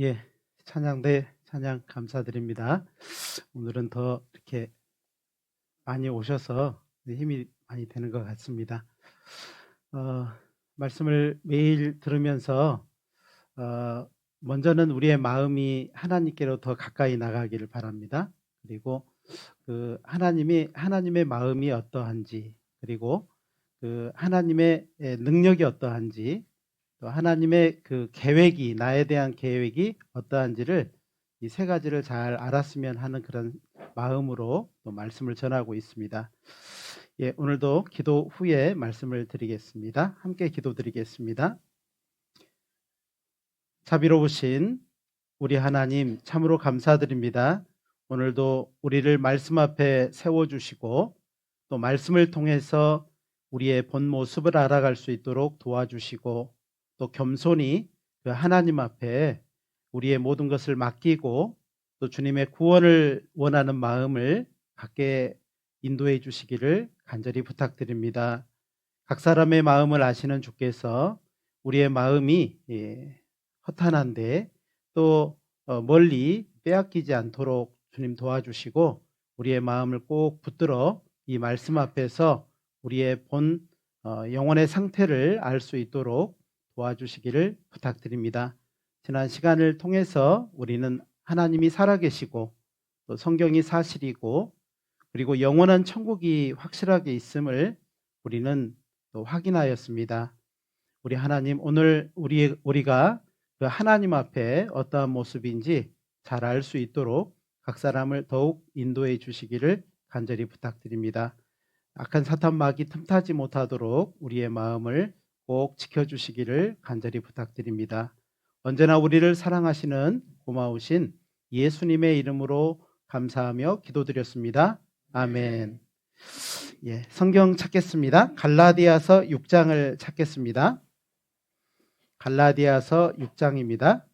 예, 찬양 감사드립니다. 오늘은 더 이렇게 많이 오셔서 힘이 많이 되는 것 같습니다. 말씀을 매일 들으면서 먼저는 우리의 마음이 하나님께로 더 가까이 나가기를 바랍니다. 그리고 그 하나님의 마음이 어떠한지, 그리고 그 하나님의 능력이 어떠한지, 또 하나님의 그 계획이, 나에 대한 계획이 어떠한지를 이 세 가지를 잘 알았으면 하는 그런 마음으로 또 말씀을 전하고 있습니다. 예, 오늘도 기도 후에 말씀을 드리겠습니다. 함께 기도드리겠습니다. 자비로우신 우리 하나님, 참으로 감사드립니다. 오늘도 우리를 말씀 앞에 세워주시고 또 말씀을 통해서 우리의 본 모습을 알아갈 수 있도록 도와주시고, 또 겸손히 그 하나님 앞에 우리의 모든 것을 맡기고 또 주님의 구원을 원하는 마음을 갖게 인도해 주시기를 간절히 부탁드립니다. 각 사람의 마음을 아시는 주께서 우리의 마음이 허탄한데 또 멀리 빼앗기지 않도록 주님 도와주시고, 우리의 마음을 꼭 붙들어 이 말씀 앞에서 우리의 본 영혼의 상태를 알 수 있도록 도와주시기를 부탁드립니다. 지난 시간을 통해서 우리는 하나님이 살아계시고 또 성경이 사실이고 그리고 영원한 천국이 확실하게 있음을 우리는 또 확인하였습니다. 우리 하나님, 오늘 우리가 그 하나님 앞에 어떠한 모습인지 잘 알 수 있도록 각 사람을 더욱 인도해 주시기를 간절히 부탁드립니다. 악한 사탄 마귀 틈타지 못하도록 우리의 마음을 꼭 지켜주시기를 간절히 부탁드립니다. 언제나 우리를 사랑하시는 고마우신 예수님의 이름으로 감사하며 기도드렸습니다. 아멘. 예, 성경 찾겠습니다. 갈라디아서 6장을 찾겠습니다. 갈라디아서 6장입니다.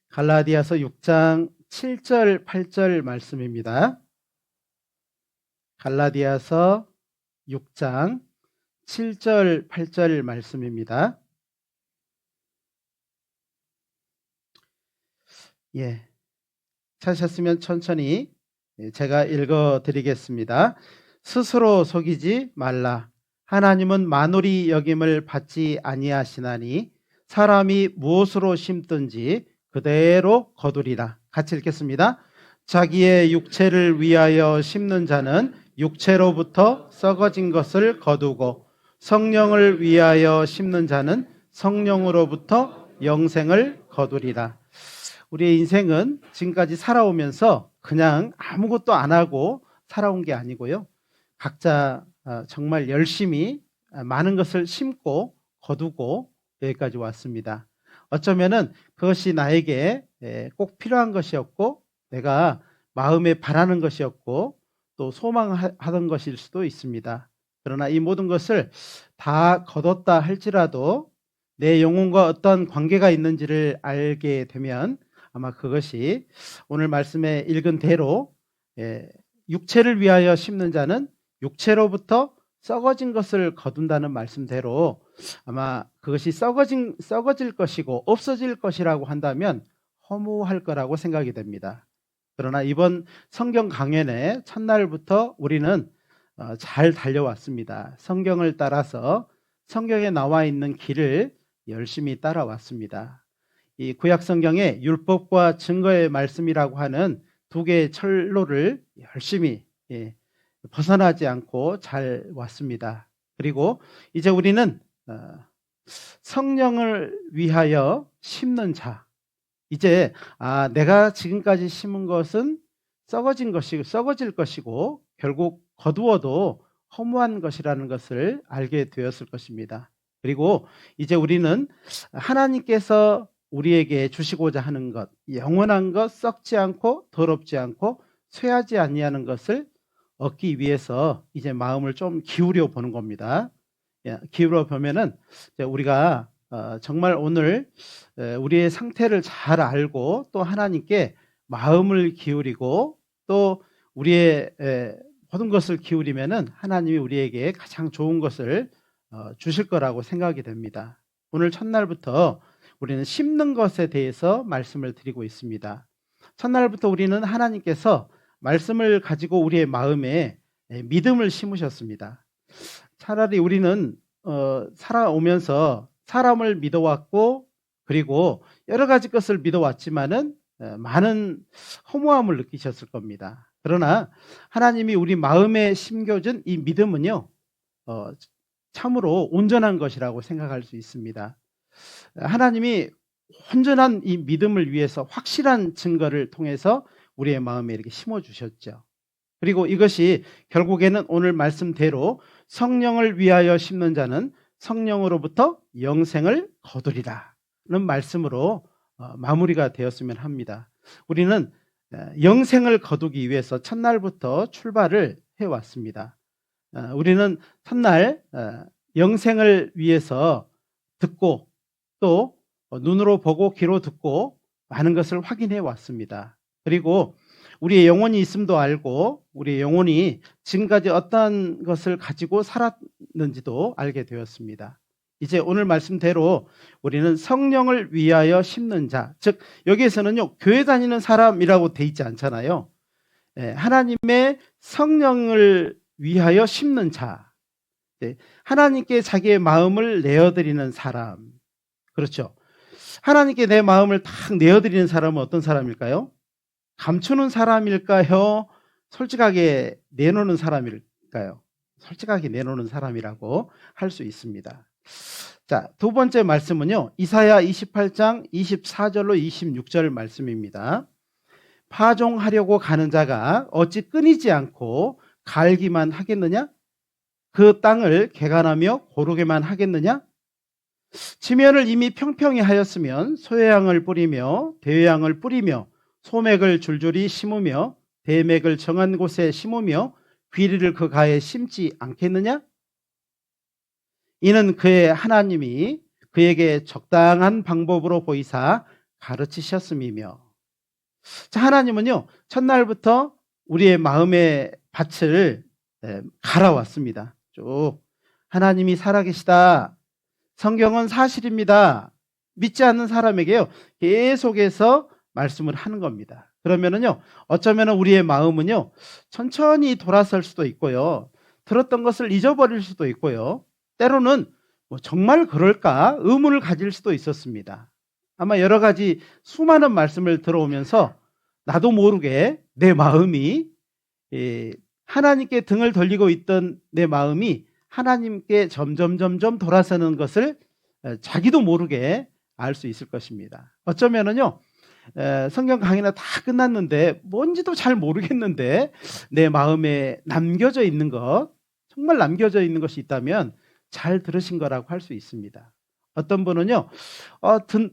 갈라디아서 6장 7절 8절 말씀입니다. 갈라디아서 6장 7절 8절 말씀입니다. 예, 찾으셨으면 천천히 제가 읽어 드리겠습니다. 스스로 속이지 말라. 하나님은 만홀이 여김을 받지 아니하시나니 사람이 무엇으로 심든지 그대로 거두리라. 같이 읽겠습니다. 자기의 육체를 위하여 심는 자는 육체로부터 썩어진 것을 거두고, 성령을 위하여 심는 자는 성령으로부터 영생을 거두리라. 우리의 인생은 지금까지 살아오면서 그냥 아무것도 안 하고 살아온 게 아니고요, 각자 정말 열심히 많은 것을 심고 거두고 여기까지 왔습니다. 어쩌면은 그것이 나에게 꼭 필요한 것이었고, 내가 마음에 바라는 것이었고 또 소망하던 것일 수도 있습니다. 그러나 이 모든 것을 다 거뒀다 할지라도 내 영혼과 어떤 관계가 있는지를 알게 되면 아마 그것이 오늘 말씀에 읽은 대로 육체를 위하여 심는 자는 육체로부터 썩어진 것을 거둔다는 말씀대로 아마 그것이 썩어질 것이고 없어질 것이라고 한다면 허무할 거라고 생각이 됩니다. 그러나 이번 성경 강연의 첫날부터 우리는 잘 달려왔습니다. 성경을 따라서 성경에 나와 있는 길을 열심히 따라왔습니다. 이 구약 성경의 율법과 증거의 말씀이라고 하는 두 개의 철로를 열심히 벗어나지 않고 잘 왔습니다. 그리고 이제 우리는 성령을 위하여 심는 자, 이제 내가 지금까지 심은 것은 썩어질 것이고 결국 거두어도 허무한 것이라는 것을 알게 되었을 것입니다. 그리고 이제 우리는 하나님께서 우리에게 주시고자 하는 것, 영원한 것, 썩지 않고 더럽지 않고 쇠하지 아니하는 것을 얻기 위해서 이제 마음을 좀 기울여 보는 겁니다. 기울여 보면은 우리가 정말 오늘 우리의 상태를 잘 알고 또 하나님께 마음을 기울이고 또 우리의 모든 것을 기울이면은 하나님이 우리에게 가장 좋은 것을 주실 거라고 생각이 됩니다. 오늘 첫날부터 우리는 심는 것에 대해서 말씀을 드리고 있습니다. 첫날부터 우리는 하나님께서 말씀을 가지고 우리의 마음에 믿음을 심으셨습니다. 차라리 우리는 살아오면서 사람을 믿어왔고 그리고 여러 가지 것을 믿어왔지만은 많은 허무함을 느끼셨을 겁니다. 그러나 하나님이 우리 마음에 심겨준 이 믿음은요, 참으로 온전한 것이라고 생각할 수 있습니다. 하나님이 온전한 이 믿음을 위해서 확실한 증거를 통해서 우리의 마음에 이렇게 심어주셨죠. 그리고 이것이 결국에는 오늘 말씀대로 성령을 위하여 심는 자는 성령으로부터 영생을 거두리라 는 말씀으로 마무리가 되었으면 합니다. 우리는 영생을 거두기 위해서 첫날부터 출발을 해왔습니다. 우리는 첫날 영생을 위해서 듣고 또 눈으로 보고 귀로 듣고 많은 것을 확인해 왔습니다. 그리고 우리의 영혼이 있음도 알고 우리의 영혼이 지금까지 어떤 것을 가지고 살았는지도 알게 되었습니다. 이제 오늘 말씀대로 우리는 성령을 위하여 심는 자, 즉 여기에서는요 교회 다니는 사람이라고 돼 있지 않잖아요. 하나님의 성령을 위하여 심는 자, 하나님께 자기의 마음을 내어드리는 사람. 그렇죠. 하나님께 내 마음을 딱 내어드리는 사람은 어떤 사람일까요? 감추는 사람일까요? 솔직하게 내놓는 사람일까요? 솔직하게 내놓는 사람이라고 할 수 있습니다. 자, 두 번째 말씀은요, 이사야 28장 24절로 26절 말씀입니다. 파종하려고 가는 자가 어찌 끊이지 않고 갈기만 하겠느냐? 그 땅을 개간하며 고르게만 하겠느냐? 지면을 이미 평평히 하였으면 소요양을 뿌리며 대요양을 뿌리며 소맥을 줄줄이 심으며 대맥을 정한 곳에 심으며 귀리를 그 가에 심지 않겠느냐? 이는 그의 하나님이 그에게 적당한 방법으로 보이사 가르치셨음이며. 자, 하나님은요 첫날부터 우리의 마음의 밭을 갈아왔습니다. 쭉 하나님이 살아계시다, 성경은 사실입니다, 믿지 않는 사람에게요 계속해서 말씀을 하는 겁니다. 그러면은요 어쩌면 우리의 마음은요 천천히 돌아설 수도 있고요, 들었던 것을 잊어버릴 수도 있고요, 때로는 정말 그럴까 의문을 가질 수도 있었습니다. 아마 여러 가지 수많은 말씀을 들어오면서 나도 모르게 내 마음이 하나님께 등을 돌리고 있던 내 마음이 하나님께 점점 돌아서는 것을 자기도 모르게 알 수 있을 것입니다. 어쩌면은요 성경 강의나 다 끝났는데 뭔지도 잘 모르겠는데 내 마음에 남겨져 있는 것, 정말 남겨져 있는 것이 있다면 잘 들으신 거라고 할 수 있습니다. 어떤 분은요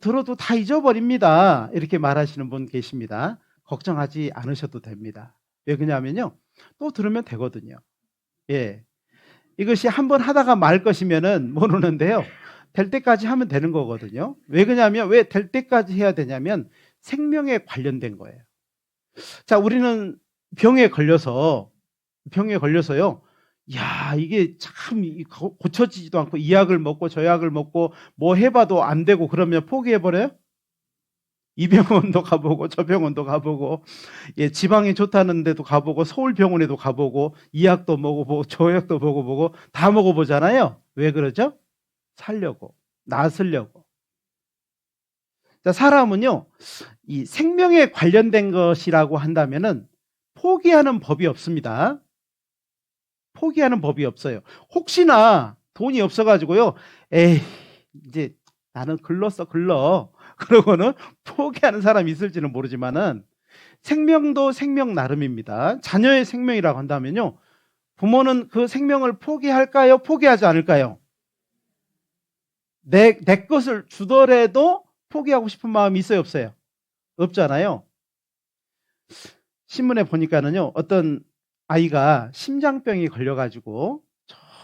들어도 다 잊어버립니다 이렇게 말하시는 분 계십니다. 걱정하지 않으셔도 됩니다. 왜 그러냐면요 또 들으면 되거든요. 예, 이것이 한번 하다가 말 것이면은 모르는데요 될 때까지 하면 되는 거거든요. 왜 그러냐면, 왜 될 때까지 해야 되냐면 생명에 관련된 거예요. 자, 우리는 병에 걸려서요 야, 이게 참 고쳐지지도 않고 이 약을 먹고 저 약을 먹고 뭐 해봐도 안 되고 그러면 포기해버려요? 이 병원도 가보고 저 병원도 가보고, 예, 지방이 좋다는 데도 가보고 서울병원에도 가보고 이 약도 먹어보고 저 약도 먹어보고 다 먹어보잖아요. 왜 그러죠? 살려고, 나으려고. 자, 사람은요 이 생명에 관련된 것이라고 한다면은 포기하는 법이 없습니다. 포기하는 법이 없어요. 혹시나 돈이 없어가지고요 에이 이제 나는 글러 그러고는 포기하는 사람이 있을지는 모르지만은 생명도 생명 나름입니다. 자녀의 생명이라고 한다면요 부모는 그 생명을 포기할까요? 포기하지 않을까요? 내 것을 주더라도 포기하고 싶은 마음이 있어요, 없어요? 없잖아요. 신문에 보니까는요 어떤 아이가 심장병이 걸려가지고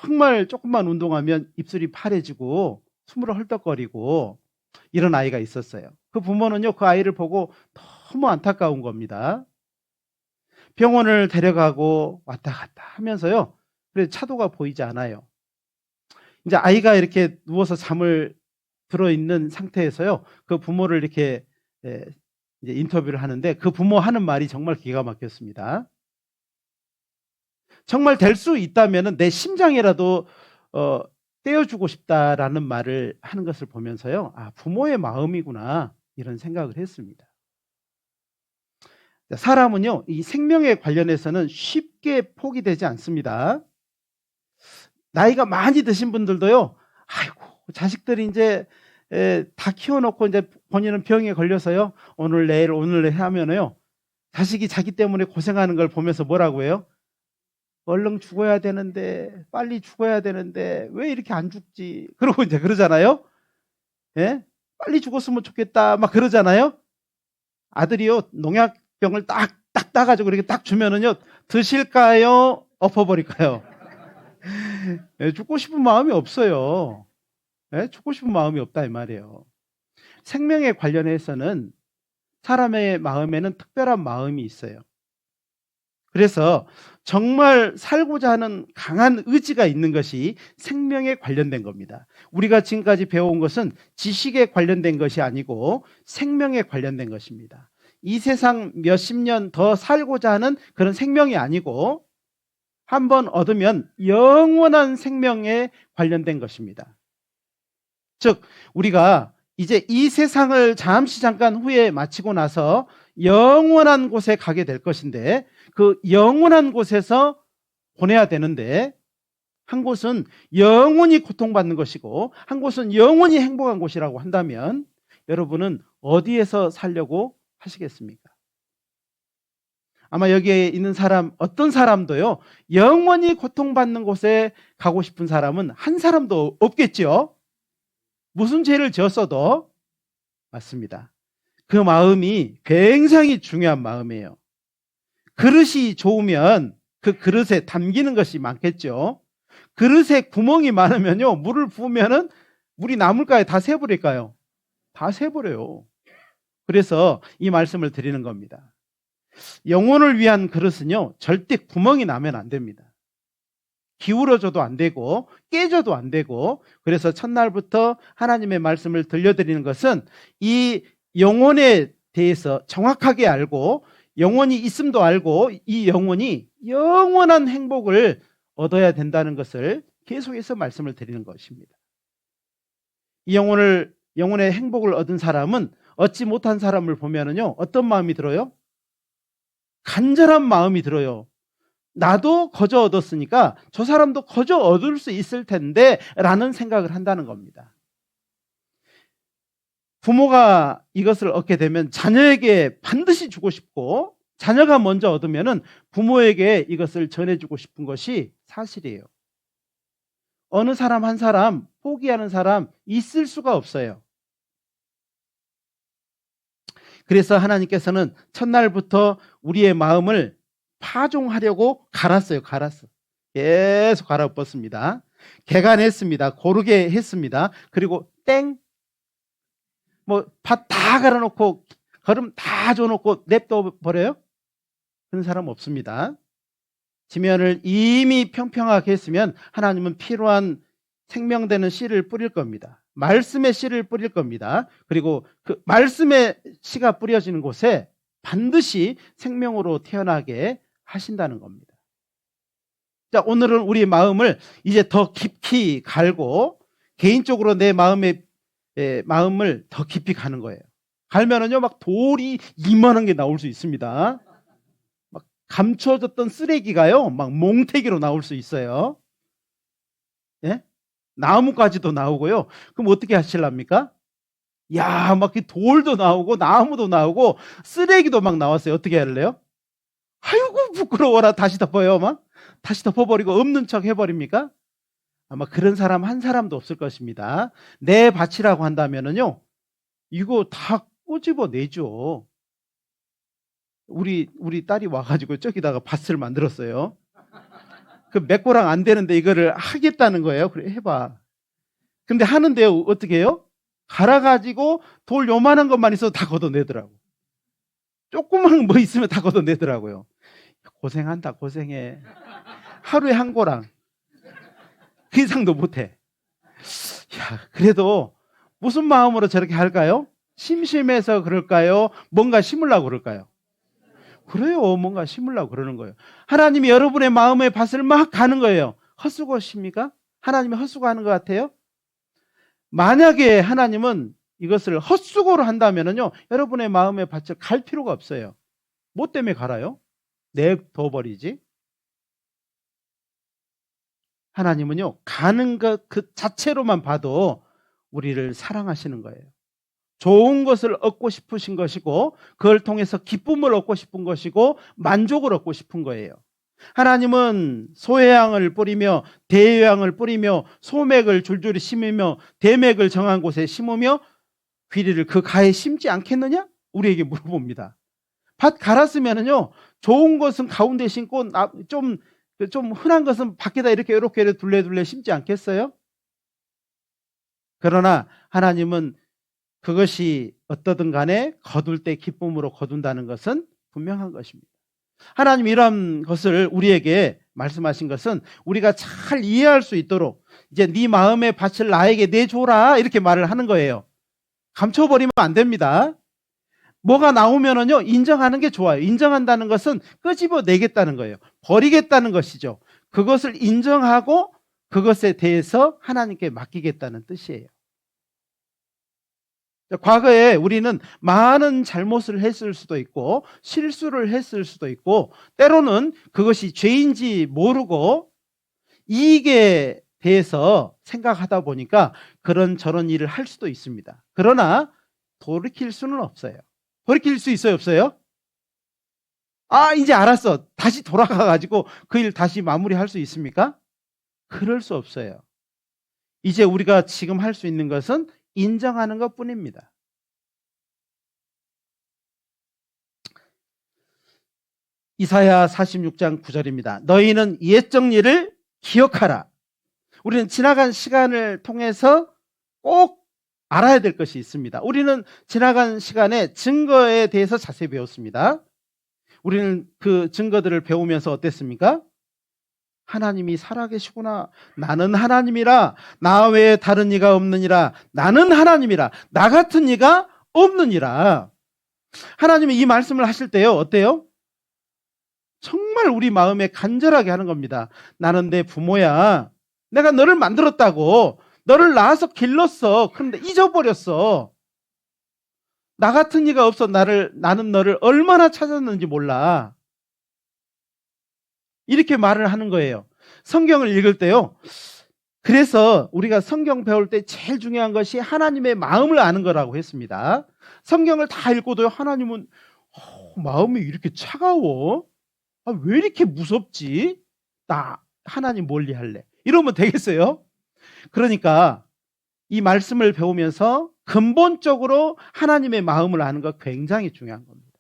정말 조금만 운동하면 입술이 파래지고 숨을 헐떡거리고 이런 아이가 있었어요. 그 부모는요 그 아이를 보고 너무 안타까운 겁니다. 병원을 데려가고 왔다 갔다 하면서요 그래서 차도가 보이지 않아요. 이제 아이가 이렇게 누워서 잠을 들어있는 상태에서요, 그 부모를 이렇게 이제 인터뷰를 하는데 그 부모 하는 말이 정말 기가 막혔습니다. 정말 될 수 있다면 내 심장이라도 떼어주고 싶다라는 말을 하는 것을 보면서요, 아, 부모의 마음이구나, 이런 생각을 했습니다. 사람은요, 이 생명에 관련해서는 쉽게 포기되지 않습니다. 나이가 많이 드신 분들도요, 아이고, 자식들이 이제 다 키워놓고 이제 본인은 병에 걸려서요, 오늘 내일 하면요, 자식이 자기 때문에 고생하는 걸 보면서 뭐라고 해요? 얼른 죽어야 되는데, 빨리 죽어야 되는데 왜 이렇게 안 죽지? 그러고 이제 그러잖아요. 예? 빨리 죽었으면 좋겠다, 막 그러잖아요. 아들이요, 농약병을 딱 따가지고 이렇게 딱 주면은요, 드실까요? 엎어버릴까요? 예, 죽고 싶은 마음이 없어요. 예? 죽고 싶은 마음이 없다, 이 말이에요. 생명에 관련해서는 사람의 마음에는 특별한 마음이 있어요. 그래서 정말 살고자 하는 강한 의지가 있는 것이 생명에 관련된 겁니다. 우리가 지금까지 배워온 것은 지식에 관련된 것이 아니고 생명에 관련된 것입니다. 이 세상 몇십 년 더 살고자 하는 그런 생명이 아니고 한번 얻으면 영원한 생명에 관련된 것입니다. 즉, 우리가 이제 이 세상을 잠깐 후에 마치고 나서 영원한 곳에 가게 될 것인데, 그 영원한 곳에서 보내야 되는데, 한 곳은 영원히 고통받는 것이고 한 곳은 영원히 행복한 곳이라고 한다면 여러분은 어디에서 살려고 하시겠습니까? 아마 여기에 있는 사람, 어떤 사람도요, 영원히 고통받는 곳에 가고 싶은 사람은 한 사람도 없겠죠. 무슨 죄를 지었어도. 맞습니다. 그 마음이 굉장히 중요한 마음이에요. 그릇이 좋으면 그 그릇에 담기는 것이 많겠죠. 그릇에 구멍이 많으면요, 물을 부으면은 물이 남을까요? 다 새버릴까요? 다 새버려요. 그래서 이 말씀을 드리는 겁니다. 영혼을 위한 그릇은요, 절대 구멍이 나면 안 됩니다. 기울어져도 안 되고 깨져도 안 되고. 그래서 첫날부터 하나님의 말씀을 들려드리는 것은 이 영혼에 대해서 정확하게 알고 영혼이 있음도 알고 이 영혼이 영원한 행복을 얻어야 된다는 것을 계속해서 말씀을 드리는 것입니다. 이 영혼의 행복을 얻은 사람은 얻지 못한 사람을 보면은요, 어떤 마음이 들어요? 간절한 마음이 들어요. 나도 거저 얻었으니까 저 사람도 거저 얻을 수 있을 텐데 라는 생각을 한다는 겁니다. 부모가 이것을 얻게 되면 자녀에게 반드시 주고 싶고, 자녀가 먼저 얻으면 부모에게 이것을 전해주고 싶은 것이 사실이에요. 어느 사람 한 사람 포기하는 사람 있을 수가 없어요. 그래서 하나님께서는 첫날부터 우리의 마음을 파종하려고 갈았어요. 계속 갈아엎었습니다. 개간했습니다. 고르게 했습니다. 그리고 땡, 밭 다 갈아놓고 거름 다 줘놓고 냅둬 버려요? 그런 사람 없습니다. 지면을 이미 평평하게 했으면 하나님은 필요한 생명되는 씨를 뿌릴 겁니다. 말씀의 씨를 뿌릴 겁니다. 그리고 그 말씀의 씨가 뿌려지는 곳에 반드시 생명으로 태어나게 하신다는 겁니다. 자, 오늘은 우리 마음을 이제 더 깊이 갈고 개인적으로 내 마음을 더 깊이 가는 거예요. 갈면은요, 막 돌이 이만한 게 나올 수 있습니다. 막 감춰졌던 쓰레기가요, 막 몽태기로 나올 수 있어요. 예? 나무까지도 나오고요. 그럼 어떻게 하실랍니까? 야, 막 돌도 나오고 나무도 나오고 쓰레기도 막 나왔어요. 어떻게 할래요? 아이고, 부끄러워라. 다시 덮어요. 막 다시 덮어버리고 없는 척 해버립니까? 아마 그런 사람 한 사람도 없을 것입니다. 내 밭이라고 한다면은요, 이거 다 꼬집어내죠. 우리 딸이 와가지고 저기다가 밭을 만들었어요. 그 맥고랑 안 되는데 이거를 하겠다는 거예요. 그래, 해봐. 근데 하는데요, 어떻게 해요? 갈아가지고 돌 요만한 것만 있어도 다 걷어내더라고. 조그만 뭐 있으면 다 걷어내더라고요. 고생한다, 고생해. 하루에 한 고랑. 그 이상도 못해. 야, 그래도 무슨 마음으로 저렇게 할까요? 심심해서 그럴까요? 뭔가 심으려고 그럴까요? 그래요. 뭔가 심으려고 그러는 거예요. 하나님이 여러분의 마음의 밭을 막 가는 거예요. 헛수고십니까? 하나님이 헛수고하는 것 같아요? 만약에 하나님은 이것을 헛수고로 한다면요, 여러분의 마음의 밭을 갈 필요가 없어요. 뭐 때문에 갈아요? 내둬버리지. 하나님은요, 가는 것 그 자체로만 봐도 우리를 사랑하시는 거예요. 좋은 것을 얻고 싶으신 것이고, 그걸 통해서 기쁨을 얻고 싶은 것이고, 만족을 얻고 싶은 거예요. 하나님은 소해양을 뿌리며 대요양을 뿌리며 소맥을 줄줄이 심으며 대맥을 정한 곳에 심으며 귀리를 그 가에 심지 않겠느냐? 우리에게 물어봅니다. 밭 갈았으면은요, 좋은 것은 가운데 심고 좀 흔한 것은 밖에다 이렇게 둘레둘레 심지 않겠어요? 그러나 하나님은 그것이 어떠든 간에 거둘 때 기쁨으로 거둔다는 것은 분명한 것입니다. 하나님 이런 것을 우리에게 말씀하신 것은 우리가 잘 이해할 수 있도록 이제 네 마음의 밭을 나에게 내줘라 이렇게 말을 하는 거예요. 감춰버리면 안 됩니다. 뭐가 나오면은요, 인정하는 게 좋아요. 인정한다는 것은 끄집어 내겠다는 거예요. 버리겠다는 것이죠. 그것을 인정하고 그것에 대해서 하나님께 맡기겠다는 뜻이에요. 과거에 우리는 많은 잘못을 했을 수도 있고 실수를 했을 수도 있고 때로는 그것이 죄인지 모르고 이익에 대해서 생각하다 보니까 그런저런 일을 할 수도 있습니다. 그러나 돌이킬 수는 없어요. 돌이킬 수 있어요, 없어요? 이제 알았어. 다시 돌아가가지고 그 일 다시 마무리할 수 있습니까? 그럴 수 없어요. 이제 우리가 지금 할 수 있는 것은 인정하는 것 뿐입니다. 이사야 46장 9절입니다. 너희는 옛적 일을 기억하라. 우리는 지나간 시간을 통해서 꼭 알아야 될 것이 있습니다. 우리는 지나간 시간에 증거에 대해서 자세히 배웠습니다. 우리는 그 증거들을 배우면서 어땠습니까? 하나님이 살아계시구나. 나는 하나님이라. 나 외에 다른 이가 없느니라. 나는 하나님이라. 나 같은 이가 없느니라. 하나님이 이 말씀을 하실 때요, 어때요? 정말 우리 마음에 간절하게 하는 겁니다. 나는 내 부모야. 내가 너를 만들었다고. 너를 낳아서 길렀어. 그런데 잊어버렸어. 나 같은 이가 없어. 나는 너를 얼마나 찾았는지 몰라. 이렇게 말을 하는 거예요. 성경을 읽을 때요. 그래서 우리가 성경 배울 때 제일 중요한 것이 하나님의 마음을 아는 거라고 했습니다. 성경을 다 읽고도요. 하나님은 마음이 이렇게 차가워? 왜 이렇게 무섭지? 나 하나님 멀리 할래. 이러면 되겠어요? 그러니까 이 말씀을 배우면서 근본적으로 하나님의 마음을 아는 것 굉장히 중요한 겁니다.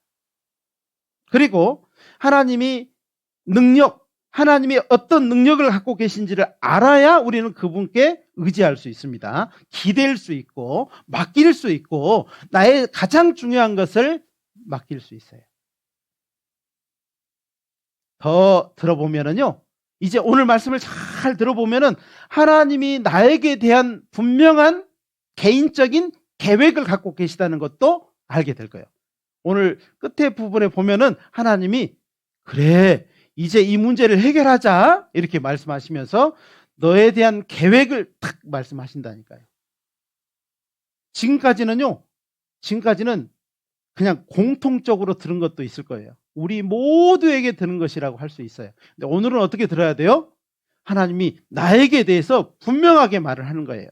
그리고 하나님이 하나님이 어떤 능력을 갖고 계신지를 알아야 우리는 그분께 의지할 수 있습니다. 기댈 수 있고 맡길 수 있고 나의 가장 중요한 것을 맡길 수 있어요. 더 들어보면은요, 이제 오늘 말씀을 잘 들어보면은 하나님이 나에게 대한 분명한 개인적인 계획을 갖고 계시다는 것도 알게 될 거예요. 오늘 끝에 부분에 보면은 하나님이 그래, 이제 이 문제를 해결하자 이렇게 말씀하시면서 너에 대한 계획을 탁 말씀하신다니까요. 지금까지는 그냥 공통적으로 들은 것도 있을 거예요. 우리 모두에게 들은 것이라고 할 수 있어요. 근데 오늘은 어떻게 들어야 돼요? 하나님이 나에게 대해서 분명하게 말을 하는 거예요.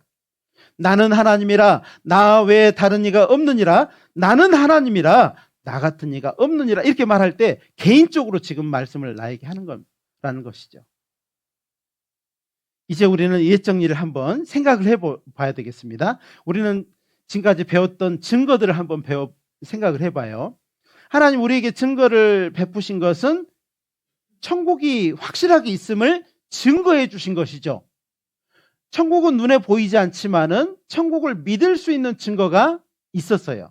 나는 하나님이라. 나 외에 다른 이가 없느니라. 나는 하나님이라. 나 같은 이가 없느니라. 이렇게 말할 때 개인적으로 지금 말씀을 나에게 하는 거라는 것이죠. 이제 우리는 옛적 일을 한번 생각을 해봐야 되겠습니다. 우리는 지금까지 배웠던 증거들을 한번 생각을 해봐요. 하나님 우리에게 증거를 베푸신 것은 천국이 확실하게 있음을 증거해 주신 것이죠. 천국은 눈에 보이지 않지만은 천국을 믿을 수 있는 증거가 있었어요.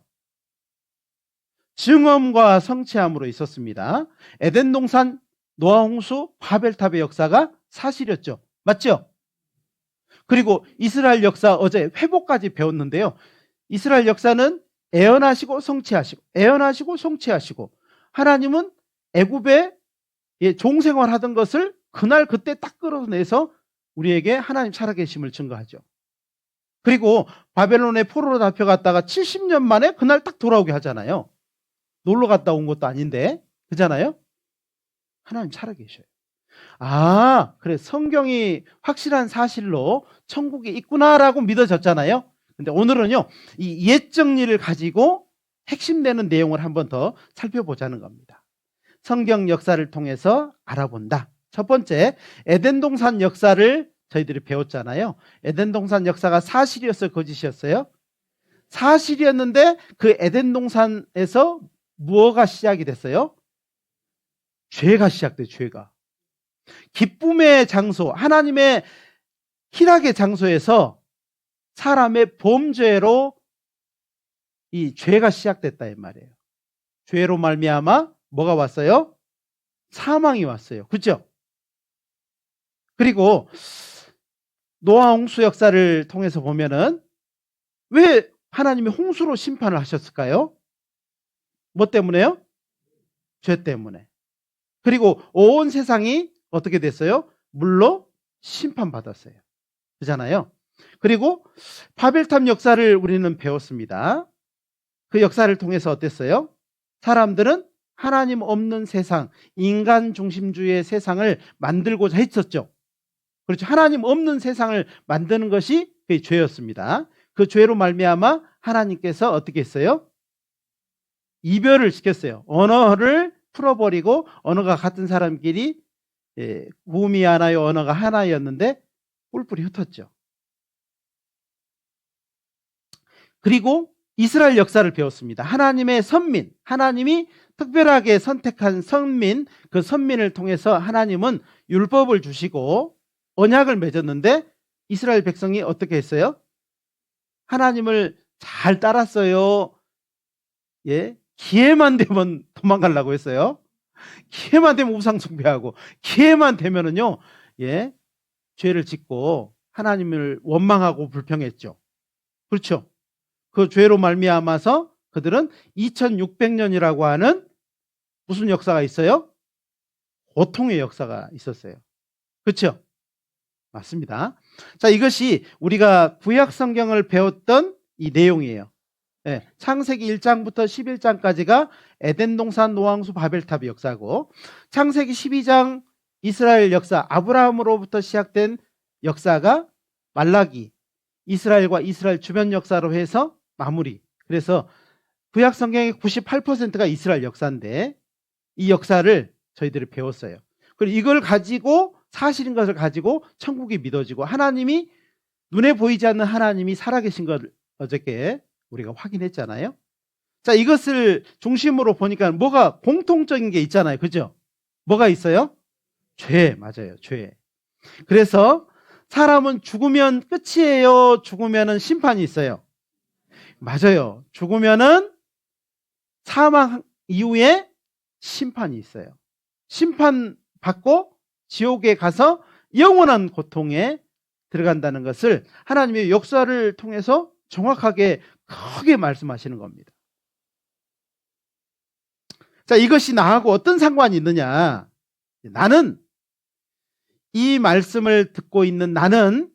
증언과 성취함으로 있었습니다. 에덴 동산, 노아 홍수, 바벨탑의 역사가 사실이었죠. 맞죠? 그리고 이스라엘 역사 어제 회복까지 배웠는데요. 이스라엘 역사는 애언하시고 성취하시고 애언하시고 성취하시고 하나님은 애굽에 종생활하던 것을 그날 그때 딱 끌어내서 우리에게 하나님 살아계심을 증거하죠. 그리고 바벨론의 포로로 잡혀갔다가 70년 만에 그날 딱 돌아오게 하잖아요. 놀러 갔다 온 것도 아닌데 그잖아요. 하나님 살아계셔요. 아, 그래 성경이 확실한 사실로 천국이 있구나라고 믿어졌잖아요. 근데 오늘은요 이 옛 정리를 가지고 핵심되는 내용을 한번 더 살펴보자는 겁니다. 성경 역사를 통해서 알아본다. 첫 번째, 에덴 동산 역사를 저희들이 배웠잖아요. 에덴 동산 역사가 사실이었어요, 거짓이었어요? 사실이었는데 그 에덴 동산에서 무엇가 시작이 됐어요? 죄가 시작돼요. 죄가. 기쁨의 장소, 하나님의 희락의 장소에서 사람의 범죄로 이 죄가 시작됐다 이 말이에요. 죄로 말미암아 뭐가 왔어요? 사망이 왔어요. 그렇죠? 그리고 노아 홍수 역사를 통해서 보면은 왜 하나님이 홍수로 심판을 하셨을까요? 뭐 때문에요? 죄 때문에. 그리고 온 세상이 어떻게 됐어요? 물로 심판받았어요. 그잖아요. 그리고 바벨탑 역사를 우리는 배웠습니다. 그 역사를 통해서 어땠어요? 사람들은 하나님 없는 세상, 인간 중심주의의 세상을 만들고자 했었죠. 그렇죠. 하나님 없는 세상을 만드는 것이 그 죄였습니다. 그 죄로 말미암아 하나님께서 어떻게 했어요? 이별을 시켰어요. 언어를 풀어버리고 언어가 같은 사람끼리 구음이 하나요, 언어가 하나였는데 뿔뿔이 흩었죠. 그리고 이스라엘 역사를 배웠습니다. 하나님의 선민, 하나님이 특별하게 선택한 선민, 그 선민을 통해서 하나님은 율법을 주시고 언약을 맺었는데 이스라엘 백성이 어떻게 했어요? 하나님을 잘 따랐어요. 기회만 되면 도망가려고 했어요. 기회만 되면 우상 숭배하고 기회만 되면은요, 죄를 짓고 하나님을 원망하고 불평했죠. 그렇죠? 그 죄로 말미암아서 그들은 2600년이라고 하는 무슨 역사가 있어요? 고통의 역사가 있었어요. 그렇죠? 맞습니다. 자, 이것이 우리가 구약 성경을 배웠던 이 내용이에요. 창세기 1장부터 11장까지가 에덴 동산 노아홍수 바벨탑 역사고, 창세기 12장 이스라엘 역사, 아브라함으로부터 시작된 역사가 말라기, 이스라엘과 이스라엘 주변 역사로 해서 마무리. 그래서 구약 성경의 98%가 이스라엘 역사인데 이 역사를 저희들이 배웠어요. 그리고 이걸 가지고 사실인 것을 가지고 천국이 믿어지고 하나님이 눈에 보이지 않는 하나님이 살아계신 걸 어저께 우리가 확인했잖아요. 자, 이것을 중심으로 보니까 뭐가 공통적인 게 있잖아요. 그죠? 뭐가 있어요? 죄, 맞아요. 죄. 그래서 사람은 죽으면 끝이에요? 죽으면은 심판이 있어요? 맞아요. 죽으면은 사망 이후에 심판이 있어요. 심판받고 지옥에 가서 영원한 고통에 들어간다는 것을 하나님의 역사를 통해서 정확하게 크게 말씀하시는 겁니다. 자, 이것이 나하고 어떤 상관이 있느냐? 나는 이 말씀을 듣고 있는 나는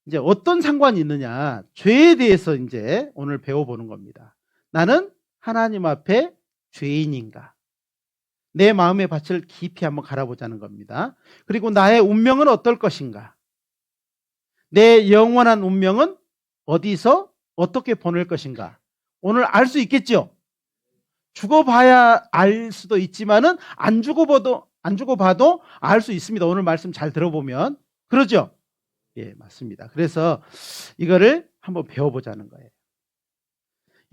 이제 어떤 상관이 있느냐? 죄에 대해서 이제 오늘 배워보는 겁니다. 나는 하나님 앞에 죄인인가? 내 마음의 밭을 깊이 한번 갈아보자는 겁니다. 그리고 나의 운명은 어떨 것인가? 내 영원한 운명은 어디서 어떻게 보낼 것인가? 오늘 알 수 있겠죠? 죽어봐야 알 수도 있지만은 안 죽어봐도 알 수 있습니다. 오늘 말씀 잘 들어보면. 그러죠? 예, 맞습니다. 그래서 이거를 한번 배워보자는 거예요.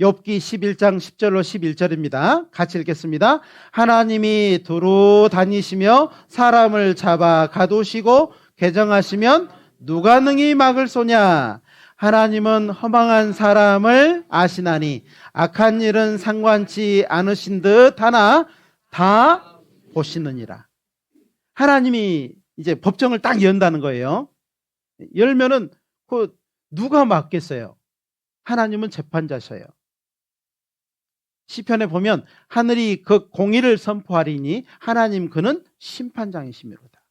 욥기 11장 10절로 11절입니다. 같이 읽겠습니다. 하나님이 두루 다니시며 사람을 잡아 가두시고 개정하시면 누가 능히 막을 소냐? 하나님은 허망한 사람을 아시나니 악한 일은 상관치 않으신 듯 하나 다 보시느니라. 하나님이 이제 법정을 딱 연다는 거예요. 열면은 그 누가 막겠어요? 하나님은 재판자셔요. 시편에 보면 하늘이 그 공의를 선포하리니 하나님 그는 심판장이시미로다.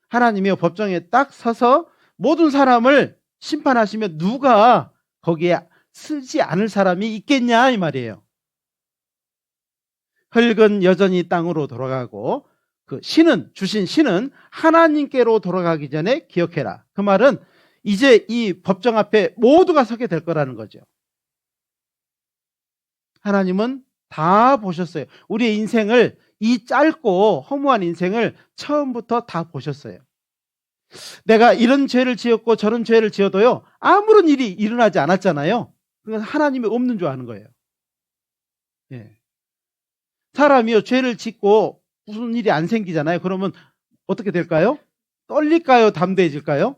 하나님이 법정에 딱 서서 모든 사람을 심판하시면 누가 거기에 쓰지 않을 사람이 있겠냐 이 말이에요. 흙은 여전히 땅으로 돌아가고 그 신은 주신 신은 하나님께로 돌아가기 전에 기억해라. 그 말은 이제 이 법정 앞에 모두가 서게 될 거라는 거죠. 하나님은 다 보셨어요. 우리의 인생을, 이 짧고 허무한 인생을 처음부터 다 보셨어요. 내가 이런 죄를 지었고 저런 죄를 지어도요, 아무런 일이 일어나지 않았잖아요. 그건 하나님이 없는 줄 아는 거예요. 예. 사람이요, 죄를 짓고 무슨 일이 안 생기잖아요. 그러면 어떻게 될까요? 떨릴까요? 담대해질까요?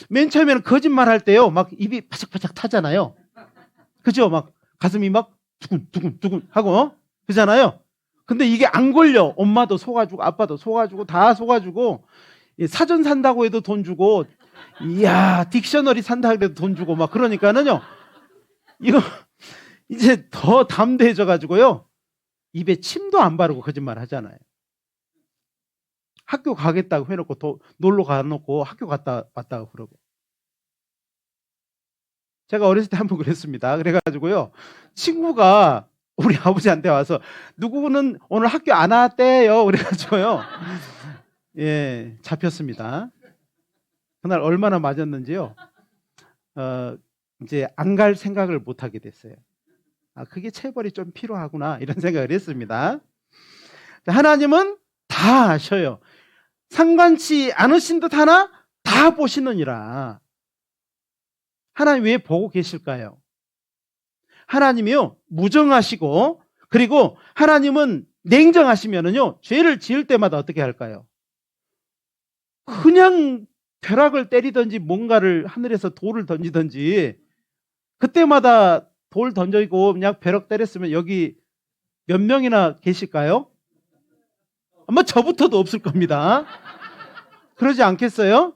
맨 처음에는 거짓말 할 때요, 막 입이 바짝바짝 타잖아요. 그죠? 막 가슴이 막 두근두근 하고, 그잖아요. 근데 이게 안 걸려. 엄마도 속아주고, 아빠도 속아주고, 다 속아주고, 사전 산다고 해도 돈 주고, 이야, 딕셔너리 산다고 해도 돈 주고, 막 그러니까는요, 이거 이제 더 담대해져가지고요, 입에 침도 안 바르고 거짓말 하잖아요. 학교 가겠다고 해놓고 놀러 가놓고 학교 갔다 왔다고 그러고. 제가 어렸을 때 한번 그랬습니다. 그래가지고요, 친구가 우리 아버지한테 와서 누구는 오늘 학교 안 왔대요. 그래가지고요, 예, 잡혔습니다. 그날 얼마나 맞았는지요. 이제 안 갈 생각을 못 하게 됐어요. 아, 그게 체벌이 좀 필요하구나 이런 생각을 했습니다. 하나님은 다 아셔요. 상관치 않으신 듯 하나 다 보시느니라. 하나님 왜 보고 계실까요? 하나님이요, 무정하시고, 그리고 하나님은 냉정하시면은요, 죄를 지을 때마다 어떻게 할까요? 그냥 벼락을 때리든지 뭔가를 하늘에서 돌을 던지든지, 그때마다 돌 던져있고 그냥 벼락 때렸으면 여기 몇 명이나 계실까요? 아마 저부터도 없을 겁니다. 그러지 않겠어요?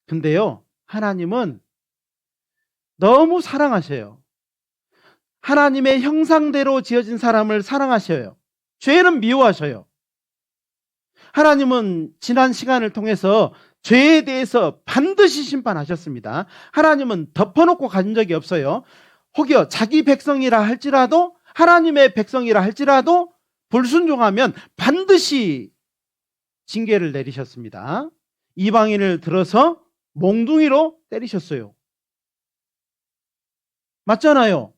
근데요, 하나님은 너무 사랑하셔요. 하나님의 형상대로 지어진 사람을 사랑하셔요. 죄는 미워하셔요. 하나님은 지난 시간을 통해서 죄에 대해서 반드시 심판하셨습니다. 하나님은 덮어놓고 간 적이 없어요. 혹여 자기 백성이라 할지라도, 하나님의 백성이라 할지라도 불순종하면 반드시 징계를 내리셨습니다. 이방인을 들어서 몽둥이로 때리셨어요. 맞잖아요.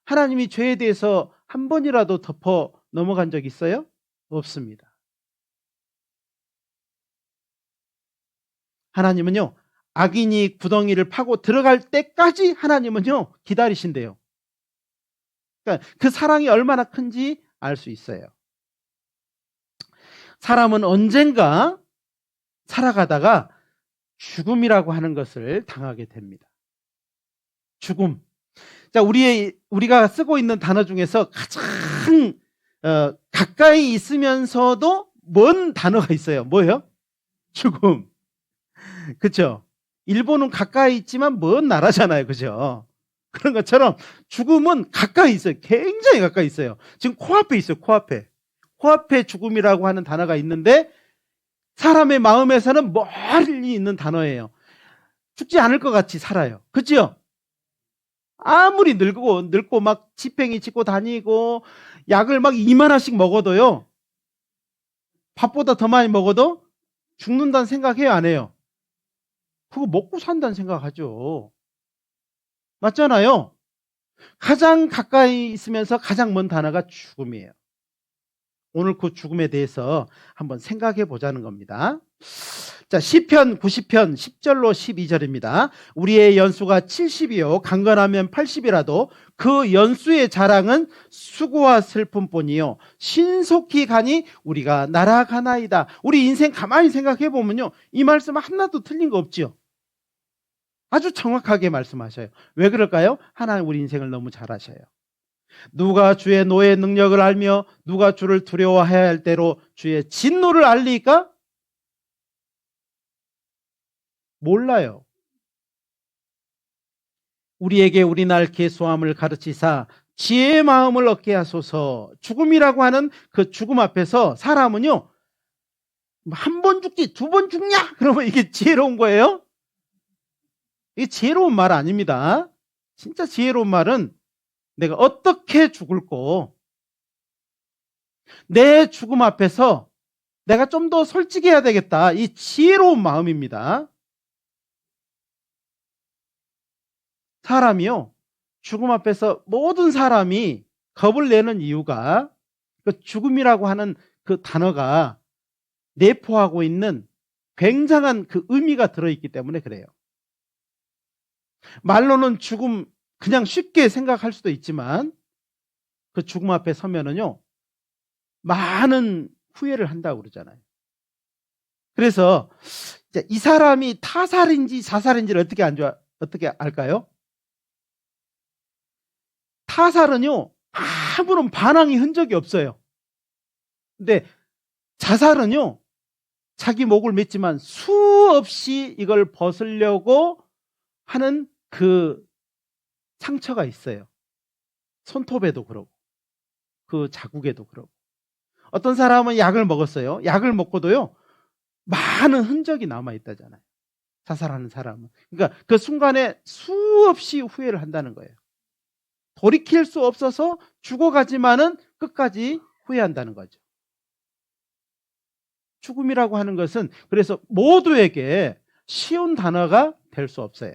하나님이 죄에 대해서 한 번이라도 덮어 넘어간 적 있어요? 없습니다. 하나님은요, 악인이 구덩이를 파고 들어갈 때까지 하나님은요, 기다리신대요. 그러니까 그 사랑이 얼마나 큰지 알 수 있어요. 사람은 언젠가 살아가다가 죽음이라고 하는 것을 당하게 됩니다. 죽음. 자, 우리가 쓰고 있는 단어 중에서 가장 가까이 있으면서도 먼 단어가 있어요. 뭐예요? 죽음. 그렇죠? 일본은 가까이 있지만 먼 나라잖아요. 그죠? 그런 것처럼 죽음은 가까이 있어요. 굉장히 가까이 있어요. 지금 코앞에 있어요. 코앞에. 코앞에 죽음이라고 하는 단어가 있는데 사람의 마음에서는 멀리 있는 단어예요. 죽지 않을 것 같이 살아요. 그렇죠? 아무리 늙고 막 지팽이 짚고 다니고 약을 막 2만원씩 먹어도요, 밥보다 더 많이 먹어도 죽는다는 생각해요, 안 해요? 그거 먹고 산다는 생각하죠. 맞잖아요. 가장 가까이 있으면서 가장 먼 단어가 죽음이에요. 오늘 그 죽음에 대해서 한번 생각해 보자는 겁니다. 자, 시편 90편 10절로 12절입니다. 우리의 연수가 70이요 강건하면 80이라도 그 연수의 자랑은 수고와 슬픔뿐이요 신속히 가니 우리가 날아가나이다. 우리 인생 가만히 생각해 보면요, 이 말씀 하나도 틀린 거 없죠. 아주 정확하게 말씀하셔요. 왜 그럴까요? 하나님 우리 인생을 너무 잘 아셔요. 누가 주의 노의 능력을 알며 누가 주를 두려워해야 할 때로 주의 진노를 알리까? 몰라요. 우리에게 우리날 계수함을 가르치사 지혜의 마음을 얻게 하소서. 죽음이라고 하는 그 죽음 앞에서 사람은요, 한 번 죽지 두 번 죽냐? 그러면 이게 지혜로운 거예요? 이게 지혜로운 말 아닙니다. 진짜 지혜로운 말은 내가 어떻게 죽을고, 내 죽음 앞에서 내가 좀 더 솔직해야 되겠다. 이 지혜로운 마음입니다. 사람이요, 죽음 앞에서 모든 사람이 겁을 내는 이유가 그 죽음이라고 하는 그 단어가 내포하고 있는 굉장한 그 의미가 들어있기 때문에 그래요. 말로는 죽음 그냥 쉽게 생각할 수도 있지만 그 죽음 앞에 서면은요, 많은 후회를 한다고 그러잖아요. 그래서 이 사람이 타살인지 자살인지를 어떻게 알까요? 타살은요, 아무런 반항의 흔적이 없어요. 근데 자살은요, 자기 목을 맸지만 수없이 이걸 벗으려고 하는 그 상처가 있어요. 손톱에도 그러고 그 자국에도 그러고. 어떤 사람은 약을 먹었어요. 약을 먹고도요, 많은 흔적이 남아있다잖아요. 자살하는 사람은. 그러니까 그 순간에 수없이 후회를 한다는 거예요. 돌이킬 수 없어서 죽어가지만은 끝까지 후회한다는 거죠. 죽음이라고 하는 것은 그래서 모두에게 쉬운 단어가 될 수 없어요.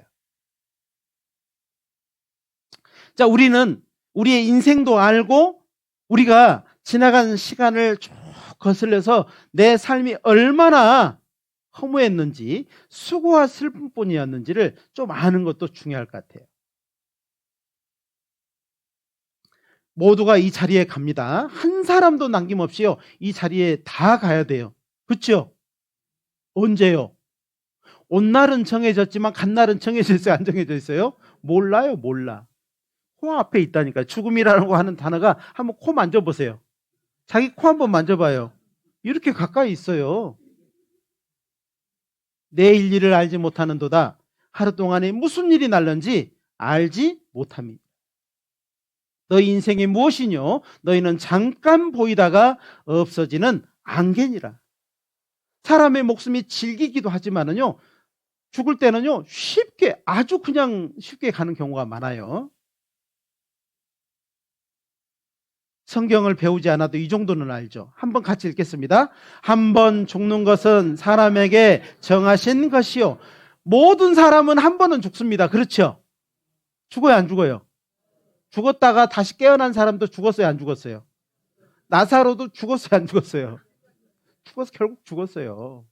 자, 우리는 우리의 인생도 알고 우리가 지나간 시간을 쭉 거슬려서 내 삶이 얼마나 허무했는지, 수고와 슬픔뿐이었는지를 좀 아는 것도 중요할 것 같아요. 모두가 이 자리에 갑니다. 한 사람도 남김없이요, 이 자리에 다 가야 돼요. 그렇죠? 언제요? 온 날은 정해졌지만 간 날은 정해져 있어요? 안 정해져 있어요? 몰라요. 몰라. 코 앞에 있다니까. 죽음이라고 하는 단어가 한번 코 만져보세요. 자기 코 한번 만져봐요. 이렇게 가까이 있어요. 내일 일을 알지 못하는도다. 하루 동안에 무슨 일이 날런지 알지 못함이다. 너희 인생이 무엇이뇨? 너희는 잠깐 보이다가 없어지는 안개니라. 사람의 목숨이 질기기도 하지만은요, 죽을 때는요, 쉽게, 아주 그냥 쉽게 가는 경우가 많아요. 성경을 배우지 않아도 이 정도는 알죠. 한번 같이 읽겠습니다. 한 번 죽는 것은 사람에게 정하신 것이요. 모든 사람은 한 번은 죽습니다. 그렇죠? 죽어요, 안 죽어요? 죽었다가 다시 깨어난 사람도 죽었어요, 안 죽었어요? 나사로도 죽었어요, 안 죽었어요? 죽어서 결국 죽었어요.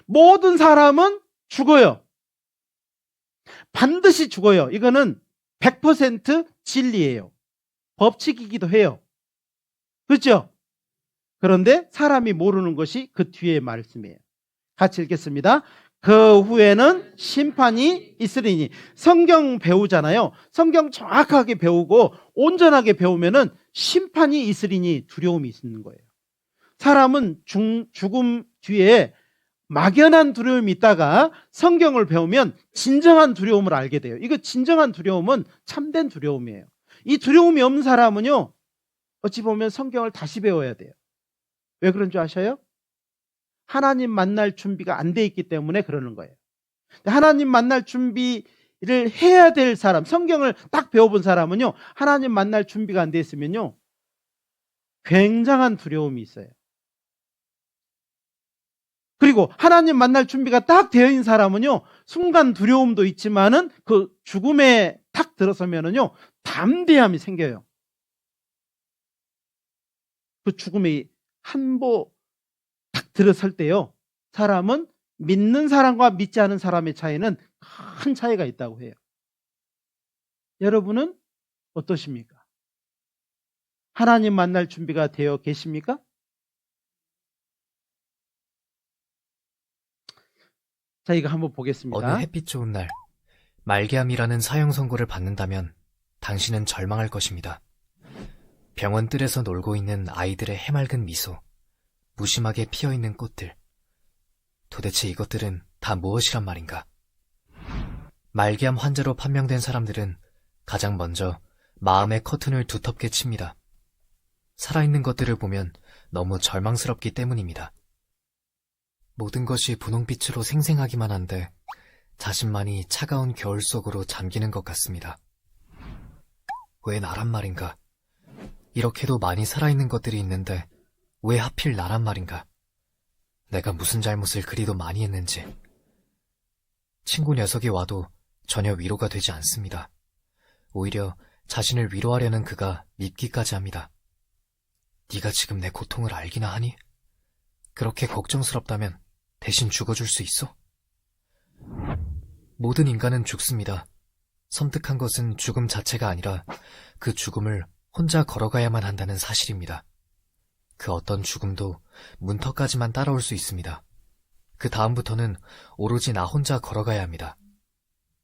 모든 사람은 죽어요. 반드시 죽어요. 이거는 100% 진리예요. 법칙이기도 해요. 그렇죠? 그런데 사람이 모르는 것이 그 뒤의 말씀이에요. 같이 읽겠습니다. 그 후에는 심판이 있으리니. 성경 배우잖아요. 성경 정확하게 배우고 온전하게 배우면은 심판이 있으리니 두려움이 있는 거예요. 사람은 죽음 뒤에 막연한 두려움이 있다가 성경을 배우면 진정한 두려움을 알게 돼요. 이거 진정한 두려움은 참된 두려움이에요. 이 두려움이 없는 사람은요, 어찌 보면 성경을 다시 배워야 돼요. 왜 그런 줄 아셔요? 하나님 만날 준비가 안 돼 있기 때문에 그러는 거예요. 하나님 만날 준비를 해야 될 사람, 성경을 딱 배워본 사람은요, 하나님 만날 준비가 안 돼 있으면요, 굉장한 두려움이 있어요. 그리고 하나님 만날 준비가 딱 되어 있는 사람은요, 순간 두려움도 있지만은 그 죽음에 탁 들어서면은요, 담대함이 생겨요. 그 죽음이 한보 탁 들어설 때요, 사람은 믿는 사람과 믿지 않은 사람의 차이는 큰 차이가 있다고 해요. 여러분은 어떠십니까? 하나님 만날 준비가 되어 계십니까? 자, 이거 한번 보겠습니다. 어느 햇빛 좋은 날, 말기암이라는 사형 선고를 받는다면 당신은 절망할 것입니다. 병원 뜰에서 놀고 있는 아이들의 해맑은 미소, 무심하게 피어있는 꽃들. 도대체 이것들은 다 무엇이란 말인가? 말기암 환자로 판명된 사람들은 가장 먼저 마음의 커튼을 두텁게 칩니다. 살아있는 것들을 보면 너무 절망스럽기 때문입니다. 모든 것이 분홍빛으로 생생하기만 한데 자신만이 차가운 겨울 속으로 잠기는 것 같습니다. 왜 나란 말인가? 이렇게도 많이 살아있는 것들이 있는데 왜 하필 나란 말인가? 내가 무슨 잘못을 그리도 많이 했는지. 친구 녀석이 와도 전혀 위로가 되지 않습니다. 오히려 자신을 위로하려는 그가 밉기까지 합니다. 네가 지금 내 고통을 알기나 하니? 그렇게 걱정스럽다면 대신 죽어줄 수 있어? 모든 인간은 죽습니다. 섬뜩한 것은 죽음 자체가 아니라 그 죽음을 혼자 걸어가야만 한다는 사실입니다. 그 어떤 죽음도 문턱까지만 따라올 수 있습니다. 그 다음부터는 오로지 나 혼자 걸어가야 합니다.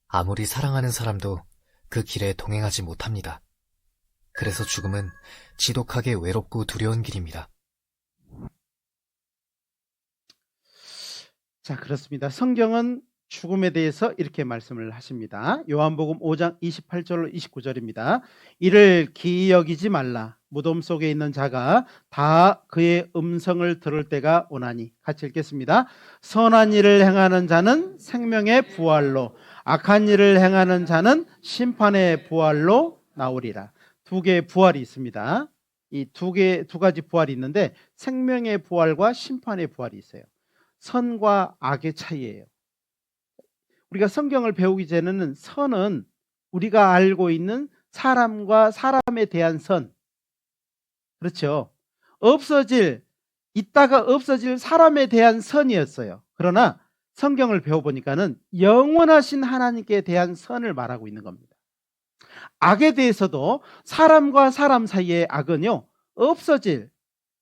아무리 사랑하는 사람도 그 길에 동행하지 못합니다. 그래서 죽음은 지독하게 외롭고 두려운 길입니다. 자, 그렇습니다. 성경은 죽음에 대해서 이렇게 말씀을 하십니다. 요한복음 5장 28절로 29절입니다. 이를 기이 여기지 말라. 무덤 속에 있는 자가 다 그의 음성을 들을 때가 오나니. 같이 읽겠습니다. 선한 일을 행하는 자는 생명의 부활로, 악한 일을 행하는 자는 심판의 부활로 나오리라. 두 개의 부활이 있습니다. 이 두 가지 부활이 있는데 생명의 부활과 심판의 부활이 있어요. 선과 악의 차이예요. 우리가 성경을 배우기 전에는 선은 우리가 알고 있는 사람과 사람에 대한 선, 그렇죠. 있다가 없어질 사람에 대한 선이었어요. 그러나 성경을 배워보니까는 영원하신 하나님께 대한 선을 말하고 있는 겁니다. 악에 대해서도 사람과 사람 사이의 악은요,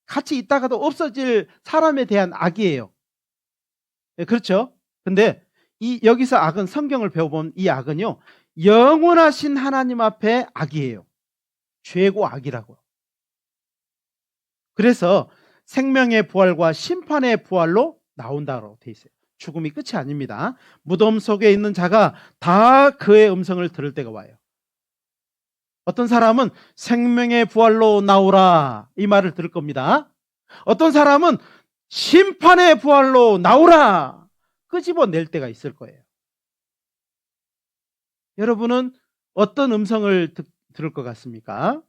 같이 있다가도 없어질 사람에 대한 악이에요. 네, 그렇죠. 근데 여기서 악은, 성경을 배워보면 이 악은요, 영원하신 하나님 앞에 악이에요. 죄고 악이라고. 그래서 생명의 부활과 심판의 부활로 나온다고 돼 있어요. 죽음이 끝이 아닙니다. 무덤 속에 있는 자가 다 그의 음성을 들을 때가 와요. 어떤 사람은 생명의 부활로 나오라, 이 말을 들을 겁니다. 어떤 사람은 심판의 부활로 나오라, 끄집어낼 때가 있을 거예요. 여러분은 어떤 음성을 들을 것 같습니까?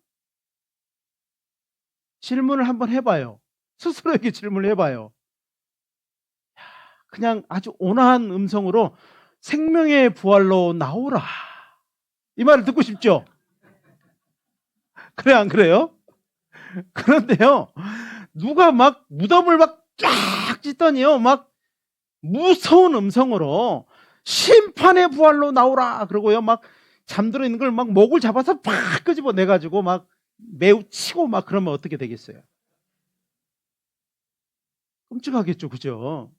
질문을 한번 해봐요. 스스로에게 질문을 해봐요. 그냥 아주 온화한 음성으로 생명의 부활로 나오라, 이 말을 듣고 싶죠? 그래, 안 그래요? 그런데요, 누가 막 무덤을 막 쫙 찢더니요, 막 무서운 음성으로 심판의 부활로 나오라 그러고요, 막 잠들어 있는 걸 막 목을 잡아서 팍 끄집어 내가지고 막 매우 치고 막 그러면 어떻게 되겠어요? 끔찍하겠죠, 그죠?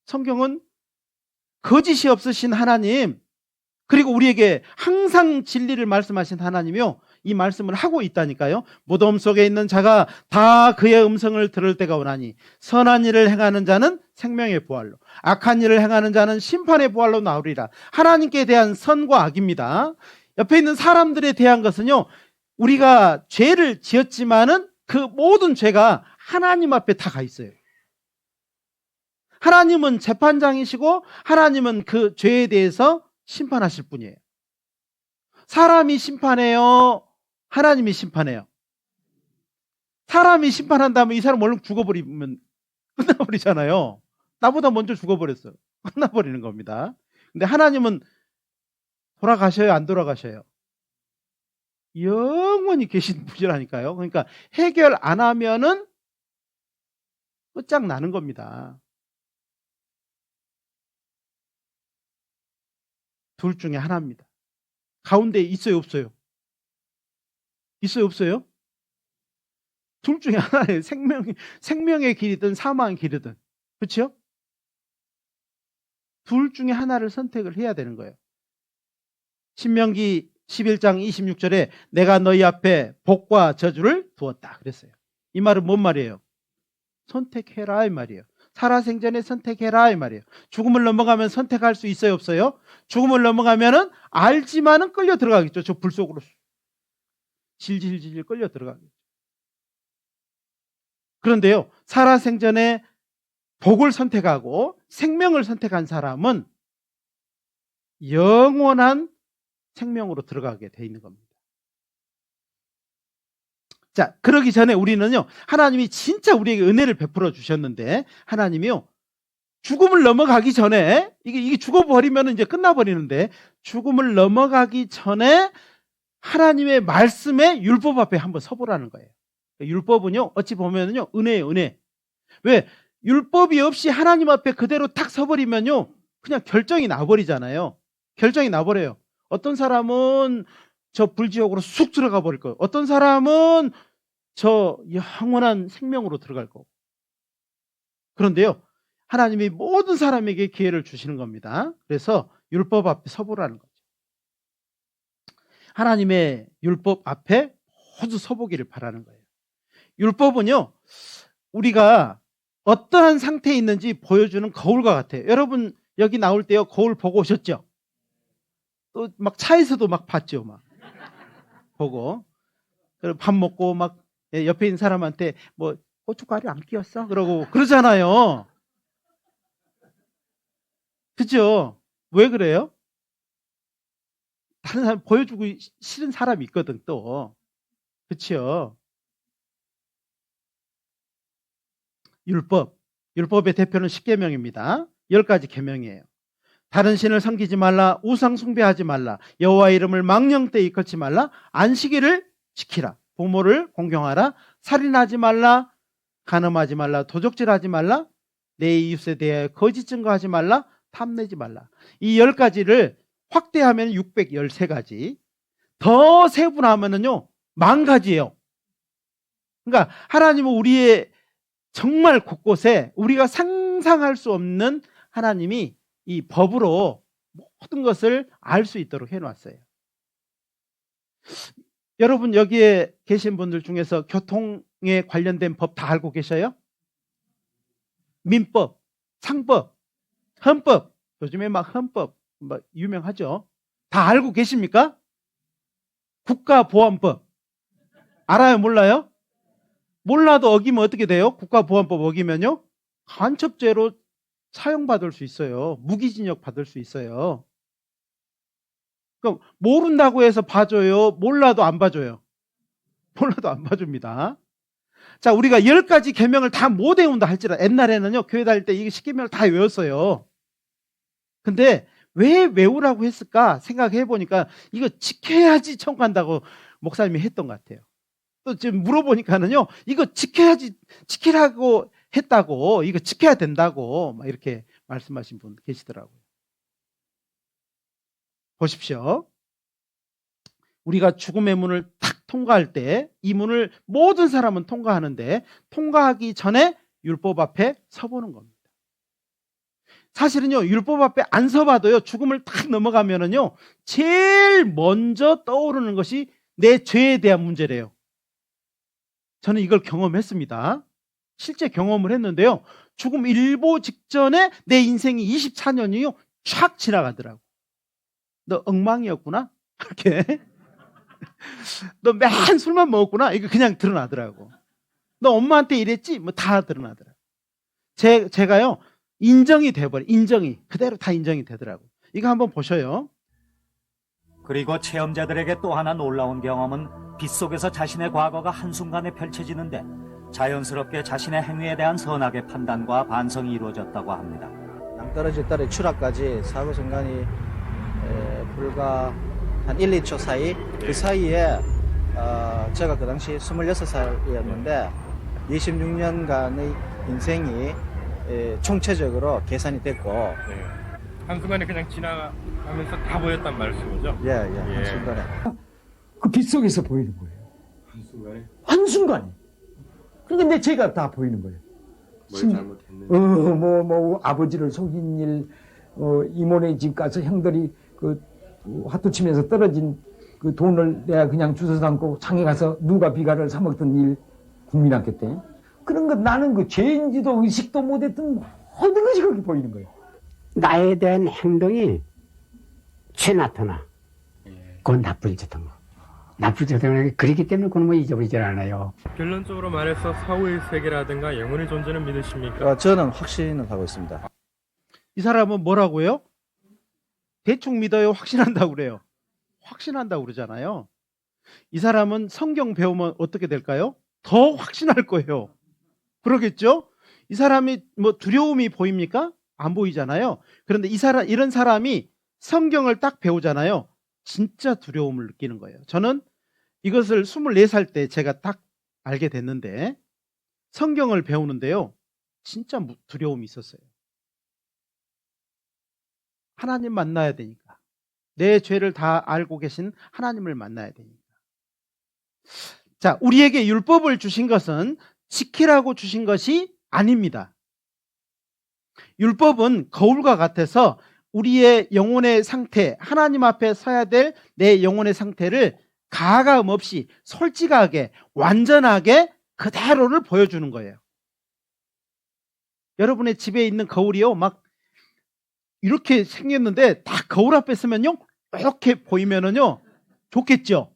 성경은 거짓이 없으신 하나님, 그리고 우리에게 항상 진리를 말씀하신 하나님이요, 이 말씀을 하고 있다니까요. 무덤 속에 있는 자가 다 그의 음성을 들을 때가 오나니 선한 일을 행하는 자는 생명의 부활로, 악한 일을 행하는 자는 심판의 부활로 나오리라. 하나님께 대한 선과 악입니다. 옆에 있는 사람들에 대한 것은요, 우리가 죄를 지었지만은 그 모든 죄가 하나님 앞에 다 가 있어요. 하나님은 재판장이시고 하나님은 그 죄에 대해서 심판하실 분이에요. 사람이 심판해요? 하나님이 심판해요? 사람이 심판한다면 이 사람 얼른 죽어버리면 끝나버리잖아요. 나보다 먼저 죽어버렸어요. 끝나버리는 겁니다. 근데 하나님은 돌아가셔요? 안 돌아가셔요? 영원히 계신 분이라니까요. 그러니까 해결 안 하면은 끝장나는 겁니다. 둘 중에 하나입니다. 가운데 있어요, 없어요? 있어요, 없어요? 둘 중에 하나예요. 생명의 길이든 사망의 길이든. 그렇죠? 둘 중에 하나를 선택을 해야 되는 거예요. 신명기 11장 26절에 내가 너희 앞에 복과 저주를 두었다 그랬어요. 이 말은 뭔 말이에요? 선택해라, 이 말이에요. 살아생전에 선택해라 이 말이에요. 죽음을 넘어가면 선택할 수 있어요, 없어요? 죽음을 넘어가면은 알지만은 끌려 들어가겠죠. 저 불 속으로 질질질 끌려 들어가겠죠. 그런데요, 살아생전에 복을 선택하고 생명을 선택한 사람은 영원한 생명으로 들어가게 돼 있는 겁니다. 자, 그러기 전에 우리는요, 하나님이 진짜 우리에게 은혜를 베풀어 주셨는데, 하나님이요, 죽음을 넘어가기 전에, 이게 죽어버리면 이제 끝나버리는데, 죽음을 넘어가기 전에 하나님의 말씀에 율법 앞에 한번 서보라는 거예요. 율법은요, 어찌 보면요, 은혜예요, 은혜. 왜? 율법이 없이 하나님 앞에 그대로 탁 서버리면요, 그냥 결정이 나버리잖아요. 결정이 나버려요. 어떤 사람은 저 불지옥으로 쑥 들어가 버릴 거예요. 어떤 사람은 저 영원한 생명으로 들어갈 거고. 그런데요, 하나님이 모든 사람에게 기회를 주시는 겁니다. 그래서 율법 앞에 서보라는 거죠. 하나님의 율법 앞에 모두 서보기를 바라는 거예요. 율법은요, 우리가 어떠한 상태에 있는지 보여주는 거울과 같아요. 여러분 여기 나올 때요, 거울 보고 오셨죠? 또 막 차에서도 막 봤죠, 막 보고. 밥 먹고 막 옆에 있는 사람한테 뭐 고춧가루 안 끼웠어? 그러고 그러잖아요. 그죠? 왜 그래요? 다른 사람 보여주고 싫은 사람이 있거든 또. 그렇죠? 율법의 대표는 10계명입니다. 10가지 계명이에요. 다른 신을 섬기지 말라, 우상 숭배하지 말라, 여호와 이름을 망령되이 일컫지 말라, 안식일을 지키라, 부모를 공경하라, 살인하지 말라, 간음하지 말라, 도적질하지 말라, 내 이웃에 대하여 거짓 증거하지 말라, 탐내지 말라. 이 10가지를 확대하면 613가지, 더 세분하면은요 10,000가지예요. 그러니까 하나님은 우리의 정말 곳곳에 우리가 상상할 수 없는 하나님이 이 법으로 모든 것을 알 수 있도록 해놨어요. 여러분 여기에 계신 분들 중에서 교통에 관련된 법 다 알고 계셔요? 민법, 상법, 헌법, 요즘에 막 헌법 막 유명하죠. 다 알고 계십니까? 국가보안법 알아요? 몰라요? 몰라도 어기면 어떻게 돼요? 국가보안법 어기면요, 간첩죄로 사형받을 수 있어요. 무기징역 받을 수 있어요. 그럼 모른다고 해서 봐줘요? 몰라도 안 봐줘요? 몰라도 안 봐줍니다. 자, 우리가 10가지 계명을 다 못 외운다 할지라도, 옛날에는요 교회 다닐 때 이게 10계명을 다 외웠어요. 근데 왜 외우라고 했을까 생각해 보니까 이거 지켜야지 천국 간다고 목사님이 했던 것 같아요. 또 지금 물어보니까는요, 이거 지켜야지, 지키라고 했다고, 이거 지켜야 된다고 막 이렇게 말씀하신 분 계시더라고요. 보십시오. 우리가 죽음의 문을 탁 통과할 때 이 문을 모든 사람은 통과하는데, 통과하기 전에 율법 앞에 서보는 겁니다. 사실은요, 율법 앞에 안 서봐도요, 죽음을 탁 넘어가면은요, 제일 먼저 떠오르는 것이 내 죄에 대한 문제래요. 저는 이걸 경험했습니다. 실제 경험을 했는데요, 죽음 일보 직전에 내 인생이 24년이요 촥 지나가더라고. 너 엉망이었구나? 그렇게. 너 맨 술만 먹었구나? 이거 그냥 드러나더라고. 너 엄마한테 이랬지? 뭐 다 드러나더라고. 제가요 인정이 돼버려. 인정이 그대로 다 인정이 되더라고. 이거 한번 보셔요. 그리고 체험자들에게 또 하나 놀라운 경험은 빗속에서 자신의 과거가 한순간에 펼쳐지는데 자연스럽게 자신의 행위에 대한 선악의 판단과 반성이 이루어졌다고 합니다. 낭떠러지 딸의 추락까지 사고 순간이 불과 한 1, 2초 사이, 그 사이에 제가 그 당시 26살이었는데 26년간의 인생이 총체적으로 계산이 됐고, 한순간에 그냥 지나가면서 다 보였단 말씀이죠? 예, 한순간에. 그 빗속에서 보이는 거예요. 한순간에? 한순간에. 그러니까 제가 다 보이는 거예요. 뭘 잘못했는지. 아버지를 속인 일, 이모네 집 가서 형들이 화투 치면서 떨어진 그 돈을 내가 그냥 주워 담고 장에 가서 누가 비가를 사먹던 일, 국민학교 때. 그런 거 나는 그 죄인지도 의식도 못했던 모든 것이 그렇게 보이는 거예요. 나에 대한 행동이 최나타나. 그건 나쁜 짓 한 거. 나쁜 짓 한 거. 그렇기 때문에 그건 뭐 잊어버리질 않아요. 결론적으로 말해서 사후의 세계라든가 영혼의 존재는 믿으십니까? 저는 확신을 하고 있습니다. 이 사람은 뭐라고요? 대충 믿어요? 확신한다고 그래요? 확신한다고 그러잖아요. 이 사람은 성경 배우면 어떻게 될까요? 더 확신할 거예요. 그러겠죠? 이 사람이 뭐 두려움이 보입니까? 안 보이잖아요. 그런데 이런 사람이 성경을 딱 배우잖아요. 진짜 두려움을 느끼는 거예요. 저는 이것을 24살 때 제가 딱 알게 됐는데, 성경을 배우는데요, 진짜 두려움이 있었어요. 하나님 만나야 되니까. 내 죄를 다 알고 계신 하나님을 만나야 되니까. 자, 우리에게 율법을 주신 것은 지키라고 주신 것이 아닙니다. 율법은 거울과 같아서 우리의 영혼의 상태, 하나님 앞에 서야 될 내 영혼의 상태를 가감 없이 솔직하게, 완전하게 그대로를 보여주는 거예요. 여러분의 집에 있는 거울이요, 막 이렇게 생겼는데 딱 거울 앞에 서면요, 이렇게 보이면은요 좋겠죠?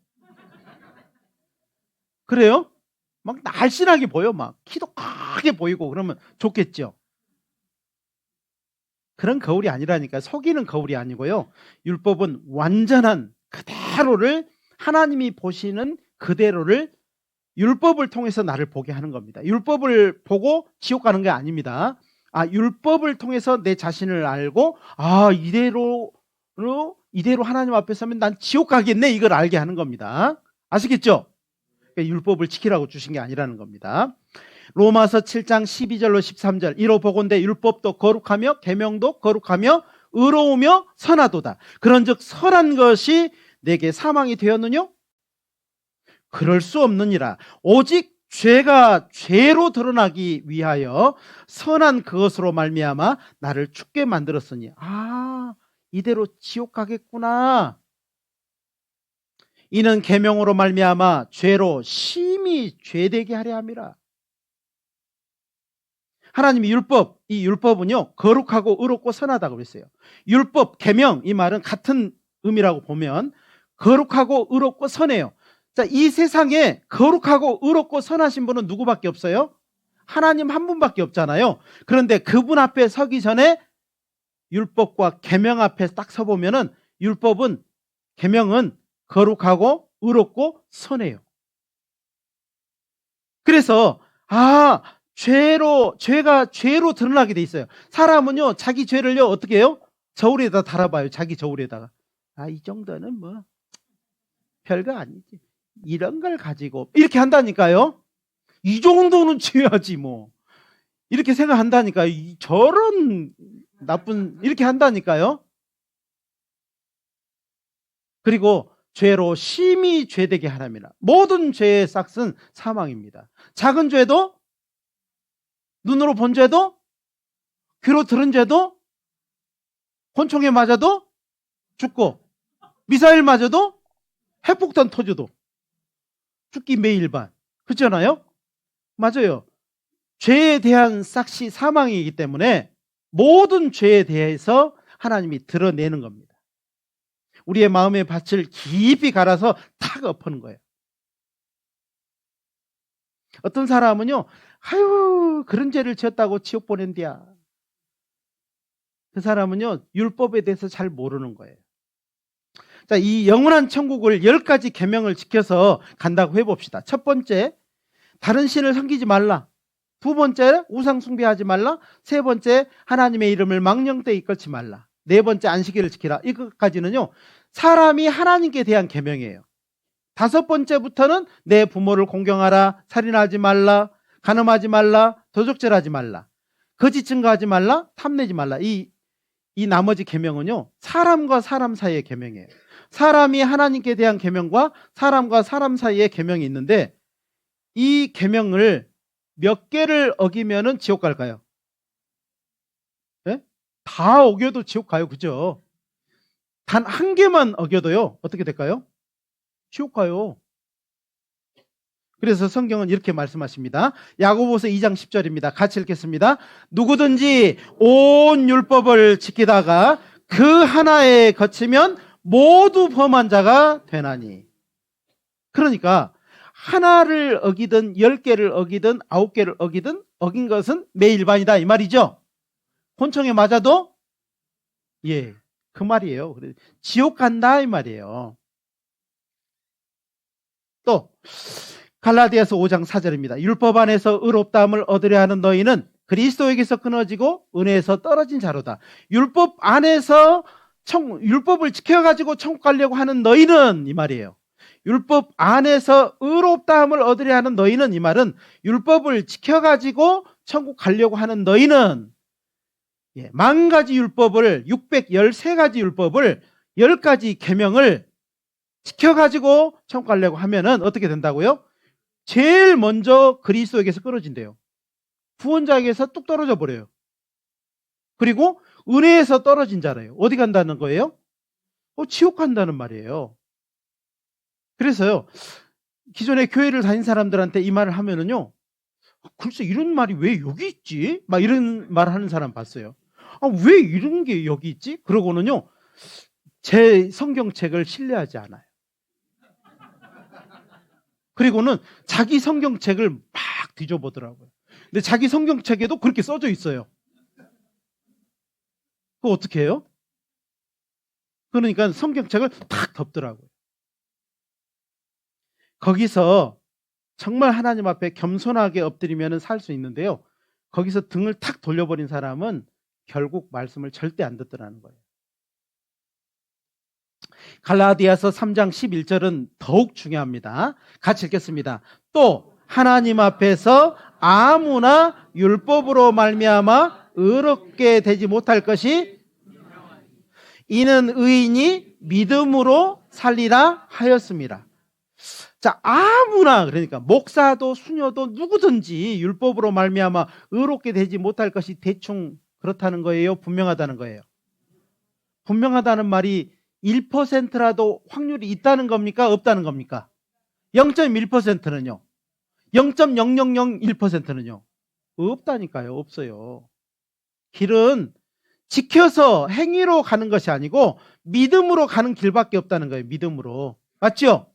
그래요? 막 날씬하게 보여. 막 키도 크게 보이고 그러면 좋겠죠? 그런 거울이 아니라니까. 속이는 거울이 아니고요, 율법은 완전한 그대로를, 하나님이 보시는 그대로를 율법을 통해서 나를 보게 하는 겁니다. 율법을 보고 지옥 가는 게 아닙니다. 율법을 통해서 내 자신을 알고, 이대로 하나님 앞에 서면 난 지옥 가겠네, 이걸 알게 하는 겁니다. 아시겠죠? 율법을 지키라고 주신 게 아니라는 겁니다. 로마서 7장 12절로 13절, 이로 보건대 율법도 거룩하며 계명도 거룩하며 의로우며 선하도다. 그런즉 선한 것이 내게 사망이 되었느뇨? 그럴 수 없느니라. 오직 죄가 죄로 드러나기 위하여 선한 그것으로 말미암아 나를 죽게 만들었으니, 이대로 지옥 가겠구나. 이는 계명으로 말미암아 죄로 심히 죄되게 하려 함이라. 하나님이 이 율법은요, 거룩하고 의롭고 선하다고 그랬어요. 율법, 계명, 이 말은 같은 의미라고 보면 거룩하고 의롭고 선해요. 자, 이 세상에 거룩하고 의롭고 선하신 분은 누구밖에 없어요? 하나님 한 분밖에 없잖아요. 그런데 그분 앞에 서기 전에 율법과 계명 앞에 딱 서보면은 율법은, 계명은 거룩하고 의롭고 선해요. 그래서 죄가 죄로 드러나게 돼 있어요. 사람은요, 자기 죄를요 어떻게 해요? 저울에다 달아봐요. 자기 저울에다가. 이 정도는 뭐 별거 아니지, 이런 걸 가지고, 이렇게 한다니까요. 이 정도는 죄야지 뭐, 이렇게 생각한다니까요. 저런 나쁜, 이렇게 한다니까요. 그리고 죄로 심히 죄되게 하람이라. 모든 죄의 싹은 사망입니다. 작은 죄도, 눈으로 본 죄도, 귀로 들은 죄도, 권총에 맞아도 죽고, 미사일 맞아도, 핵폭탄 터져도 죽기 매일반. 그렇잖아요? 맞아요. 죄에 대한 싹이 사망이기 때문에 모든 죄에 대해서 하나님이 드러내는 겁니다. 우리의 마음의 밭을 깊이 갈아서 탁 엎는 거예요. 어떤 사람은요, 그런 죄를 지었다고 지옥 보낸디야. 그 사람은요, 율법에 대해서 잘 모르는 거예요. 자, 이 영원한 천국을 10가지 계명을 지켜서 간다고 해봅시다. 첫 번째, 다른 신을 섬기지 말라. 두 번째, 우상 숭배하지 말라. 세 번째, 하나님의 이름을 망령되이 이끌지 말라. 네 번째, 안식일을 지키라. 이것까지는요, 사람이 하나님께 대한 계명이에요. 다섯 번째부터는 내 부모를 공경하라, 살인하지 말라, 간음하지 말라, 도적질하지 말라, 거짓 증거하지 말라, 탐내지 말라. 이 나머지 계명은요, 사람과 사람 사이의 계명이에요. 사람이 하나님께 대한 계명과 사람과 사람 사이의 계명이 있는데, 이 계명을 몇 개를 어기면은 지옥 갈까요? 네? 다 어겨도 지옥 가요. 그죠? 단 한 개만 어겨도요, 어떻게 될까요? 지옥 가요. 그래서 성경은 이렇게 말씀하십니다. 야고보서 2장 10절입니다. 같이 읽겠습니다. 누구든지 온 율법을 지키다가 그 하나에 거치면 모두 범한 자가 되나니. 그러니까 하나를 어기든 10개를 어기든 9개를 어기든 어긴 것은 매일반이다 이 말이죠. 권총에 맞아도 예, 그 말이에요. 그래, 지옥 간다 이 말이에요. 또 갈라디아서 5장 4절입니다. 율법 안에서 의롭다함을 얻으려 하는 너희는 그리스도에게서 끊어지고 은혜에서 떨어진 자로다. 율법 안에서 율법을 지켜가지고 천국 가려고 하는 너희는 이 말이에요. 율법 안에서 의롭다함을 얻으려 하는 너희는 이 말은 율법을 지켜가지고 천국 가려고 하는 너희는 10,000가지 율법을 613가지 율법을 10가지 계명을 지켜가지고 천국 가려고 하면은 어떻게 된다고요? 제일 먼저 그리스도에게서 끊어진대요. 구원자에게서 뚝 떨어져 버려요. 그리고 은혜에서 떨어진 자래요. 어디 간다는 거예요? 지옥 간다는 말이에요. 그래서요, 기존에 교회를 다닌 사람들한테 이 말을 하면은요, 글쎄 이런 말이 왜 여기 있지? 막 이런 말 하는 사람 봤어요. 왜 이런 게 여기 있지? 그러고는요, 제 성경책을 신뢰하지 않아요. 그리고는 자기 성경책을 막 뒤져보더라고요. 근데 자기 성경책에도 그렇게 써져 있어요. 그거 어떻게 해요? 그러니까 성경책을 탁 덮더라고요. 거기서 정말 하나님 앞에 겸손하게 엎드리면 살 수 있는데요. 거기서 등을 탁 돌려버린 사람은 결국 말씀을 절대 안 듣더라는 거예요. 갈라디아서 3장 11절은 더욱 중요합니다. 같이 읽겠습니다. 또 하나님 앞에서 아무나 율법으로 말미암아 의롭게 되지 못할 것이 이는 의인이 믿음으로 살리라 하였습니다. 자, 아무나, 그러니까 목사도 수녀도 누구든지 율법으로 말미암아 의롭게 되지 못할 것이 대충 그렇다는 거예요? 분명하다는 거예요? 분명하다는 말이 1%라도 확률이 있다는 겁니까? 없다는 겁니까? 0.1%는요? 0.0001%는요? 없다니까요. 없어요. 길은 지켜서 행위로 가는 것이 아니고 믿음으로 가는 길밖에 없다는 거예요. 믿음으로. 맞죠?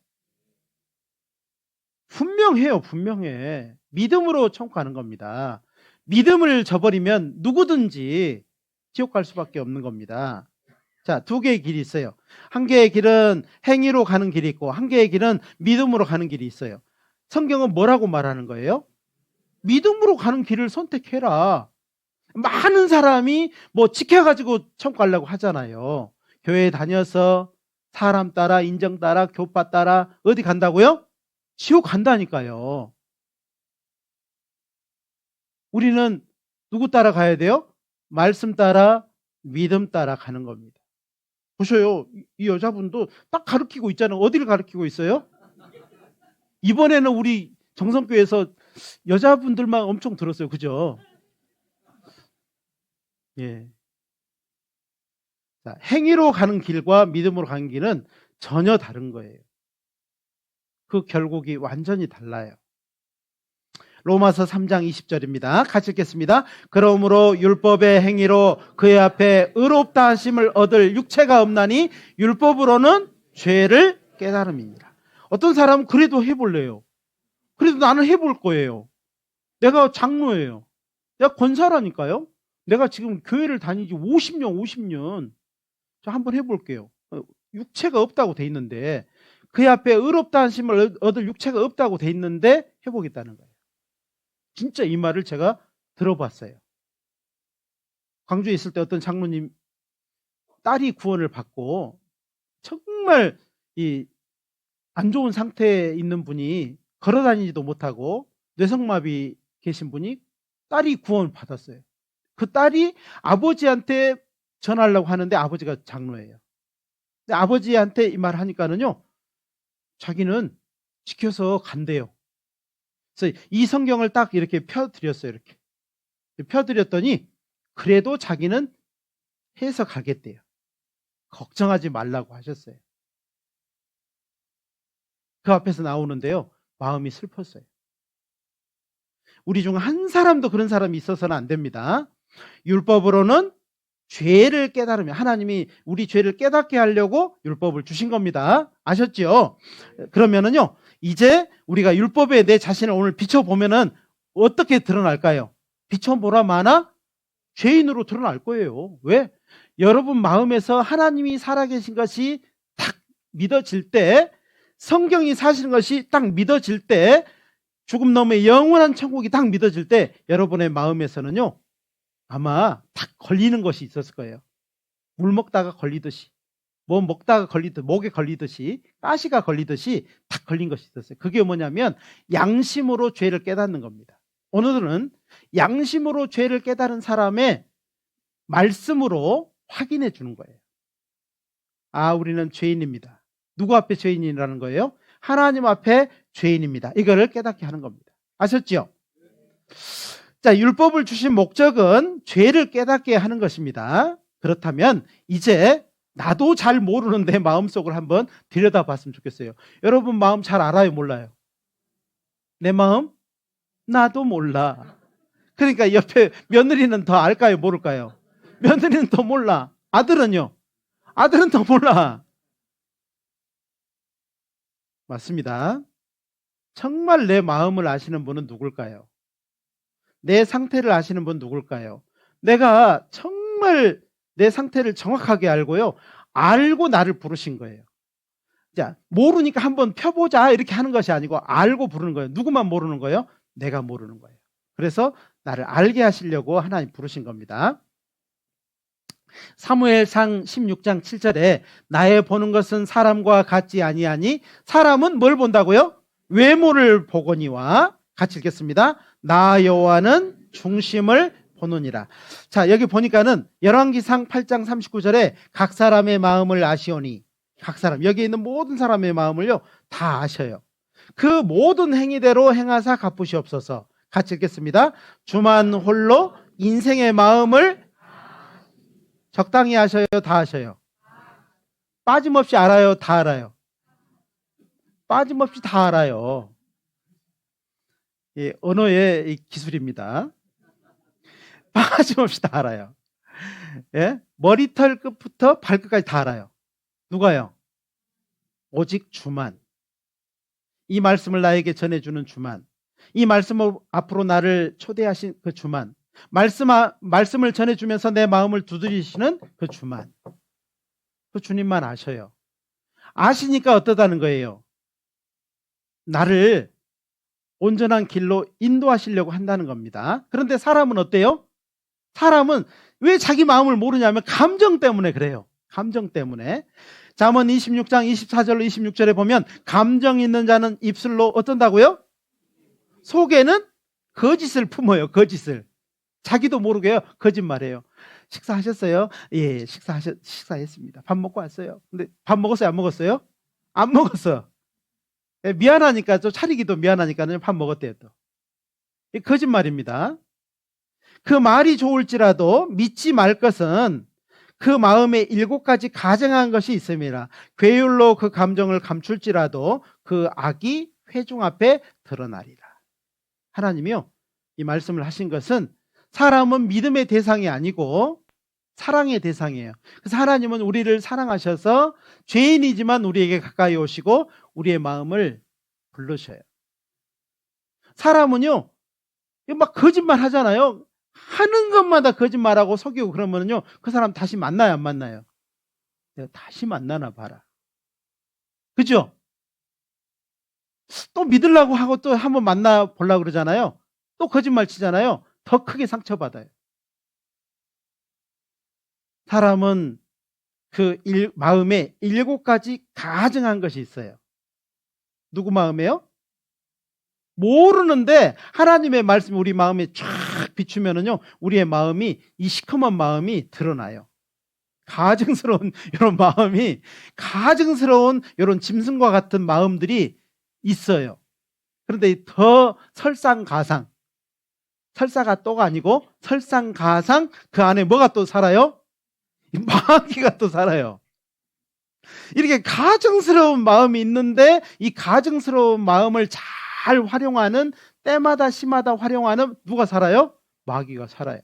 분명해요. 분명해. 믿음으로 천국 가는 겁니다. 믿음을 저버리면 누구든지 지옥 갈 수밖에 없는 겁니다. 자, 두 개의 길이 있어요. 한 개의 길은 행위로 가는 길이 있고 한 개의 길은 믿음으로 가는 길이 있어요. 성경은 뭐라고 말하는 거예요? 믿음으로 가는 길을 선택해라. 많은 사람이 뭐 지켜가지고 천국 가려고 하잖아요. 교회 다녀서 사람 따라 인정 따라 교파 따라 어디 간다고요? 지옥 간다니까요. 우리는 누구 따라 가야 돼요? 말씀 따라 믿음 따라 가는 겁니다. 보셔요. 이 여자분도 딱 가르치고 있잖아요. 어디를 가르치고 있어요? 이번에는 우리 정성교회에서 여자분들만 엄청 들었어요. 그죠? 예. 자, 행위로 가는 길과 믿음으로 가는 길은 전혀 다른 거예요. 그 결국이 완전히 달라요. 로마서 3장 20절입니다. 같이 읽겠습니다. 그러므로 율법의 행위로 그의 앞에 의롭다 하심을 얻을 육체가 없나니 율법으로는 죄를 깨달음이니라. 어떤 사람은 그래도 해볼래요. 그래도 나는 해볼 거예요. 내가 장로예요. 내가 권사라니까요. 내가 지금 교회를 다니지 50년. 자, 한번 해볼게요. 육체가 없다고 돼 있는데 그의 앞에 의롭다 하심을 얻을 육체가 없다고 돼 있는데 해보겠다는 거예요. 진짜 이 말을 제가 들어봤어요. 광주에 있을 때 어떤 장로님 딸이 구원을 받고 정말 이 안 좋은 상태에 있는 분이 걸어다니지도 못하고 뇌성마비 계신 분이 딸이 구원 받았어요. 그 딸이 아버지한테 전하려고 하는데 아버지가 장로예요. 근데 아버지한테 이 말 하니까는요, 자기는 지켜서 간대요. 그래서 이 성경을 딱 이렇게 펴드렸어요. 이렇게 펴드렸더니 그래도 자기는 해서 가겠대요. 걱정하지 말라고 하셨어요. 그 앞에서 나오는데요. 마음이 슬펐어요. 우리 중 한 사람도 그런 사람이 있어서는 안 됩니다. 율법으로는 죄를 깨달으면 하나님이 우리 죄를 깨닫게 하려고 율법을 주신 겁니다. 아셨죠? 그러면은요, 이제 우리가 율법에 내 자신을 오늘 비춰보면은 어떻게 드러날까요? 비춰보라마나 죄인으로 드러날 거예요. 왜? 여러분 마음에서 하나님이 살아계신 것이 딱 믿어질 때, 성경이 사시는 것이 딱 믿어질 때, 죽음 너머의 영원한 천국이 딱 믿어질 때 여러분의 마음에서는요, 아마 딱 걸리는 것이 있었을 거예요. 물 먹다가 걸리듯이, 뭐 먹다가 걸리듯, 목에 걸리듯이, 가시가 걸리듯이 딱 걸린 것이 있었어요. 그게 뭐냐면 양심으로 죄를 깨닫는 겁니다. 오늘은 양심으로 죄를 깨달은 사람의 말씀으로 확인해 주는 거예요. 아, 우리는 죄인입니다. 누구 앞에 죄인이라는 거예요? 하나님 앞에 죄인입니다. 이거를 깨닫게 하는 겁니다. 아셨죠? 자, 율법을 주신 목적은 죄를 깨닫게 하는 것입니다. 그렇다면 이제 나도 잘 모르는 내 마음속을 한번 들여다봤으면 좋겠어요. 여러분 마음 잘 알아요, 몰라요? 내 마음? 나도 몰라. 그러니까 옆에 며느리는 더 알까요, 모를까요? 며느리는 더 몰라. 아들은요? 아들은 더 몰라. 맞습니다. 정말 내 마음을 아시는 분은 누굴까요? 내 상태를 아시는 분 누굴까요? 내가 정말 내 상태를 정확하게 알고요, 알고 나를 부르신 거예요. 자, 모르니까 한번 펴보자 이렇게 하는 것이 아니고 알고 부르는 거예요. 누구만 모르는 거예요? 내가 모르는 거예요. 그래서 나를 알게 하시려고 하나님 부르신 겁니다. 사무엘상 16장 7절에 나의 보는 것은 사람과 같지 아니하니 사람은 뭘 본다고요? 외모를 보거니와, 같이 읽겠습니다. 나 여호와는 중심을 보느니라. 자, 여기 보니까는 열왕기상 8장 39절에 각 사람의 마음을 아시오니, 각 사람, 여기 있는 모든 사람의 마음을요 다 아셔요. 그 모든 행위대로 행하사 갚으시옵소서. 같이 읽겠습니다. 주만 홀로 인생의 마음을 적당히 아셔요, 다 아셔요? 빠짐없이 알아요, 다 알아요? 빠짐없이 다 알아요. 예, 언어의 기술입니다. 빠짐없이 다 알아요. 예? 머리털 끝부터 발끝까지 다 알아요. 누가요? 오직 주만. 이 말씀을 나에게 전해주는 주만. 이 말씀을 앞으로 나를 초대하신 그 주만. 말씀을 전해주면서 내 마음을 두드리시는 그 주만. 그 주님만 아셔요. 아시니까 어떠다는 거예요? 나를 온전한 길로 인도하시려고 한다는 겁니다. 그런데 사람은 어때요? 사람은 왜 자기 마음을 모르냐면 감정 때문에 그래요. 감정 때문에. 잠언 26장 24절로 26절에 보면 감정 있는 자는 입술로 어떤다고요? 속에는 거짓을 품어요. 거짓을. 자기도 모르게요. 거짓말해요. 식사하셨어요? 예, 식사했습니다. 밥 먹고 왔어요. 근데 밥 먹었어요? 안 먹었어요? 안 먹었어. 예, 미안하니까, 좀 차리기도 미안하니까 밥 먹었대요, 또. 거짓말입니다. 그 말이 좋을지라도 믿지 말 것은 그 마음에 7가지 가증한 것이 있습니다. 괴율로 그 감정을 감출지라도 그 악이 회중 앞에 드러나리라. 하나님이요, 이 말씀을 하신 것은 사람은 믿음의 대상이 아니고 사랑의 대상이에요. 그래서 하나님은 우리를 사랑하셔서 죄인이지만 우리에게 가까이 오시고 우리의 마음을 부르셔요. 사람은요, 막 거짓말 하잖아요. 하는 것마다 거짓말하고 속이고 그러면요, 그 사람 다시 만나요, 안 만나요? 내가 다시 만나나 봐라. 그죠? 또 믿으려고 하고 또 한번 만나보려고 그러잖아요. 또 거짓말 치잖아요. 더 크게 상처받아요. 사람은 그 마음에 7가지 가증한 것이 있어요. 누구 마음에요? 모르는데 하나님의 말씀이 우리 마음에 쫙 비추면은요, 우리의 마음이, 이 시커먼 마음이 드러나요. 가증스러운 이런 마음이, 가증스러운 이런 짐승과 같은 마음들이 있어요. 그런데 더 설상가상, 설사가 또가 아니고 설상가상, 그 안에 뭐가 또 살아요? 마귀가 또 살아요. 이렇게 가증스러운 마음이 있는데 이 가증스러운 마음을 잘 잘 활용하는, 때마다 시마다 활용하는 누가 살아요? 마귀가 살아요.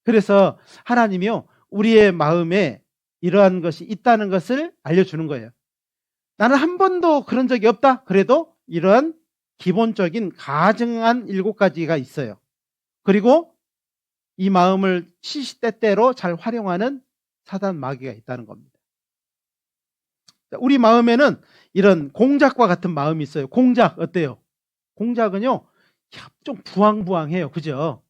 그래서 하나님이요, 우리의 마음에 이러한 것이 있다는 것을 알려주는 거예요. 나는 한 번도 그런 적이 없다. 그래도 이러한 기본적인 가증한 7가지가 있어요. 그리고 이 마음을 시시때때로 잘 활용하는 사단 마귀가 있다는 겁니다. 우리 마음에는 이런 공작과 같은 마음이 있어요. 공작 어때요? 공작은요, 좀 부황부황해요. 그죠?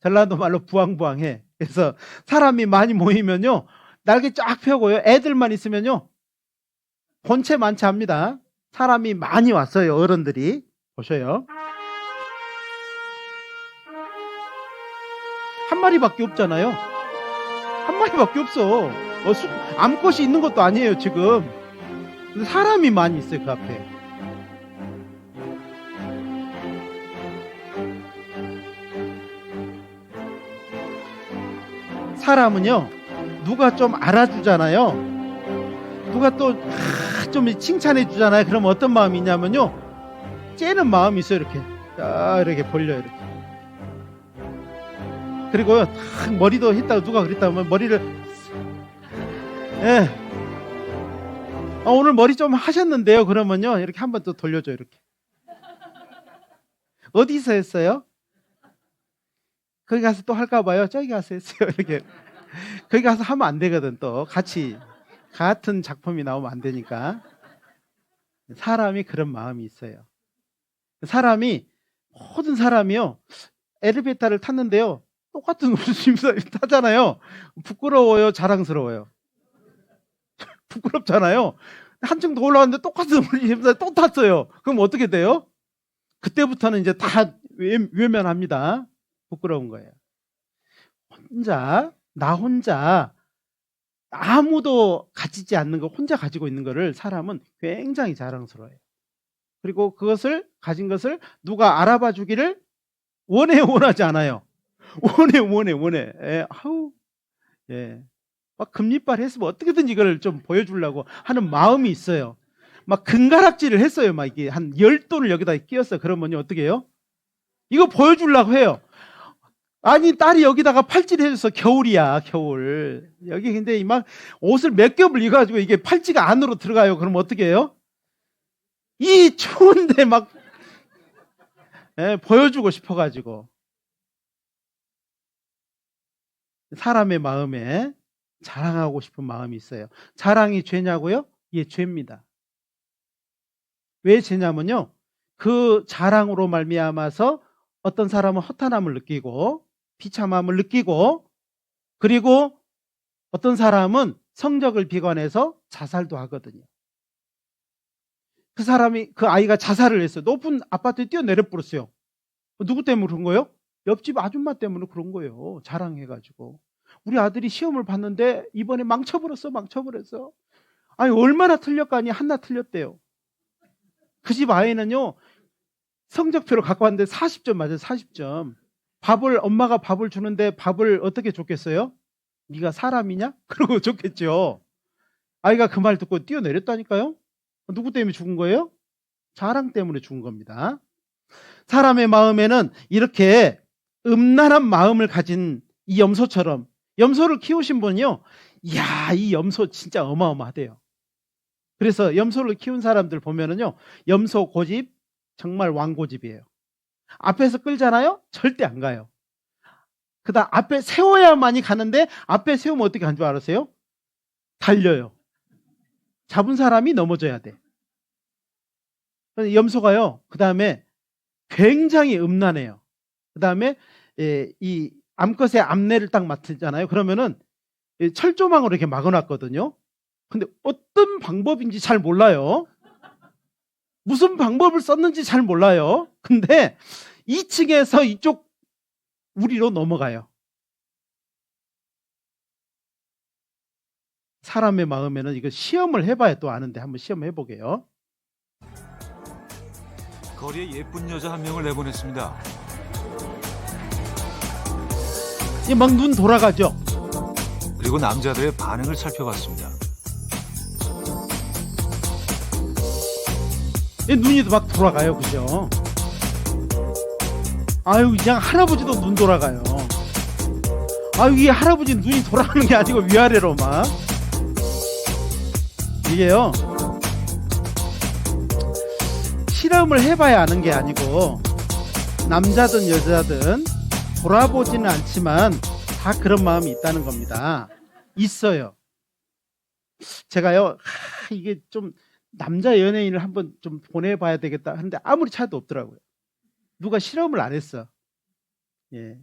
전라도 말로 부황부황해. 그래서 사람이 많이 모이면요, 날개 쫙 펴고요, 애들만 있으면요, 본체 만취합니다. 사람이 많이 왔어요. 어른들이. 보셔요. 한 마리밖에 없잖아요. 한 마리밖에 없어. 암컷이 있는 것도 아니에요, 지금. 근데 사람이 많이 있어요, 그 앞에. 사람은요, 누가 좀 알아주잖아요. 누가 또 좀 칭찬해 주잖아요. 그럼 어떤 마음이 있냐면요, 째는 마음이 있어요. 이렇게 이렇게 벌려요. 이렇게. 그리고요, 탁 머리도 했다고 누가 그랬다면 머리를, 예, 오늘 머리 좀 하셨는데요. 그러면요, 이렇게 한번 또 돌려줘요. 이렇게. 어디서 했어요? 거기 가서 또 할까 봐요. 저기 가서 했어요. 이렇게. 거기 가서 하면 안 되거든. 또 같은 작품이 나오면 안 되니까. 사람이 그런 마음이 있어요. 모든 사람이요, 엘리베이터를 탔는데요, 똑같은 옷을 타잖아요. 부끄러워요, 자랑스러워요? 부끄럽잖아요. 한층 더 올라왔는데 똑같은 옷을 입고 또 탔어요. 그럼 어떻게 돼요? 그때부터는 이제 다 외면합니다. 부끄러운 거예요. 나 혼자 아무도 가지지 않는 거 혼자 가지고 있는 거를 사람은 굉장히 자랑스러워요. 그리고 그것을 가진 것을 누가 알아봐 주기를 원하지 않아요. 원해. 예. 막 금리빨 했으면 어떻게든 이걸 좀 보여주려고 하는 마음이 있어요. 막 금가락질을 했어요. 막 이게 한 10돈을 여기다 끼웠어. 그러면요, 어떻게 해요? 이거 보여주려고 해요. 아니, 딸이 여기다가 팔찌를 해줘서, 겨울이야, 겨울. 여기 근데 막 옷을 몇 겹을 입어가지고 이게 팔찌가 안으로 들어가요. 그럼 어떻게 해요? 이 추운데 막, 예, 보여주고 싶어가지고. 사람의 마음에 자랑하고 싶은 마음이 있어요. 자랑이 죄냐고요? 예, 죄입니다. 왜 죄냐면요, 그 자랑으로 말미암아서 어떤 사람은 허탄함을 느끼고 비참함을 느끼고, 그리고 어떤 사람은 성적을 비관해서 자살도 하거든요. 그 아이가 자살을 했어요. 높은 아파트에 뛰어내려 버렸어요. 누구 때문에 그런 거예요? 옆집 아줌마 때문에 그런 거예요. 자랑해가지고. 우리 아들이 시험을 봤는데 이번에 망쳐버렸어. 아니, 얼마나 틀렸까니? 하나 틀렸대요. 그 집 아이는요, 성적표를 갖고 왔는데 40점 맞아요. 40점. 엄마가 밥을 주는데 밥을 어떻게 줬겠어요? 네가 사람이냐? 그러고 줬겠죠. 아이가 그 말 듣고 뛰어내렸다니까요. 누구 때문에 죽은 거예요? 자랑 때문에 죽은 겁니다. 사람의 마음에는 이렇게 음란한 마음을 가진 이 염소처럼, 염소를 키우신 분이요, 이야, 이 염소 진짜 어마어마하대요. 그래서 염소를 키운 사람들 보면은요, 염소 고집 정말 왕고집이에요. 앞에서 끌잖아요? 절대 안 가요. 그다음 앞에 세워야만이 가는데, 앞에 세우면 어떻게 간 줄 알았어요? 달려요. 잡은 사람이 넘어져야 돼. 염소가요, 그 다음에 굉장히 음란해요. 그 다음에 이 암컷의 암내를 딱 맡잖아요. 그러면은 철조망으로 이렇게 막아놨거든요. 근데 어떤 방법인지 잘 몰라요. 무슨 방법을 썼는지 잘 몰라요. 근데 2층에서 이쪽 우리로 넘어가요. 사람의 마음에는 이거 시험을 해봐야 또 아는데, 한번 시험해보게요. 거리에 예쁜 여자 한 명을 내보냈습니다. 막 눈 돌아가죠. 그리고 남자들의 반응을 살펴봤습니다. 눈이 막 돌아가요. 그죠? 아유, 그냥 할아버지도 눈 돌아가요. 아유, 이게 할아버지 눈이 돌아가는 게 아니고 위아래로 막. 이게요, 실험을 해봐야 아는 게 아니고, 남자든 여자든 돌아보지는 않지만 다 그런 마음이 있다는 겁니다. 있어요. 제가요, 이게 좀 남자 연예인을 한번 좀 보내봐야 되겠다 하는데 아무리 찾아도 없더라고요. 누가 실험을 안 했어. 예.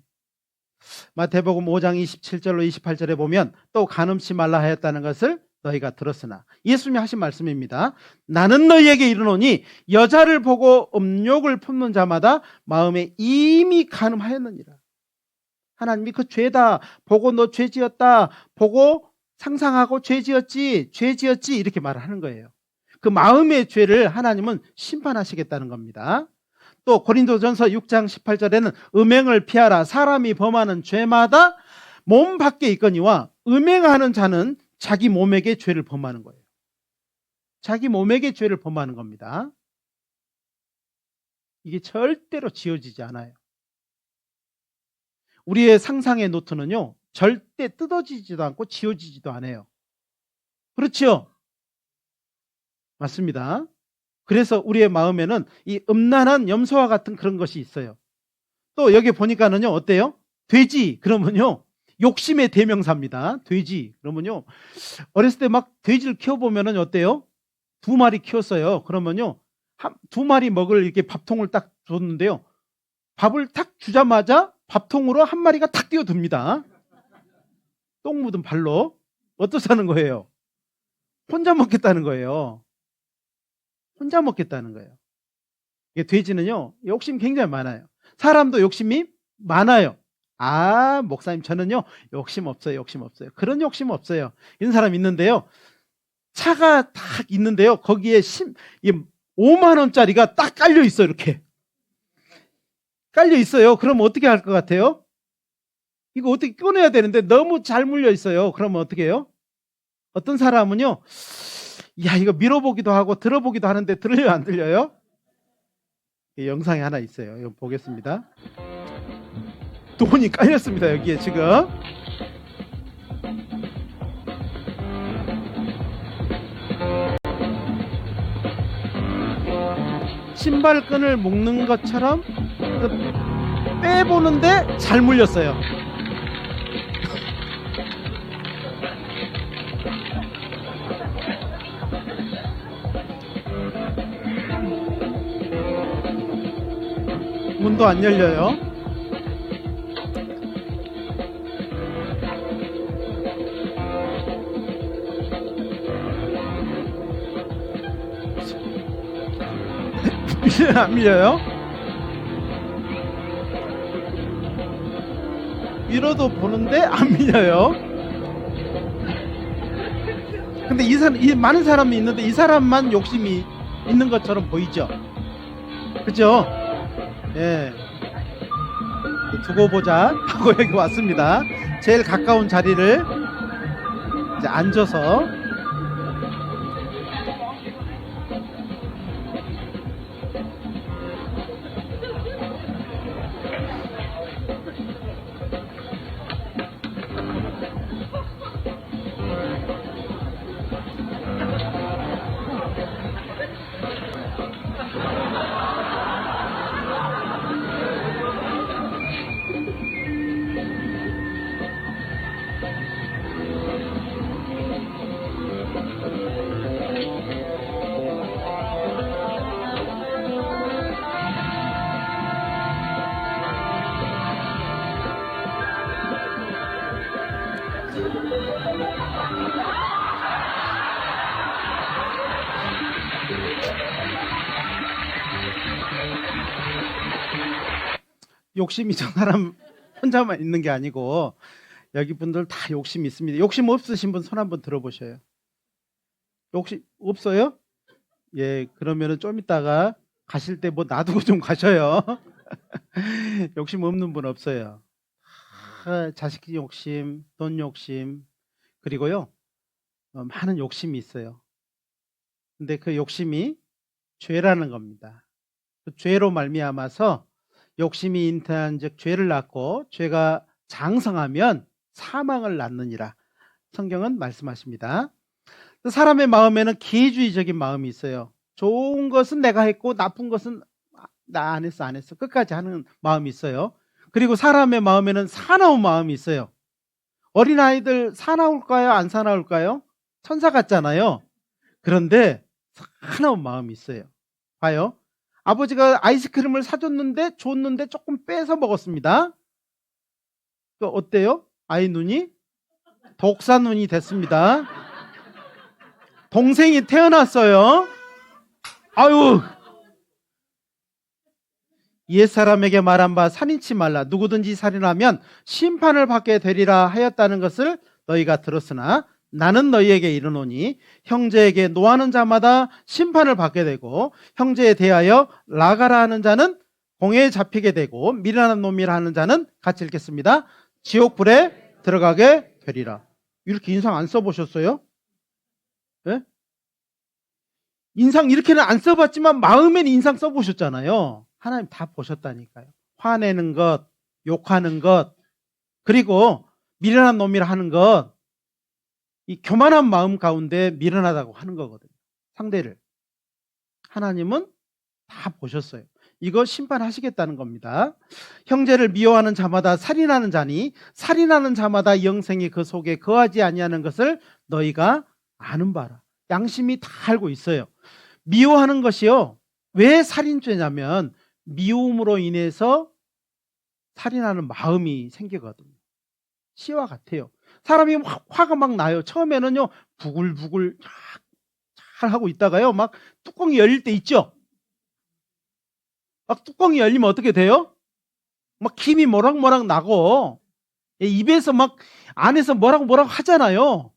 마태복음 5장 27절로 28절에 보면 또 간음치 말라 하였다는 것을 너희가 들었으나, 예수님이 하신 말씀입니다. 나는 너희에게 이르노니 여자를 보고 음욕을 품는 자마다 마음에 이미 간음하였느니라. 하나님이 그 죄다 보고 너 죄 지었다 보고 상상하고 죄 지었지 이렇게 말을 하는 거예요. 그 마음의 죄를 하나님은 심판하시겠다는 겁니다. 또 고린도전서 6장 18절에는 음행을 피하라. 사람이 범하는 죄마다 몸 밖에 있거니와 음행하는 자는 자기 몸에게 죄를 범하는 거예요. 자기 몸에게 죄를 범하는 겁니다. 이게 절대로 지워지지 않아요. 우리의 상상의 노트는요, 절대 뜯어지지도 않고 지워지지도 않아요. 그렇죠? 맞습니다. 그래서 우리의 마음에는 이 음란한 염소와 같은 그런 것이 있어요. 또 여기 보니까는요, 어때요? 돼지 그러면요, 욕심의 대명사입니다. 돼지 그러면요, 어렸을 때 막 돼지를 키워보면은 어때요? 2마리 키웠어요. 그러면요, 2마리 먹을 이렇게 밥통을 딱 줬는데요, 밥을 탁 주자마자 밥통으로 1마리가 탁 뛰어듭니다. 똥 묻은 발로. 어떠자는 거예요? 혼자 먹겠다는 거예요. 혼자 먹겠다는 거예요. 돼지는요, 욕심 굉장히 많아요. 사람도 욕심이 많아요. 아, 목사님, 저는요, 욕심 없어요. 그런 욕심 없어요. 이런 사람 있는데요, 차가 딱 있는데요, 거기에 5만 원짜리가 딱 깔려 있어요. 이렇게 깔려 있어요. 그럼 어떻게 할 것 같아요? 이거 어떻게 꺼내야 되는데 너무 잘 물려 있어요. 그러면 어떻게 해요? 어떤 사람은요, 야, 이거 밀어보기도 하고 들어보기도 하는데 들려요, 안 들려요? 영상이 하나 있어요. 이거 보겠습니다. 돈이 깔렸습니다, 여기에 지금. 신발끈을 묶는 것처럼 빼보는데 잘 물렸어요. 문도 안 열려요. 밀려요, 안 밀려요? 밀어도 보는데 안 밀려요. 근데 이 많은 사람이 있는데 이 사람만 욕심이 있는 것처럼 보이죠? 그죠? 예. 두고 보자 하고 여기 왔습니다. 제일 가까운 자리를 이제 앉아서 욕심이 저 사람 혼자만 있는 게 아니고 여기 분들 다 욕심이 있습니다. 욕심 없으신 분 손 한번 들어보셔요. 욕심 없어요? 예, 그러면은 좀 이따가 가실 때 뭐 놔두고 좀 가셔요. 욕심 없는 분 없어요. 자식 욕심, 돈 욕심, 그리고요, 많은 욕심이 있어요. 근데 그 욕심이 죄라는 겁니다. 그 죄로 말미암아서 욕심이 잉태한즉 죄를 낳고 죄가 장성하면 사망을 낳느니라. 성경은 말씀하십니다. 사람의 마음에는 기회주의적인 마음이 있어요. 좋은 것은 내가 했고 나쁜 것은 나 안 했어 끝까지 하는 마음이 있어요. 그리고 사람의 마음에는 사나운 마음이 있어요. 어린아이들 사나울까요? 안 사나울까요? 천사 같잖아요. 그런데 사나운 마음이 있어요. 봐요. 아버지가 아이스크림을 사줬는데 줬는데 조금 빼서 먹었습니다. 어때요? 아이 눈이 독사 눈이 됐습니다. 동생이 태어났어요. 아유, 옛사람에게 말한 바 살인치 말라. 누구든지 살인하면 심판을 받게 되리라 하였다는 것을 너희가 들었으나 나는 너희에게 이르노니 형제에게 노하는 자마다 심판을 받게 되고 형제에 대하여 나가라 하는 자는 공회에 잡히게 되고 미련한 놈이라 하는 자는 같이 읽겠습니다. 지옥불에 들어가게 되리라. 이렇게 인상 안 써보셨어요? 네? 인상 이렇게는 안 써봤지만 마음에는 인상 써보셨잖아요. 하나님 다 보셨다니까요. 화내는 것, 욕하는 것, 그리고 미련한 놈이라 하는 것, 이 교만한 마음 가운데 미련하다고 하는 거거든요. 상대를. 하나님은 다 보셨어요. 이거 심판하시겠다는 겁니다. 형제를 미워하는 자마다 살인하는 자니 살인하는 자마다 영생이 그 속에 거하지 아니하는 것을 너희가 아는 바라. 양심이 다 알고 있어요. 미워하는 것이요. 왜 살인죄냐면 미움으로 인해서 살인하는 마음이 생기거든요. 시와 같아요. 사람이 화가 막 나요. 처음에는요, 부글부글 잘 하고 있다가요, 막 뚜껑이 열릴 때 있죠? 막 뚜껑이 열리면 어떻게 돼요? 막 김이 모락모락 나고, 입에서 막 안에서 뭐라고 하잖아요.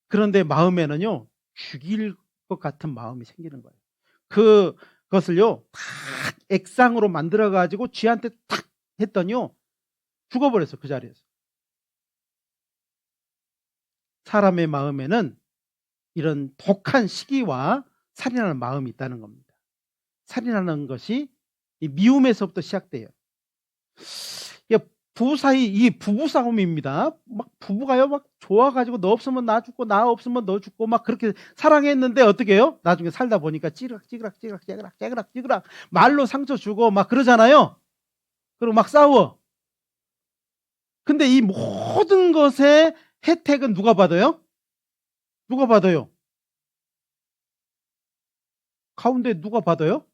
그런데 마음에는요, 죽일 것 같은 마음이 생기는 거예요. 그것을요, 탁 액상으로 만들어가지고 쥐한테 탁 했더니요, 죽어버렸어, 그 자리에서. 사람의 마음에는 이런 독한 시기와 살인하는 마음이 있다는 겁니다. 살인하는 것이 이 미움에서부터 시작돼요. 부부 사이 이 부부 싸움입니다. 막 부부가요, 막 좋아가지고 너 없으면 나 죽고 나 없으면 너 죽고 막 그렇게 사랑했는데 어떻게 해요? 나중에 살다 보니까 찌그락 말로 상처 주고 막 그러잖아요. 그리고 막 싸워. 근데 이 모든 것의 혜택은 누가 받아요? 누가 받아요? 가운데 누가 받아요?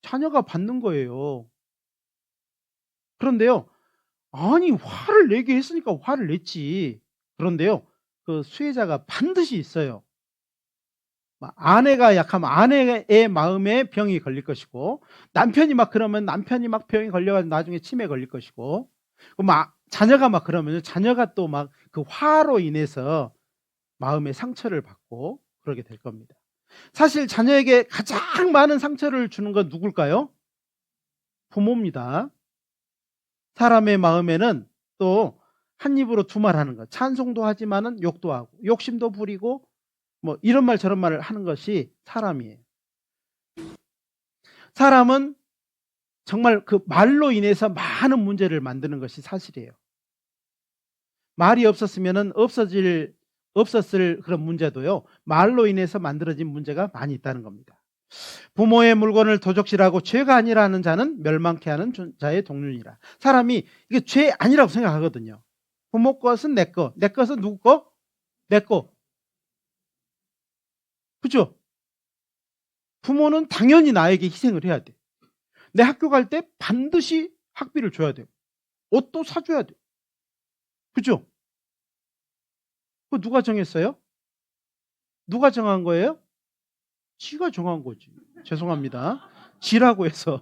자녀가 받는 거예요. 그런데요, 아니 화를 내게 했으니까 화를 냈지. 그런데요, 그 수혜자가 반드시 있어요. 아내가 약하면 아내의 마음에 병이 걸릴 것이고, 남편이 막 그러면 남편이 막 병이 걸려가지고 나중에 치매 걸릴 것이고, 자녀가 막 그러면 자녀가 또 막 그 화로 인해서 마음의 상처를 받고 그러게 될 겁니다. 사실 자녀에게 가장 많은 상처를 주는 건 누굴까요? 부모입니다. 사람의 마음에는 또 한 입으로 두 말 하는 것, 찬송도 하지만은 욕도 하고 욕심도 부리고 뭐 이런 말 저런 말을 하는 것이 사람이에요. 사람은 정말 그 말로 인해서 많은 문제를 만드는 것이 사실이에요. 말이 없었으면은 없었을 그런 문제도요, 말로 인해서 만들어진 문제가 많이 있다는 겁니다. 부모의 물건을 도적질하고 죄가 아니라는 자는 멸망케 하는 자의 동륜이라. 사람이 이게 죄 아니라고 생각하거든요. 부모 것은 내 거, 내 것은 누구 거? 내 거. 그죠? 부모는 당연히 나에게 희생을 해야 돼. 내 학교 갈 때 반드시 학비를 줘야 돼요. 옷도 사줘야 돼요. 그죠? 그거 누가 정했어요? 누가 정한 거예요? 지가 정한 거지. 죄송합니다. 지라고 해서.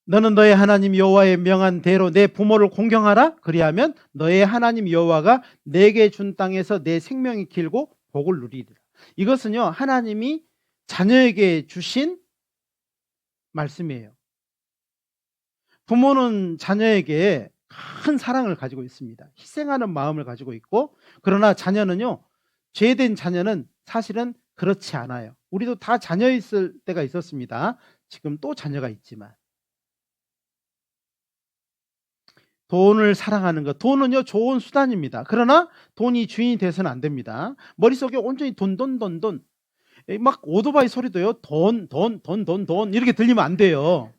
너는 너의 하나님 여호와의 명한 대로 내 부모를 공경하라. 그리하면 너의 하나님 여호와가 내게 준 땅에서 내 생명이 길고 복을 누리리라. 이것은요, 하나님이 자녀에게 주신 말씀이에요. 부모는 자녀에게 큰 사랑을 가지고 있습니다. 희생하는 마음을 가지고 있고, 그러나 자녀는요, 죄된 자녀는 사실은 그렇지 않아요. 우리도 다 자녀 있을 때가 있었습니다. 지금 또 자녀가 있지만. 돈을 사랑하는 것, 돈은요 좋은 수단입니다. 그러나 돈이 주인이 돼서는 안 됩니다. 머릿속에 온전히 돈. 막 오토바이 소리도요 돈 이렇게 들리면 안 돼요.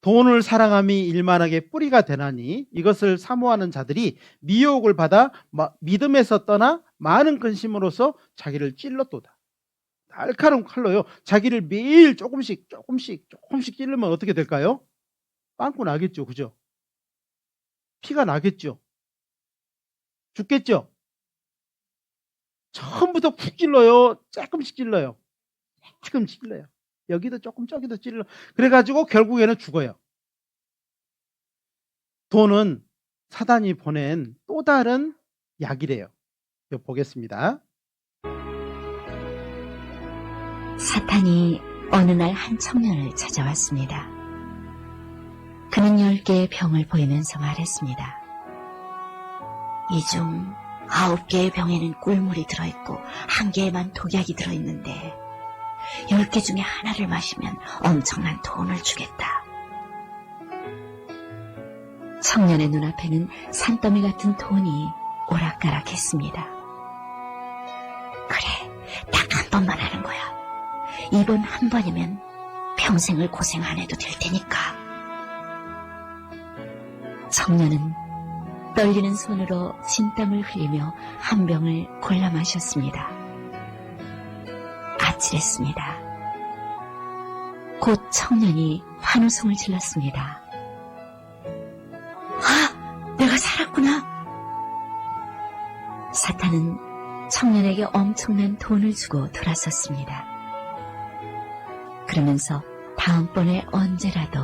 돈을 사랑함이 일만하게 뿌리가 되나니 이것을 사모하는 자들이 미혹을 받아 믿음에서 떠나 많은 근심으로써 자기를 찔렀도다. 날카로운 칼로요 자기를 매일 조금씩 찔르면 어떻게 될까요? 빵꾸 나겠죠. 그죠? 피가 나겠죠. 죽겠죠. 처음부터 푹 찔러요. 조금씩 찔러요. 여기도 조금 저기도 찔러. 그래가지고 결국에는 죽어요. 돈은 사단이 보낸 또 다른 약이래요. 이거 보겠습니다. 사탄이 어느 날 한 청년을 찾아왔습니다. 그는 10개의 병을 보이면서 말했습니다. 이 중 9개의 병에는 꿀물이 들어있고 1개에만 독약이 들어있는데 10개 중에 하나를 마시면 엄청난 돈을 주겠다. 청년의 눈앞에는 산더미 같은 돈이 오락가락했습니다. 그래, 딱 한 번만 하는 거야. 이번 한 번이면 평생을 고생 안 해도 될 테니까. 청년은 떨리는 손으로 진땀을 흘리며 한 병을 골라 마셨습니다. 아찔했습니다. 곧 청년이 환호성을 질렀습니다. 아, 내가 살았구나. 사탄은 청년에게 엄청난 돈을 주고 돌아섰습니다. 그러면서 다음번에 언제라도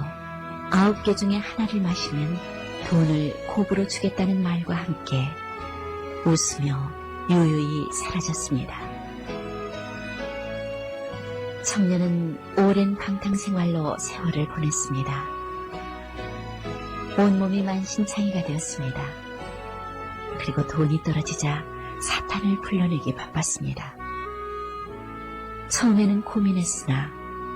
9개 중에 하나를 마시면 돈을 곱으로 주겠다는 말과 함께 웃으며 유유히 사라졌습니다. 청년은 오랜 방탕생활로 세월을 보냈습니다. 온몸이 만신창이가 되었습니다. 그리고 돈이 떨어지자 사탄을 불러내기 바빴습니다. 처음에는 고민했으나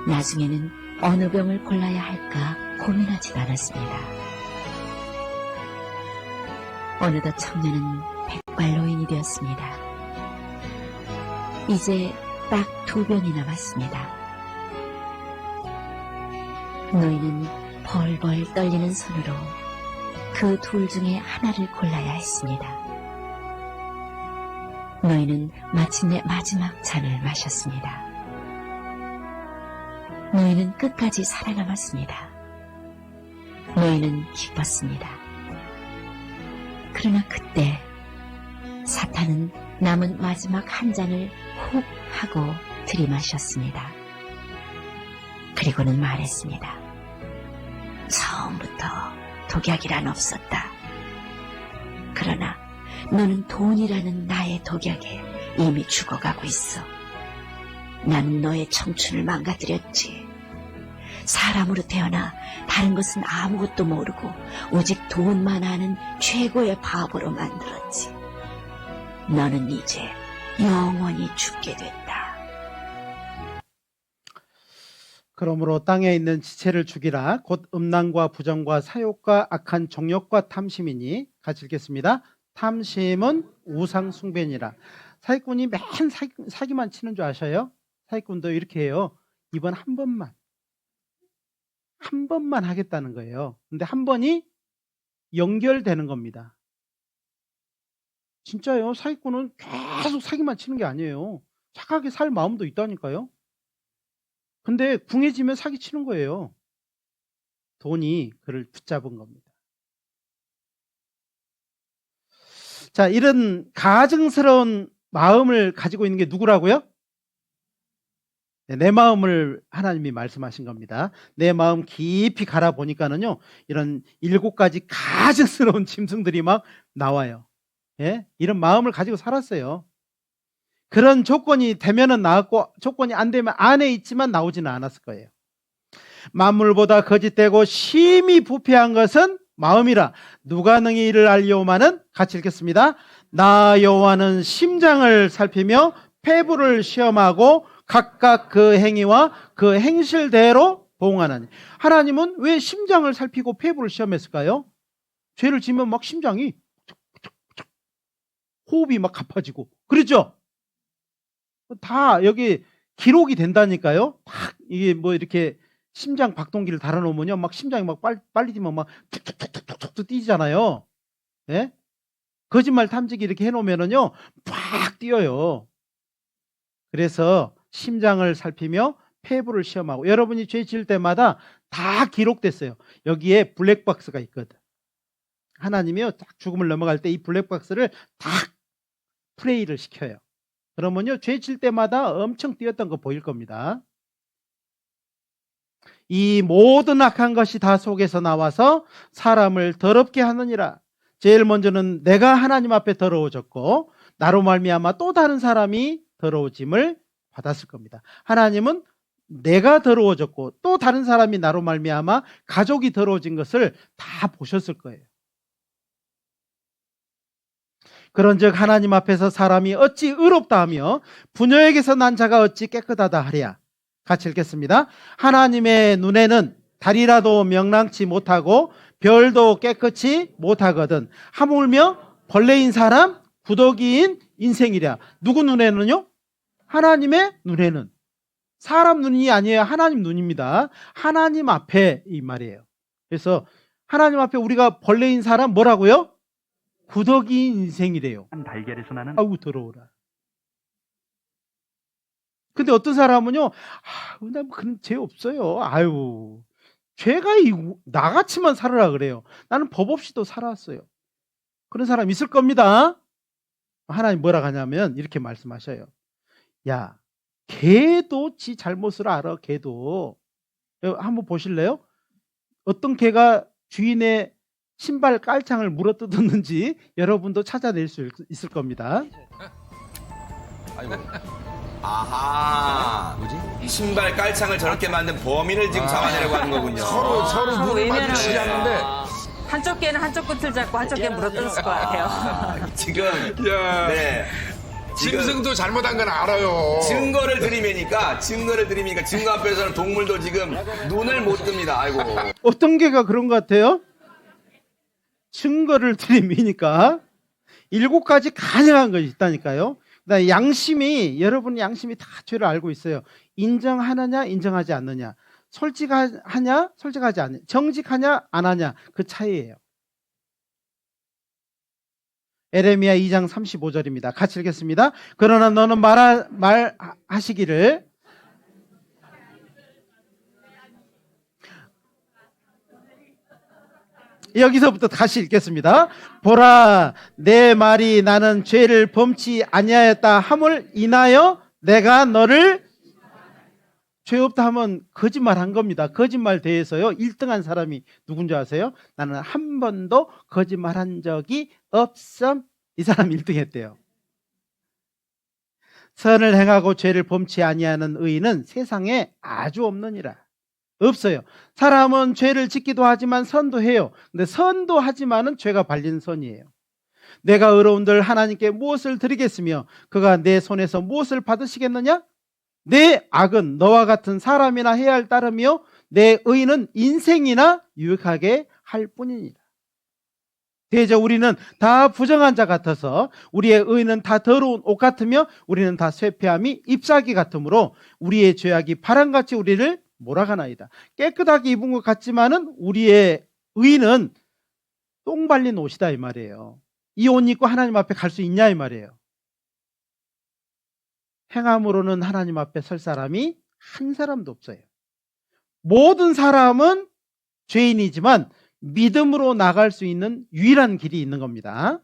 나중에는 어느 병을 골라야 할까 고민하지도 않았습니다. 어느덧 청년은 백발노인이 되었습니다. 이제 딱 2병이 남았습니다. 노인은 벌벌 떨리는 손으로 그 둘 중에 하나를 골라야 했습니다. 노인은 마침내 마지막 잔을 마셨습니다. 노인은 끝까지 살아남았습니다. 노인은 기뻤습니다. 그러나 그때 사탄은 남은 마지막 한 잔을 훅 하고 들이마셨습니다. 그리고는 말했습니다. 처음부터 독약이란 없었다. 그러나 너는 돈이라는 나의 독약에 이미 죽어가고 있어. 나는 너의 청춘을 망가뜨렸지. 사람으로 태어나 다른 것은 아무것도 모르고 오직 돈만 아는 최고의 바보로 만들었지. 너는 이제 영원히 죽게 됐다. 그러므로 땅에 있는 지체를 죽이라. 곧 음란과 부정과 사욕과 악한 정욕과 탐심이니. 같이 읽겠습니다. 탐심은 우상 숭배니라. 사기꾼이 맨 사기만 치는 줄 아셔요? 사기꾼도 이렇게 해요. 이번 한 번만 하겠다는 거예요. 근데 한 번이 연결되는 겁니다. 진짜요. 사기꾼은 계속 사기만 치는 게 아니에요. 착하게 살 마음도 있다니까요. 근데 궁해지면 사기 치는 거예요. 돈이 그를 붙잡은 겁니다. 자, 이런 가증스러운 마음을 가지고 있는 게 누구라고요? 내 마음을 하나님이 말씀하신 겁니다. 내 마음 깊이 갈아보니까는요, 이런 7가지 가증스러운 짐승들이 막 나와요. 예? 이런 마음을 가지고 살았어요. 그런 조건이 되면은 나왔고, 조건이 안 되면 안에 있지만 나오지는 않았을 거예요. 만물보다 거짓되고 심히 부패한 것은 마음이라 누가 능히 이를 알리오마는. 같이 읽겠습니다. 나 여호와는 심장을 살피며 폐부를 시험하고 각각 그 행위와 그 행실대로 보응하나니. 하나님은 왜 심장을 살피고 폐부를 시험했을까요? 죄를 지면 막 심장이 호흡이 막 가파지고 그렇죠? 다 여기 기록이 된다니까요. 막 이게 뭐 이렇게 심장 박동기를 달아놓으면요, 막 심장이 막 빨리 뛰면 막 툭툭툭툭툭 뛰잖아요. 예? 거짓말 탐지기 이렇게 해놓으면은요, 팍 뛰어요. 그래서 심장을 살피며 폐부를 시험하고, 여러분이 죄 지을 때마다 다 기록됐어요. 여기에 블랙박스가 있거든. 하나님이요, 딱 죽음을 넘어갈 때 이 블랙박스를 딱 플레이를 시켜요. 그러면요, 죄 질 때마다 엄청 뛰었던 거 보일 겁니다. 이 모든 악한 것이 다 속에서 나와서 사람을 더럽게 하느니라. 제일 먼저는 내가 하나님 앞에 더러워졌고, 나로 말미암아 또 다른 사람이 더러워짐을 받았을 겁니다. 하나님은 내가 더러워졌고 또 다른 사람이 나로 말미암아 가족이 더러워진 것을 다 보셨을 거예요. 그런즉 하나님 앞에서 사람이 어찌 의롭다 하며 부녀에게서 난 자가 어찌 깨끗하다 하랴. 같이 읽겠습니다. 하나님의 눈에는 달이라도 명랑치 못하고 별도 깨끗이 못하거든 하물며 벌레인 사람 구더기인 인생이랴. 누구 눈에는요? 하나님의 눈에는. 사람 눈이 아니에요. 하나님 눈입니다. 하나님 앞에 이 말이에요. 그래서 하나님 앞에 우리가 벌레인 사람 뭐라고요? 구더기인 인생이래요. 달걀에서 나는 아우 더러워라. 근데 어떤 사람은요, 나 그런 죄 없어요. 아유, 죄가 나같이만 살아라 그래요. 나는 법 없이도 살았어요. 그런 사람 있을 겁니다. 하나님 뭐라 하냐면 이렇게 말씀하셔요. 야, 개도 지 잘못을 알아. 개도. 한번 보실래요? 어떤 개가 주인의 신발 깔창을 물어뜯었는지 여러분도 찾아낼 수 있을 겁니다. 아이고. 아하. 뭐지? 신발 깔창을 저렇게 만든 범인을 지금 잡아내려고 하는 거군요. 서로 눈을 마주치지 않는데 한쪽 개는 한쪽 끝을 잡고 한쪽 개는 물어뜯었을 것 같아요. 지금 네. 짐승도 잘못한 건 알아요. 증거를 들이매니까 증거 앞에서는 동물도 지금 눈을 못 뜹니다. 아이고. 어떤 개가 그런 것 같아요? 증거를 들이미니까 7가지 가능한 것이 있다니까요. 그다음에 양심이, 여러분 양심이 다 죄를 알고 있어요. 인정하느냐 인정하지 않느냐, 솔직하냐 솔직하지 않느냐, 정직하냐 안 하냐, 그 차이예요. 에레미야 2장 35절입니다. 같이 읽겠습니다. 그러나 너는 말하시기를 여기서부터 다시 읽겠습니다. 보라, 내 말이 나는 죄를 범치 아니하였다 함을 인하여 내가 너를 죄 없다 하면 거짓말한 겁니다. 거짓말 대해서요 1등한 사람이 누군지 아세요? 나는 한 번도 거짓말한 적이 없음. 이 사람 1등했대요. 선을 행하고 죄를 범치 아니하는 의인은 세상에 아주 없느니라. 없어요. 사람은 죄를 짓기도 하지만 선도 해요. 근데 선도 하지만은 죄가 발린 선이에요. 내가 의로운들 하나님께 무엇을 드리겠으며 그가 내 손에서 무엇을 받으시겠느냐? 내 악은 너와 같은 사람이나 해야 할 따름이요 내 의는 인생이나 유익하게 할 뿐이니라. 대저 우리는 다 부정한 자 같아서 우리의 의는 다 더러운 옷 같으며 우리는 다 쇠폐함이 잎사귀 같으므로 우리의 죄악이 바람같이 우리를 몰아가나이다. 깨끗하게 입은 것 같지만은 우리의 의는 똥 발린 옷이다 이 말이에요. 이 옷 입고 하나님 앞에 갈 수 있냐 이 말이에요. 행함으로는 하나님 앞에 설 사람이 한 사람도 없어요. 모든 사람은 죄인이지만 믿음으로 나갈 수 있는 유일한 길이 있는 겁니다.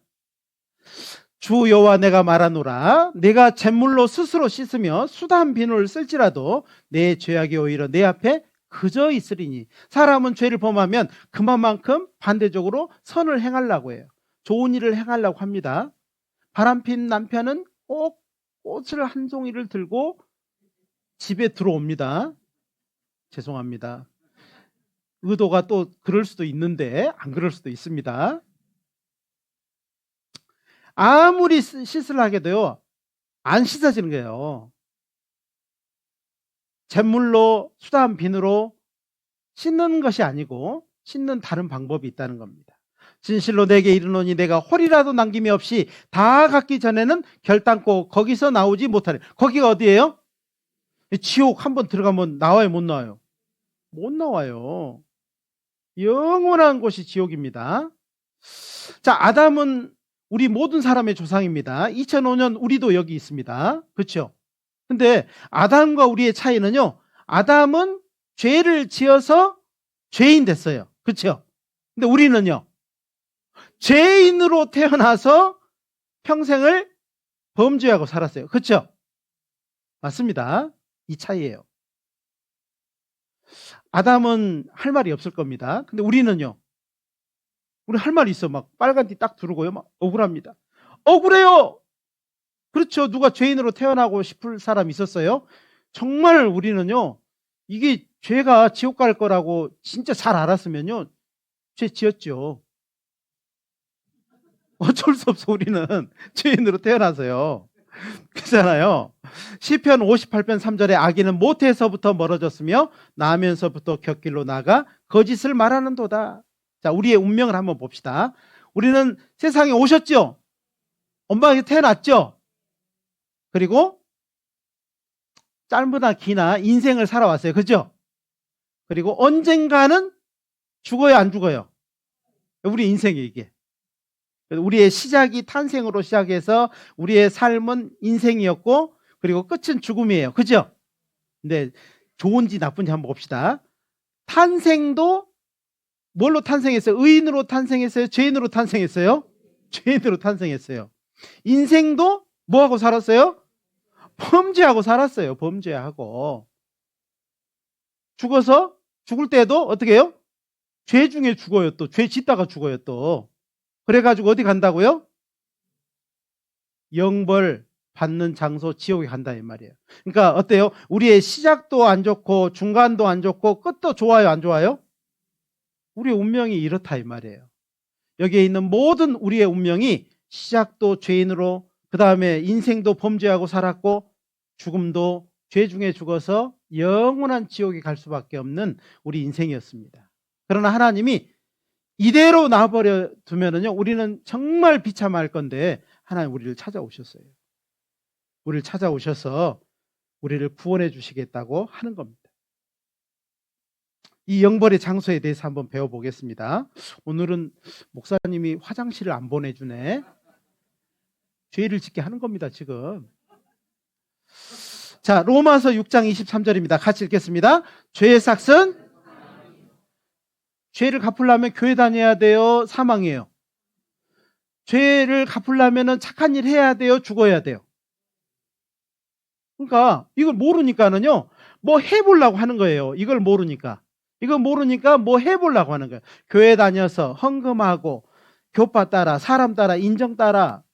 주 여호와 내가 말하노라, 내가 잿물로 스스로 씻으며 수단 비누를 쓸지라도 내 죄악이 오히려 내 앞에 그저 있으리니. 사람은 죄를 범하면 그만큼 반대적으로 선을 행하려고 해요. 좋은 일을 행하려고 합니다. 바람핀 남편은 꼭 꽃을 한 송이를 들고 집에 들어옵니다. 죄송합니다. 의도가 또 그럴 수도 있는데 안 그럴 수도 있습니다. 아무리 씻으려 하게도요, 안 씻어지는 거예요. 잿물로, 수다한 비누로 씻는 것이 아니고 씻는 다른 방법이 있다는 겁니다. 진실로 내게 이르노니 내가 홀이라도 남김이 없이 다 갖기 전에는 결단코 거기서 나오지 못하리. 거기가 어디예요? 지옥 한번 들어가면 나와요, 못 나와요? 못 나와요. 영원한 곳이 지옥입니다. 자, 아담은 우리 모든 사람의 조상입니다. 2005년 우리도 여기 있습니다. 그렇죠? 근데 아담과 우리의 차이는요, 아담은 죄를 지어서 죄인 됐어요. 그렇죠? 근데 우리는요, 죄인으로 태어나서 평생을 범죄하고 살았어요. 그렇죠? 맞습니다. 이 차이예요. 아담은 할 말이 없을 겁니다. 근데 우리는요, 우리 할 말이 있어. 막 빨간 띠 딱 두르고요, 막 억울합니다. 억울해요. 그렇죠. 누가 죄인으로 태어나고 싶을 사람 있었어요? 정말 우리는요, 이게 죄가 지옥 갈 거라고 진짜 잘 알았으면요, 죄 지었죠. 어쩔 수 없어. 우리는 죄인으로 태어나서요. 그렇잖아요. 시편 58편 3절에 악인은 모태에서부터 멀어졌으며 나면서부터 곁길로 나가 거짓을 말하는도다. 자, 우리의 운명을 한번 봅시다. 우리는 세상에 오셨죠? 엄마에게 태어났죠? 그리고 짧으나 기나 인생을 살아왔어요. 그죠? 그리고 언젠가는 죽어요, 안 죽어요? 우리 인생이 이게. 우리의 시작이 탄생으로 시작해서 우리의 삶은 인생이었고, 그리고 끝은 죽음이에요. 그죠? 근데 좋은지 나쁜지 한번 봅시다. 탄생도 뭘로 탄생했어요? 의인으로 탄생했어요? 죄인으로 탄생했어요? 죄인으로 탄생했어요. 인생도 뭐하고 살았어요? 범죄하고 살았어요. 범죄하고. 죽어서 죽을 때도 어떻게 해요? 죄 중에 죽어요. 또 죄 짓다가 죽어요. 또 그래가지고 어디 간다고요? 영벌 받는 장소 지옥에 간다 이 말이에요. 그러니까 어때요? 우리의 시작도 안 좋고 중간도 안 좋고 끝도 좋아요, 안 좋아요? 우리의 운명이 이렇다 이 말이에요. 여기에 있는 모든 우리의 운명이 시작도 죄인으로, 그 다음에 인생도 범죄하고 살았고 죽음도 죄 중에 죽어서 영원한 지옥에 갈 수밖에 없는 우리 인생이었습니다. 그러나 하나님이 이대로 놔버려 두면은요, 우리는 정말 비참할 건데 하나님 우리를 찾아오셨어요. 우리를 찾아오셔서 우리를 구원해 주시겠다고 하는 겁니다. 이 영벌의 장소에 대해서 한번 배워보겠습니다. 오늘은 목사님이 화장실을 안 보내주네. 죄를 짓게 하는 겁니다, 지금. 자, 로마서 6장 23절입니다. 같이 읽겠습니다. 죄의 삭은 죄를 갚으려면 교회 다녀야 돼요? 사망이에요? 죄를 갚으려면 착한 일 해야 돼요? 죽어야 돼요? 그러니까 이걸 모르니까는요, 뭐 해보려고 하는 거예요. 이걸 모르니까. 이걸 모르니까 뭐 해보려고 하는 거예요. 교회 다녀서 헌금하고 교파 따라, 사람 따라, 인정 따라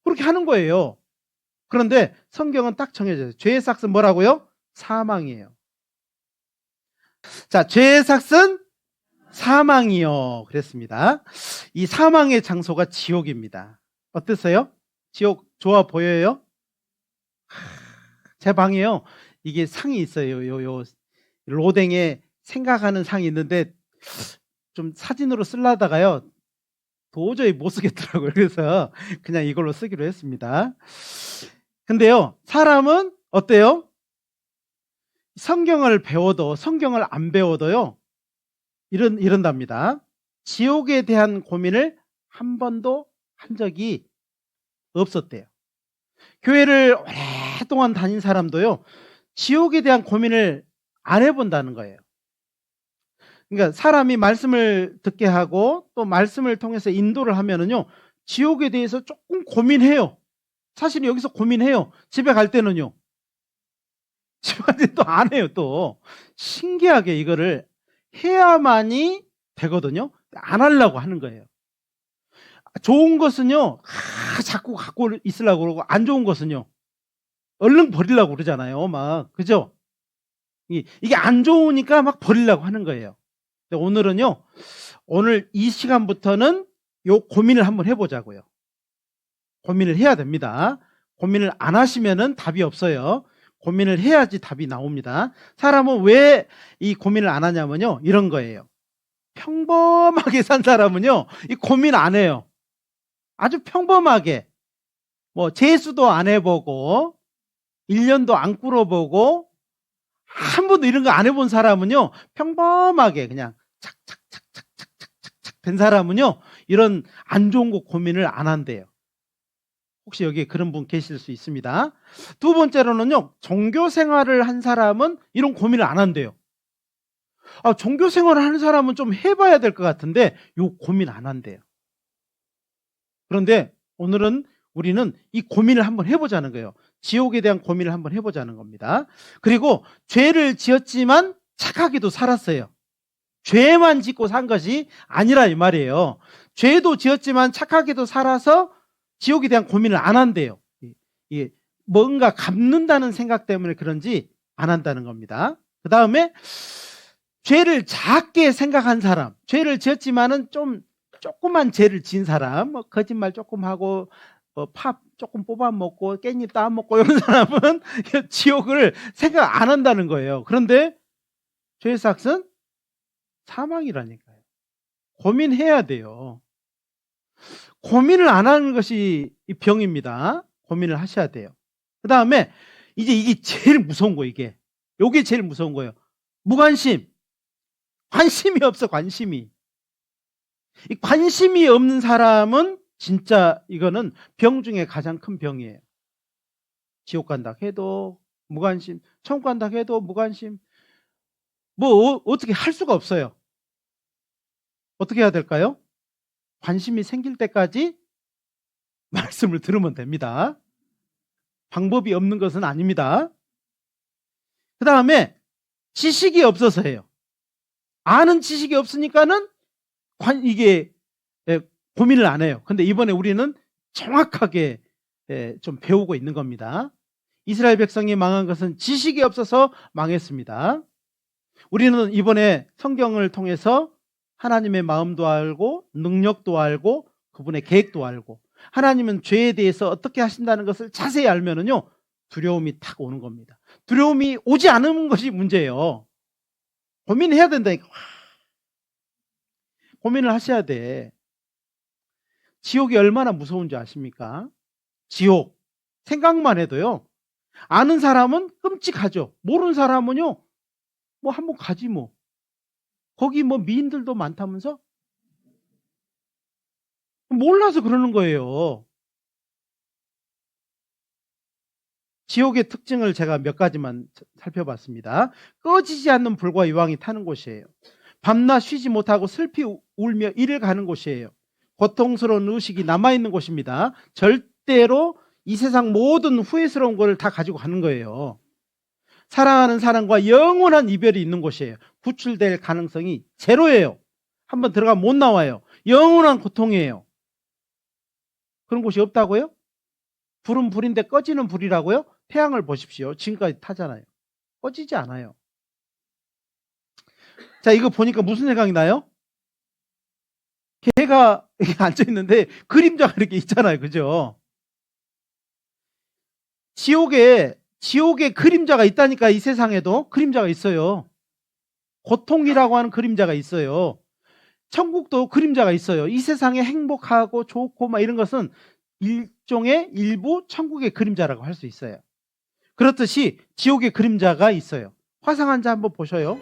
그렇게 하는 거예요. 그런데 성경은 딱 정해져요. 죄의 삭은 뭐라고요? 사망이에요. 자, 죄의 삭은 사망이요. 그랬습니다. 이 사망의 장소가 지옥입니다. 어떠세요? 지옥 좋아 보여요? 제 방에요, 이게 상이 있어요. 요 로댕에 생각하는 상이 있는데 좀 사진으로 쓰려다가요, 도저히 못 쓰겠더라고요. 그래서 그냥 이걸로 쓰기로 했습니다. 근데요, 사람은 어때요? 성경을 배워도 성경을 안 배워도요, 이런답니다. 지옥에 대한 고민을 한 번도 한 적이 없었대요. 교회를 오랫동안 다닌 사람도요, 지옥에 대한 고민을 안 해본다는 거예요. 그러니까 사람이 말씀을 듣게 하고 또 말씀을 통해서 인도를 하면은요, 지옥에 대해서 조금 고민해요. 사실 여기서 고민해요. 집에 갈 때는요, 집에 갈 때 또 안 해요. 또 신기하게 이거를 해야만이 되거든요. 안 하려고 하는 거예요. 좋은 것은요, 자꾸 갖고 있으려고 그러고, 안 좋은 것은요, 얼른 버리려고 그러잖아요. 막, 그죠? 이게 안 좋으니까 막 버리려고 하는 거예요. 근데 오늘은요, 오늘 이 시간부터는 요 고민을 한번 해보자고요. 고민을 해야 됩니다. 고민을 안 하시면은 답이 없어요. 고민을 해야지 답이 나옵니다. 사람은 왜 이 고민을 안 하냐면요, 이런 거예요. 평범하게 산 사람은요, 이 고민 안 해요. 아주 평범하게 뭐 재수도 안 해보고 1년도 안 꿇어보고 한 번도 이런 거 안 해본 사람은요, 평범하게 그냥 착착착착착착착 된 사람은요, 이런 안 좋은 거 고민을 안 한대요. 혹시 여기에 그런 분 계실 수 있습니다. 두 번째로는요, 종교 생활을 한 사람은 이런 고민을 안 한대요. 종교 생활을 하는 사람은 좀 해봐야 될 것 같은데 요 고민 안 한대요. 그런데 오늘은 우리는 이 고민을 한번 해보자는 거예요. 지옥에 대한 고민을 한번 해보자는 겁니다. 그리고 죄를 지었지만 착하게도 살았어요. 죄만 짓고 산 것이 아니라 이 말이에요. 죄도 지었지만 착하게도 살아서 지옥에 대한 고민을 안 한대요. 이게 뭔가 갚는다는 생각 때문에 그런지 안 한다는 겁니다. 그 다음에 죄를 작게 생각한 사람, 죄를 지었지만은 조그만 죄를 지은 사람, 뭐 거짓말 조금 하고 팝 조금 뽑아 먹고 깻잎 따 먹고 이런 사람은 지옥을 생각 안 한다는 거예요. 그런데 죄의 삭은 사망이라니까요. 고민해야 돼요. 고민을 안 하는 것이 이 병입니다. 고민을 하셔야 돼요. 그 다음에 이제 이게 제일 무서운 거예요. 이게 제일 무서운 거예요. 무관심. 관심이 없어, 관심이. 이 관심이 없는 사람은 진짜 이거는 병 중에 가장 큰 병이에요. 지옥 간다 해도 무관심, 천국 간다 해도 무관심. 뭐 어떻게 할 수가 없어요. 어떻게 해야 될까요? 관심이 생길 때까지 말씀을 들으면 됩니다. 방법이 없는 것은 아닙니다. 그 다음에 지식이 없어서예요. 아는 지식이 없으니까는 이게 고민을 안 해요. 근데 이번에 우리는 정확하게 좀 배우고 있는 겁니다. 이스라엘 백성이 망한 것은 지식이 없어서 망했습니다. 우리는 이번에 성경을 통해서 하나님의 마음도 알고 능력도 알고 그분의 계획도 알고 하나님은 죄에 대해서 어떻게 하신다는 것을 자세히 알면은요, 두려움이 탁 오는 겁니다. 두려움이 오지 않은 것이 문제예요. 고민해야 된다니까. 고민을 하셔야 돼. 지옥이 얼마나 무서운지 아십니까? 지옥. 생각만 해도요. 아는 사람은 끔찍하죠. 모르는 사람은요. 뭐 한번 가지 뭐. 거기 뭐 미인들도 많다면서? 몰라서 그러는 거예요. 지옥의 특징을 제가 몇 가지만 살펴봤습니다. 꺼지지 않는 불과 유황이 타는 곳이에요. 밤낮 쉬지 못하고 슬피 울며 이를 가는 곳이에요. 고통스러운 의식이 남아있는 곳입니다. 절대로 이 세상 모든 후회스러운 것을 다 가지고 가는 거예요. 사랑하는 사람과 영원한 이별이 있는 곳이에요. 구출될 가능성이 제로예요. 한번 들어가면 못 나와요. 영원한 고통이에요. 그런 곳이 없다고요? 불은 불인데 꺼지는 불이라고요? 태양을 보십시오. 지금까지 타잖아요. 꺼지지 않아요. 자, 이거 보니까 무슨 생각이 나요? 개가 이렇게 앉아있는데 그림자가 이렇게 있잖아요. 그죠? 지옥에 그림자가 있다니까. 이 세상에도 그림자가 있어요. 고통이라고 하는 그림자가 있어요. 천국도 그림자가 있어요. 이 세상에 행복하고 좋고 막 이런 것은 일종의 일부 천국의 그림자라고 할 수 있어요. 그렇듯이 지옥의 그림자가 있어요. 화상 환자 한번 보셔요.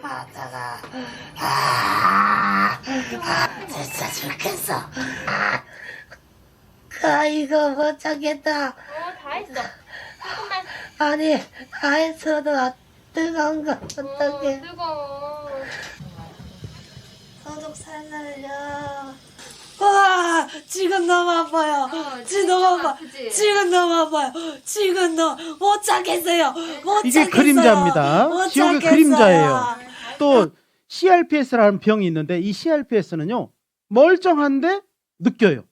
진짜 죽겠어. 이거 못 참겠다. 다 했어. 조금만. 아니, 다 했어도 뜨거운 거 어떡해. 뜨거워. 소독 살살려. 와, 지금 너무 아파요. 지금 너무 아파. 지금 너무 아파요. 지금 너무 못 참겠어요. 못 이게 참겠어요. 그림자입니다. 못 지옥의 참겠어요. 그림자예요. 또 CRPS라는 병이 있는데 이 CRPS는요, 멀쩡한데 느껴요.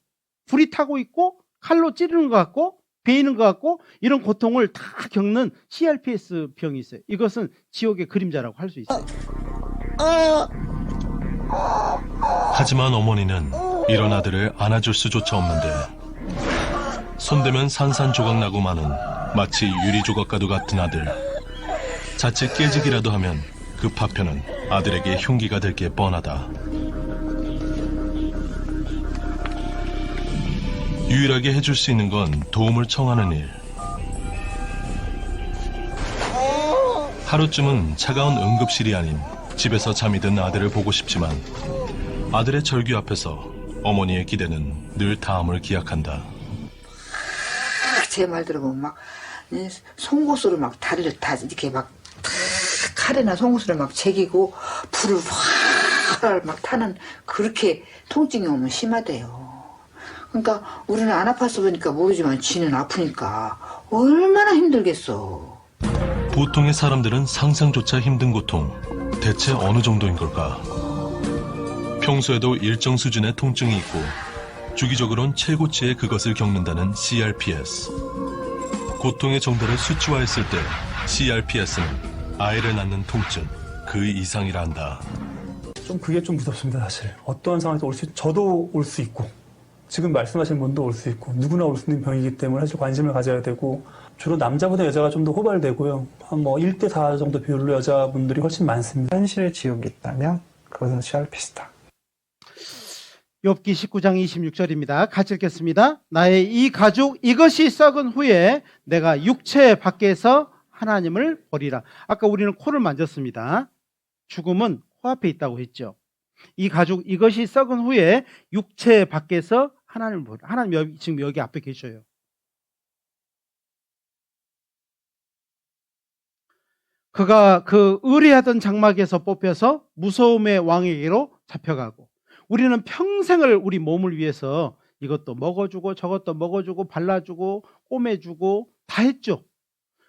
불이 타고 있고 칼로 찌르는 것 같고 베이는 것 같고 이런 고통을 다 겪는 CRPS 병이 있어요. 이것은 지옥의 그림자라고 할 수 있어요. 하지만 어머니는 이런 아들을 안아줄 수조차 없는데 손대면 산산조각나고 마는 마치 유리조각과도 같은 아들. 자칫 깨지기라도 하면 그 파편은 아들에게 흉기가 될 게 뻔하다. 유일하게 해줄 수 있는 건 도움을 청하는 일. 하루쯤은 차가운 응급실이 아닌 집에서 잠이 든 아들을 보고 싶지만 아들의 절규 앞에서 어머니의 기대는 늘 다음을 기약한다. 제 말 들어보면 막 송곳으로 막 다리를 다 이렇게 막 칼이나 송곳으로 막 제기고 불을 확 막 타는 그렇게 통증이 오면 심하대요. 그러니까 우리는 안 아파서 보니까 모르지만 지는 아프니까 얼마나 힘들겠어. 보통의 사람들은 상상조차 힘든 고통, 대체 어느 정도인 걸까? 평소에도 일정 수준의 통증이 있고 주기적으로는 최고치의 그것을 겪는다는 CRPS. 고통의 정도를 수치화했을 때 CRPS는 아이를 낳는 통증 그 이상이라 한다. 좀 그게 좀 무섭습니다, 사실. 어떠한 상황에서 저도 올 수 있고 지금 말씀하신 분도 올 수 있고 누구나 올 수 있는 병이기 때문에 사실 관심을 가져야 되고 주로 남자보다 여자가 좀 더 호발되고요. 한 1대4 정도 비율로 여자분들이 훨씬 많습니다. 현실의 지옥이 있다면 그것은 CRPS다. 욥기 19장 26절입니다. 같이 읽겠습니다. 나의 이 가죽 이것이 썩은 후에 내가 육체 밖에서 하나님을 보리라. 아까 우리는 코를 만졌습니다. 죽음은 코앞에 있다고 했죠. 이 가죽 이것이 썩은 후에 육체 밖에서 하나님을 보리라. 하나님 지금 여기 앞에 계셔요. 그가 그 의리하던 장막에서 뽑혀서 무서움의 왕에게로 잡혀가고 우리는 평생을 우리 몸을 위해서 이것도 먹어주고 저것도 먹어주고 발라주고 꼬매주고 다 했죠.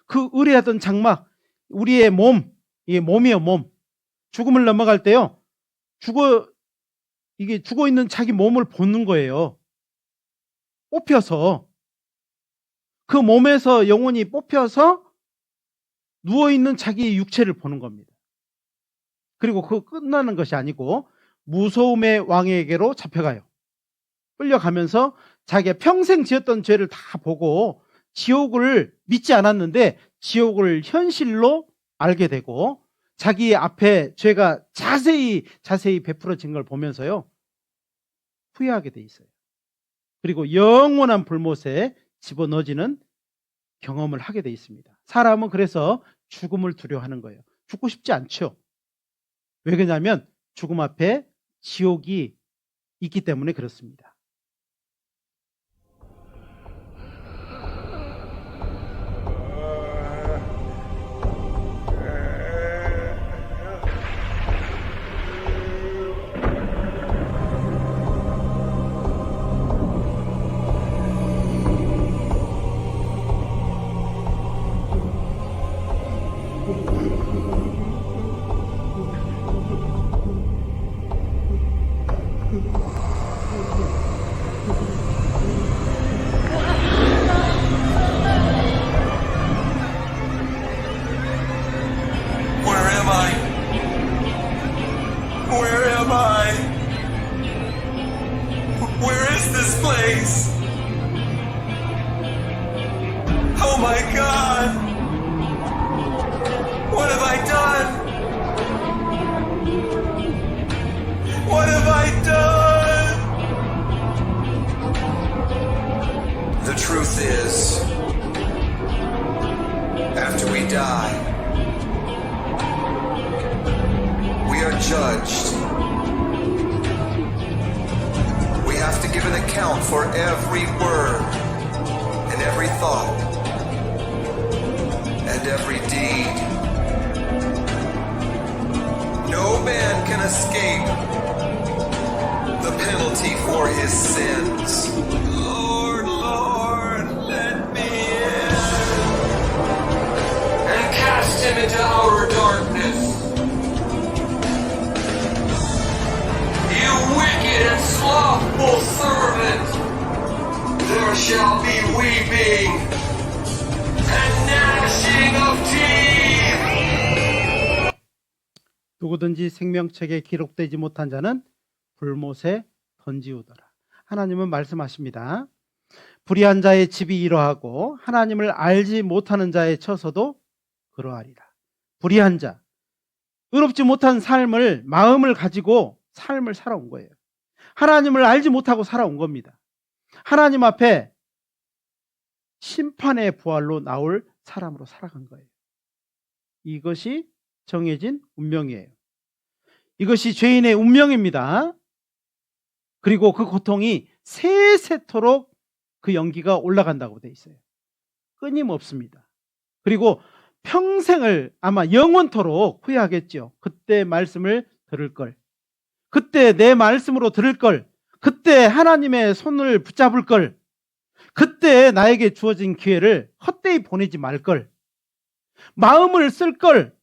그 의리하던 장막, 우리의 몸, 이게 몸이에요, 몸. 죽음을 넘어갈 때요, 죽어 있는 자기 몸을 보는 거예요. 뽑혀서. 그 몸에서 영혼이 뽑혀서 누워있는 자기의 육체를 보는 겁니다. 그리고 그거 끝나는 것이 아니고 무서움의 왕에게로 잡혀가요. 끌려가면서 자기가 평생 지었던 죄를 다 보고 지옥을 믿지 않았는데 지옥을 현실로 알게 되고 자기 앞에 죄가 자세히 베풀어진 걸 보면서요 후회하게 돼 있어요. 그리고 영원한 불못에 집어넣어지는 경험을 하게 돼 있습니다. 사람은 그래서 죽음을 두려워하는 거예요. 죽고 싶지 않죠. 왜 그러냐면 죽음 앞에 지옥이 있기 때문에 그렇습니다. Where is this place? Oh my God! What have I done? What have I done? The truth is, after we die, we are judged. We have to give an account for every word and every thought and every deed. No man can escape the penalty for his sins. Lord, Lord, let me in and cast him into outer darkness. You wicked and slothful servant, there shall be weeping and gnashing of teeth. 누구든지 생명책에 기록되지 못한 자는 불못에 던지우더라. 하나님은 말씀하십니다. 불의한 자의 집이 이러하고 하나님을 알지 못하는 자의 처소도 그러하리라. 불의한 자, 의롭지 못한 삶을, 마음을 가지고 삶을 살아온 거예요. 하나님을 알지 못하고 살아온 겁니다. 하나님 앞에 심판의 부활로 나올 사람으로 살아간 거예요. 이것이 정해진 운명이에요. 이것이 죄인의 운명입니다. 그리고 그 고통이 세세토록 그 연기가 올라간다고 돼 있어요. 끊임없습니다. 그리고 평생을 아마 영원토록 후회하겠죠. 그때 말씀을 들을 걸, 그때 내 말씀으로 들을 걸, 그때 하나님의 손을 붙잡을 걸, 그때 나에게 주어진 기회를 헛되이 보내지 말 걸, 마음을 쓸 걸,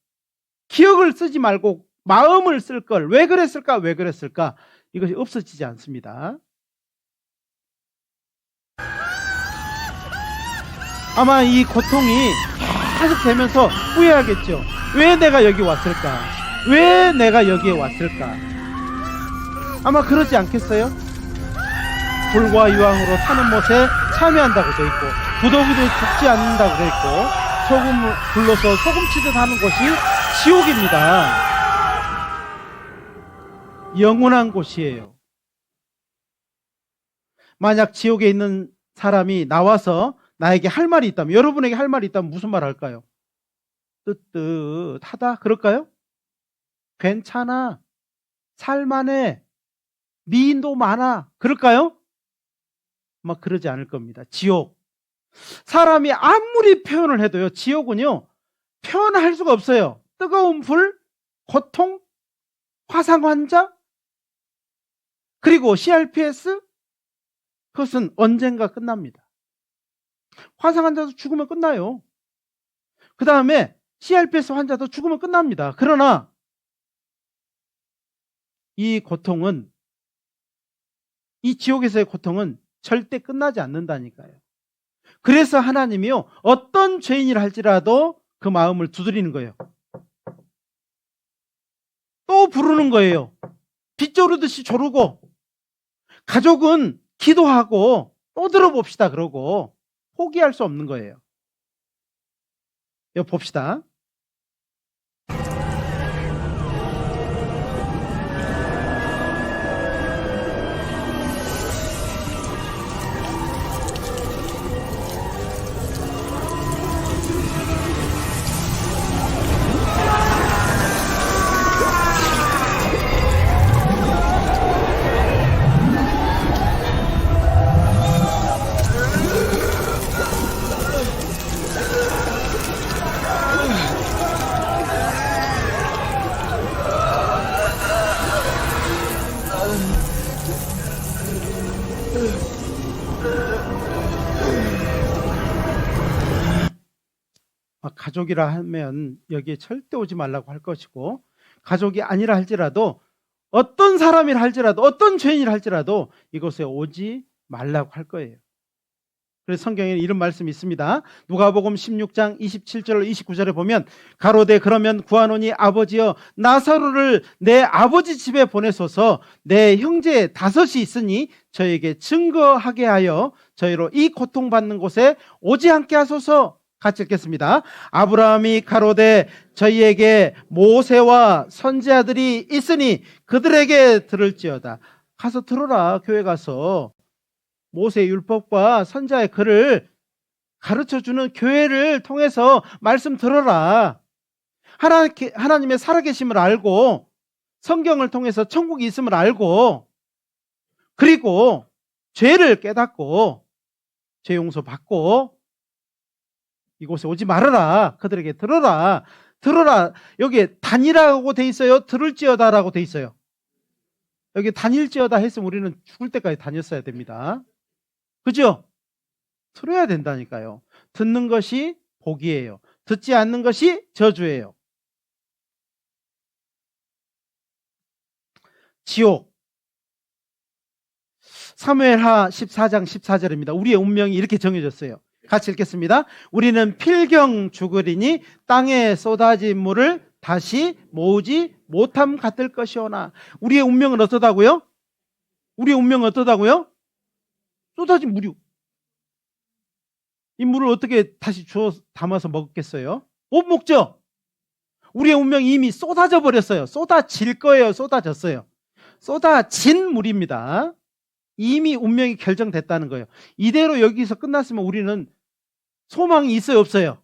기억을 쓰지 말고 마음을 쓸 걸. 왜 그랬을까? 왜 그랬을까? 이것이 없어지지 않습니다. 아마 이 고통이 계속 되면서 후회하겠죠. 왜 내가 여기 왔을까? 왜 내가 여기에 왔을까? 아마 그러지 않겠어요? 불과 유황으로 타는 못에 참여한다고 돼 있고, 부더기도 죽지 않는다고 돼 있고, 소금을 불러서 소금치듯 하는 것이 지옥입니다. 영원한 곳이에요. 만약 지옥에 있는 사람이 나와서 나에게 할 말이 있다면, 여러분에게 할 말이 있다면 무슨 말 할까요? 뜨뜻하다 그럴까요? 괜찮아, 살만해, 미인도 많아 그럴까요? 막 그러지 않을 겁니다. 지옥, 사람이 아무리 표현을 해도요, 지옥은요 표현할 수가 없어요. 뜨거운 불, 고통, 화상 환자, 그리고 CRPS, 그것은 언젠가 끝납니다. 화상 환자도 죽으면 끝나요. 그 다음에 CRPS 환자도 죽으면 끝납니다. 그러나 이 고통은, 이 지옥에서의 고통은 절대 끝나지 않는다니까요. 그래서 하나님이요, 어떤 죄인이라 할지라도 그 마음을 두드리는 거예요. 또 부르는 거예요. 빗 조르듯이 조르고, 가족은 기도하고 또 들어봅시다 그러고 포기할 수 없는 거예요. 여기 봅시다. 가족이라 하면 여기에 절대 오지 말라고 할 것이고, 가족이 아니라 할지라도, 어떤 사람이라 할지라도, 어떤 죄인이라 할지라도 이곳에 오지 말라고 할 거예요. 그래서 성경에 이런 말씀이 있습니다. 누가복음 16장 27절 29절에 보면, 가로되 그러면 구하노니 아버지여, 나사로를 내 아버지 집에 보내소서. 내 형제 5이 있으니 저에게 증거하게 하여 저희로 이 고통받는 곳에 오지 않게 하소서. 같이 읽겠습니다. 아브라함이 가로되 저희에게 모세와 선지자들이 있으니 그들에게 들을지어다. 가서 들어라. 교회 가서 모세의 율법과 선지자의 글을 가르쳐주는 교회를 통해서 말씀 들어라. 하나님의 살아계심을 알고, 성경을 통해서 천국이 있음을 알고, 그리고 죄를 깨닫고 죄 용서 받고 이곳에 오지 말아라. 그들에게 들어라. 들어라. 여기에 다니라고 돼 있어요? 들을지어다라고 돼 있어요? 여기 다닐지어다 했으면 우리는 죽을 때까지 다녔어야 됩니다. 그죠? 들어야 된다니까요. 듣는 것이 복이에요. 듣지 않는 것이 저주예요. 지옥. 사무엘하 14장 14절입니다. 우리의 운명이 이렇게 정해졌어요. 같이 읽겠습니다. 우리는 필경 죽으리니 땅에 쏟아진 물을 다시 모으지 못함 같을 것이오나. 우리의 운명은 어떠다고요? 우리의 운명은 어떠다고요? 쏟아진 물이 이 물을 어떻게 다시 주워 담아서 먹겠어요? 못 먹죠? 우리의 운명이 이미 쏟아져 버렸어요. 쏟아질 거예요. 쏟아졌어요. 쏟아진 물입니다. 이미 운명이 결정됐다는 거예요. 이대로 여기서 끝났으면 우리는 소망이 있어요? 없어요?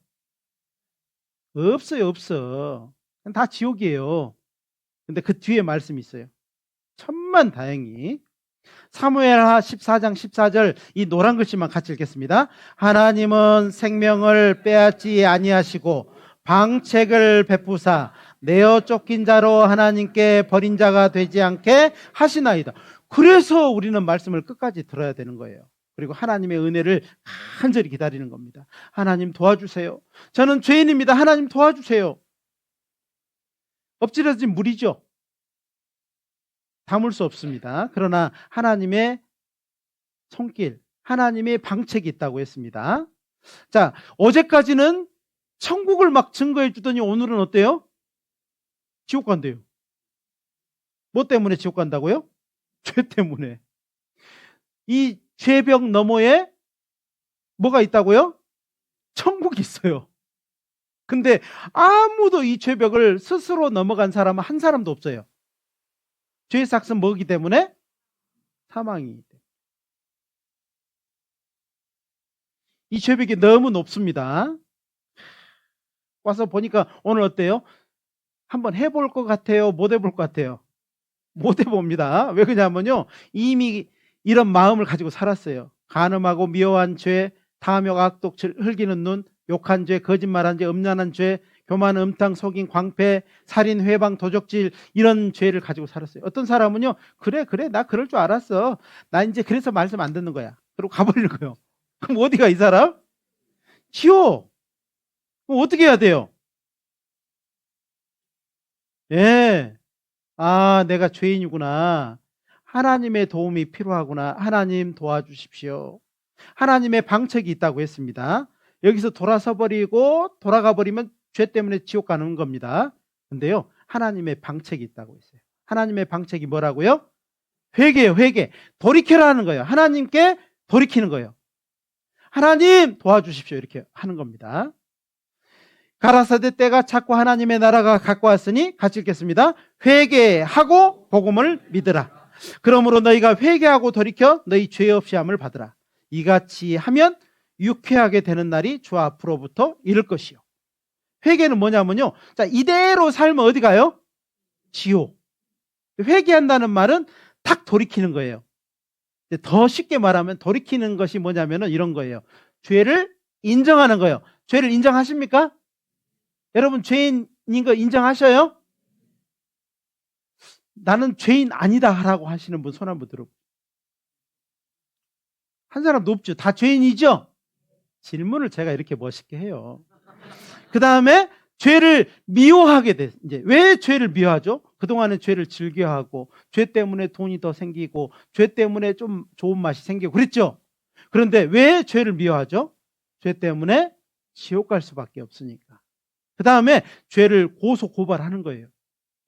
없어요. 없어. 다 지옥이에요. 근데 그 뒤에 말씀이 있어요. 천만다행히 사무엘하 14장 14절 이 노란 글씨만 같이 읽겠습니다. 하나님은 생명을 빼앗지 아니하시고 방책을 베푸사 내어 쫓긴 자로 하나님께 버린 자가 되지 않게 하시나이다. 그래서 우리는 말씀을 끝까지 들어야 되는 거예요. 그리고 하나님의 은혜를 간절히 기다리는 겁니다. 하나님 도와주세요. 저는 죄인입니다. 하나님 도와주세요. 엎질러진 물이죠. 담을 수 없습니다. 그러나 하나님의 손길, 하나님의 방책이 있다고 했습니다. 자, 어제까지는 천국을 막 증거해 주더니 오늘은 어때요? 지옥 간대요. 뭐 때문에 지옥 간다고요? 죄 때문에. 이 죄벽 너머에 뭐가 있다고요? 천국이 있어요. 근데 아무도 이 죄벽을 스스로 넘어간 사람은 한 사람도 없어요. 죄의 삭은 뭐기 때문에? 사망이기 때문에. 이 죄벽이 너무 높습니다. 와서 보니까 오늘 어때요? 한번 해볼 것 같아요? 못 해볼 것 같아요? 못 해봅니다. 왜 그러냐면요, 이미 이런 마음을 가지고 살았어요. 간음하고 미워한 죄, 탐욕, 악독, 흘기는 눈, 욕한 죄, 거짓말한 죄, 음란한 죄, 교만, 음탕, 속임, 광패, 살인, 회방, 도적질 이런 죄를 가지고 살았어요. 어떤 사람은요, 그래 나 그럴 줄 알았어. 나 이제 그래서 말씀 안 듣는 거야. 그리고 가버리는 거예요. 그럼 어디가 이 사람? 지옥. 그럼 어떻게 해야 돼요? 예. 아, 내가 죄인이구나. 하나님의 도움이 필요하구나. 하나님 도와주십시오. 하나님의 방책이 있다고 했습니다. 여기서 돌아가 버리면 죄 때문에 지옥 가는 겁니다. 근데요, 하나님의 방책이 있다고 했어요. 하나님의 방책이 뭐라고요? 회개예요, 회개. 돌이켜라는 거예요. 하나님께 돌이키는 거예요. 하나님 도와주십시오. 이렇게 하는 겁니다. 가라사대 때가 찼고 하나님의 나라가 가까웠으니 같이 읽겠습니다. 회개하고 복음을 믿으라. 그러므로 너희가 회개하고 돌이켜 너희 죄 없이 함을 받으라. 이같이 하면 유쾌하게 되는 날이 주 앞으로부터 이를 것이요. 회개는 뭐냐면요, 자, 이대로 살면 어디 가요? 지옥. 회개한다는 말은 탁 돌이키는 거예요. 더 쉽게 말하면 돌이키는 것이 뭐냐면은 이런 거예요. 죄를 인정하는 거예요. 죄를 인정하십니까? 여러분 죄인인 거 인정하셔요? 나는 죄인 아니다 하라고 하시는 분 손 한번 들어보세요. 한 사람도 없죠. 다 죄인이죠? 질문을 제가 이렇게 멋있게 해요. 그 다음에 죄를 미워하게 돼. 이제 왜 죄를 미워하죠? 그동안은 죄를 즐겨하고 죄 때문에 돈이 더 생기고 죄 때문에 좀 좋은 맛이 생기고 그랬죠? 그런데 왜 죄를 미워하죠? 죄 때문에 지옥 갈 수밖에 없으니까. 그 다음에 죄를 고소 고발하는 거예요.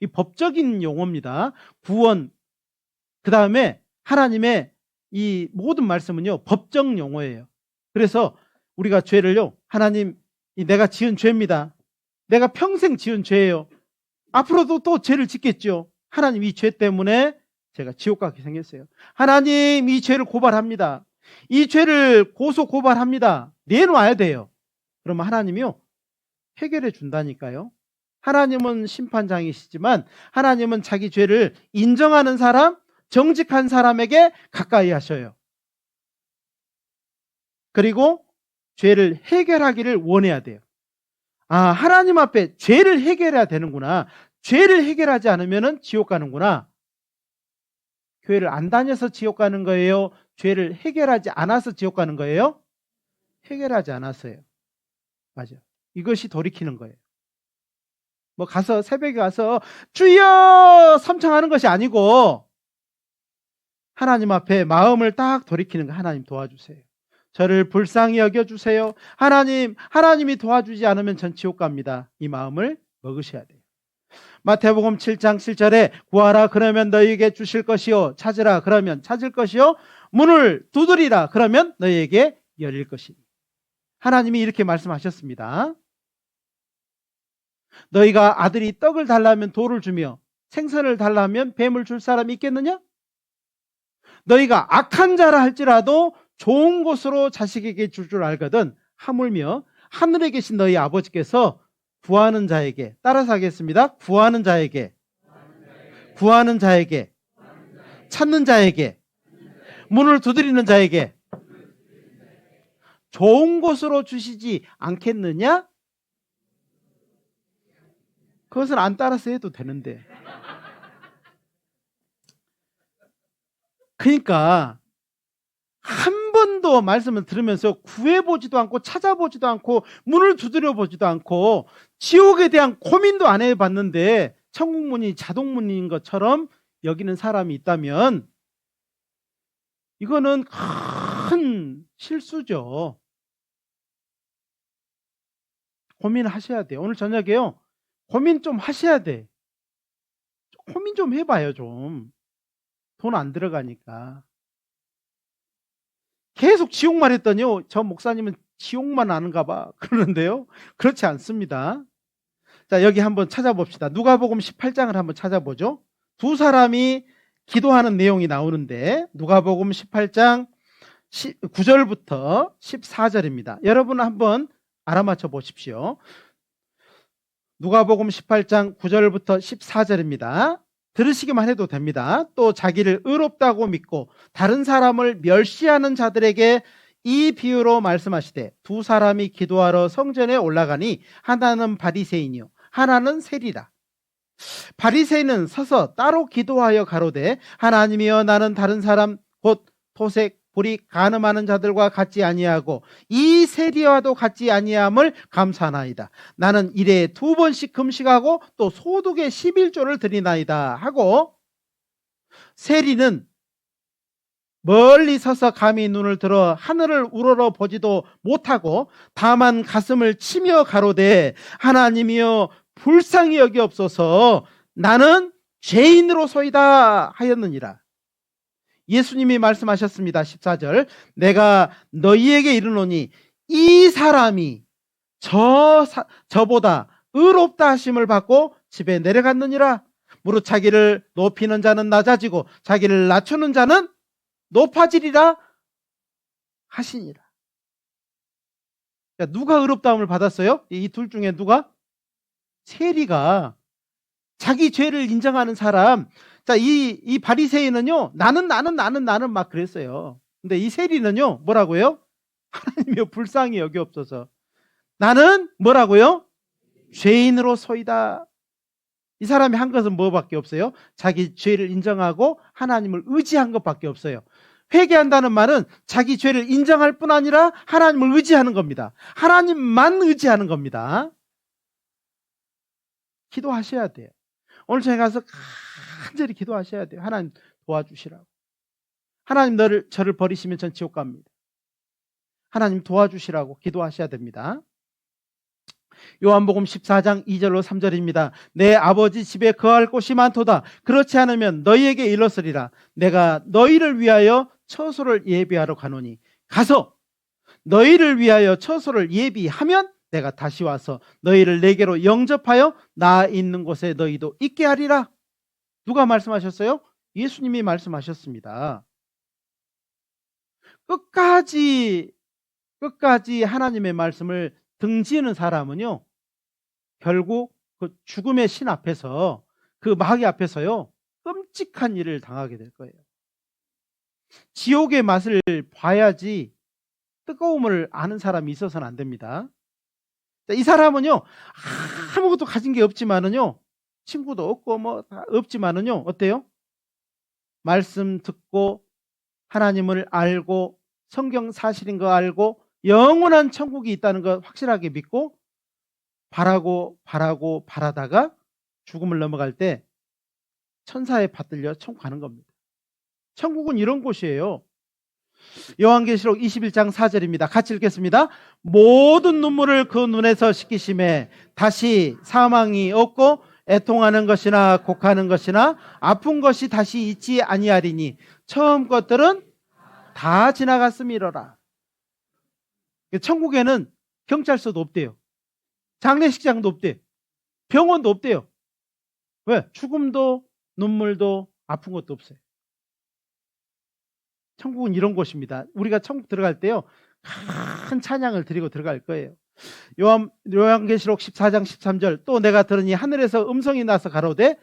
이 법적인 용어입니다. 구원. 그 다음에 하나님의 이 모든 말씀은요, 법적 용어예요. 그래서 우리가 죄를요, 하나님, 내가 지은 죄입니다. 내가 평생 지은 죄예요. 앞으로도 또 죄를 짓겠죠. 하나님, 이 죄 때문에 제가 지옥 가게 생겼어요. 하나님, 이 죄를 고발합니다. 이 죄를 고소 고발합니다. 내놓아야 돼요. 그러면 하나님이요, 해결해 준다니까요. 하나님은 심판장이시지만 하나님은 자기 죄를 인정하는 사람, 정직한 사람에게 가까이 하셔요. 그리고 죄를 해결하기를 원해야 돼요. 아, 하나님 앞에 죄를 해결해야 되는구나. 죄를 해결하지 않으면 지옥 가는구나. 교회를 안 다녀서 지옥 가는 거예요? 죄를 해결하지 않아서 지옥 가는 거예요? 해결하지 않았어요. 맞아요. 이것이 돌이키는 거예요. 뭐 가서 새벽에 가서 주여 삼창하는 것이 아니고 하나님 앞에 마음을 딱 돌이키는 거. 하나님 도와주세요. 저를 불쌍히 여겨주세요. 하나님이 도와주지 않으면 전 지옥 갑니다. 이 마음을 먹으셔야 돼요. 마태복음 7장 7절에 구하라 그러면 너희에게 주실 것이요, 찾으라 그러면 찾을 것이요, 문을 두드리라 그러면 너희에게 열릴 것이니. 하나님이 이렇게 말씀하셨습니다. 너희가 아들이 떡을 달라면 돌을 주며 생선을 달라면 뱀을 줄 사람이 있겠느냐? 너희가 악한 자라 할지라도 좋은 것으로 자식에게 줄 줄 알거든 하물며 하늘에 계신 너희 아버지께서 구하는 자에게, 따라서 하겠습니다. 구하는 자에게, 찾는 자에게, 문을 두드리는 자에게 좋은 것으로 주시지 않겠느냐? 그것은 안 따라서 해도 되는데. 그러니까 한 번도 말씀을 들으면서 구해보지도 않고 찾아보지도 않고 문을 두드려보지도 않고 지옥에 대한 고민도 안 해봤는데 천국문이 자동문인 것처럼 여기는 사람이 있다면 이거는 큰 실수죠. 고민하셔야 돼요. 오늘 저녁에요. 고민 좀 하셔야 돼. 고민 좀 해봐요, 좀. 돈 안 들어가니까. 계속 지옥만 했더니요, 저 목사님은 지옥만 아는가 봐. 그러는데요. 그렇지 않습니다. 자, 여기 한번 찾아봅시다. 누가복음 18장을 한번 찾아보죠. 두 사람이 기도하는 내용이 나오는데, 누가복음 18장 9절부터 14절입니다. 여러분 한번 알아맞혀 보십시오. 누가복음 18장 9절부터 14절입니다. 들으시기만 해도 됩니다. 또 자기를 의롭다고 믿고 다른 사람을 멸시하는 자들에게 이 비유로 말씀하시되 두 사람이 기도하러 성전에 올라가니 하나는 바리새인이요 하나는 세리라. 바리새인은 서서 따로 기도하여 가로되 하나님이여 나는 다른 사람 곧 토색 불이 간음하는 자들과 같지 아니하고 이 세리와도 같지 아니함을 감사하나이다. 나는 일에 2번씩 금식하고 또 소득의 11조를 드리나이다 하고, 세리는 멀리 서서 감히 눈을 들어 하늘을 우러러 보지도 못하고 다만 가슴을 치며 가로되 하나님이여 불쌍히 여기옵소서 나는 죄인으로소이다 하였느니라. 예수님이 말씀하셨습니다. 14절 내가 너희에게 이르노니 이 사람이 저보다 의롭다 하심을 받고 집에 내려갔느니라. 무릇 자기를 높이는 자는 낮아지고 자기를 낮추는 자는 높아지리라 하시니라. 누가 의롭다함을 받았어요? 이 둘 중에 누가? 세리가. 자기 죄를 인정하는 사람. 자, 이 바리새인은요, 나는 막 그랬어요. 근데 이 세리는요, 뭐라고요? 하나님이여 불쌍히 여기옵소서. 나는 뭐라고요? 죄인으로소이다. 이 사람이 한 것은 뭐밖에 없어요? 자기 죄를 인정하고 하나님을 의지한 것밖에 없어요. 회개한다는 말은 자기 죄를 인정할 뿐 아니라 하나님을 의지하는 겁니다. 하나님만 의지하는 겁니다. 기도하셔야 돼요. 오늘 저희 가서 간절히 기도하셔야 돼요. 하나님 도와주시라고. 하나님 저를 버리시면 전 지옥 갑니다. 하나님 도와주시라고 기도하셔야 됩니다. 요한복음 14장 2절로 3절입니다. 내 아버지 집에 거할 곳이 많도다. 그렇지 않으면 너희에게 일렀으리라. 내가 너희를 위하여 처소를 예비하러 가노니 가서 너희를 위하여 처소를 예비하면 내가 다시 와서 너희를 내게로 영접하여 나 있는 곳에 너희도 있게 하리라. 누가 말씀하셨어요? 예수님이 말씀하셨습니다. 끝까지 하나님의 말씀을 등지는 사람은요, 결국 그 죽음의 신 앞에서, 그 마귀 앞에서요, 끔찍한 일을 당하게 될 거예요. 지옥의 맛을 봐야지 뜨거움을 아는 사람이 있어서는 안 됩니다. 이 사람은요, 아무것도 가진 게 없지만은요, 친구도 없고 뭐 다 없지만은요, 어때요? 말씀 듣고 하나님을 알고 성경 사실인 거 알고 영원한 천국이 있다는 거 확실하게 믿고 바라다가 죽음을 넘어갈 때 천사에 받들려 천국 가는 겁니다. 천국은 이런 곳이에요. 요한계시록 21장 4절입니다. 같이 읽겠습니다. 모든 눈물을 그 눈에서 씻기심에 다시 사망이 없고 애통하는 것이나 곡하는 것이나 아픈 것이 다시 있지 아니하리니 처음 것들은 다 지나갔음이로라. 천국에는 경찰서도 없대요. 장례식장도 없대요. 병원도 없대요. 왜? 죽음도 눈물도 아픈 것도 없어요. 천국은 이런 곳입니다. 우리가 천국 들어갈 때요, 큰 찬양을 드리고 들어갈 거예요. 요한계시록 14장 13절, 또 내가 들으니 하늘에서 음성이 나서 가로되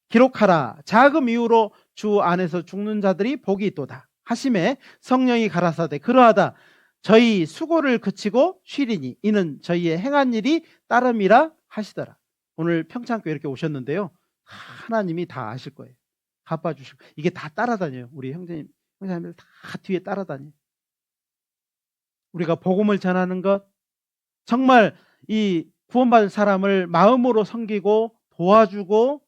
기록하라. 자금 이후로 주 안에서 죽는 자들이 복이 있도다 하심에 성령이 가라사대 그러하다. 저희 수고를 그치고 쉬리니 이는 저희의 행한 일이 따름이라 하시더라. 오늘 평창교회 이렇게 오셨는데요, 하나님이 다 아실 거예요. 갚아주시고. 이게 다 따라다녀요. 우리 형제님들 다 뒤에 따라다녀요. 우리가 복음을 전하는 것, 정말 이 구원받은 사람을 마음으로 섬기고 도와주고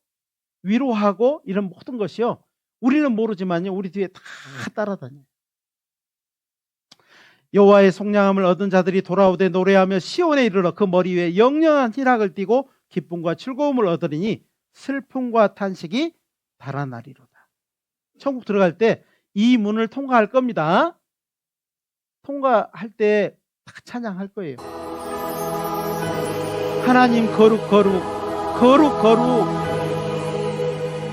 위로하고 이런 모든 것이요, 우리는 모르지만요, 우리 뒤에 다 따라다녀요. 여호와의 속량함을 얻은 자들이 돌아오되 노래하며 시온에 이르러 그 머리 위에 영영한 희락을 띠고 기쁨과 즐거움을 얻으리니 슬픔과 탄식이 달아나리로다. 천국 들어갈 때 이 문을 통과할 겁니다. 통과할 때 다 찬양할 거예요. 하나님 거룩 거룩 거룩 거룩.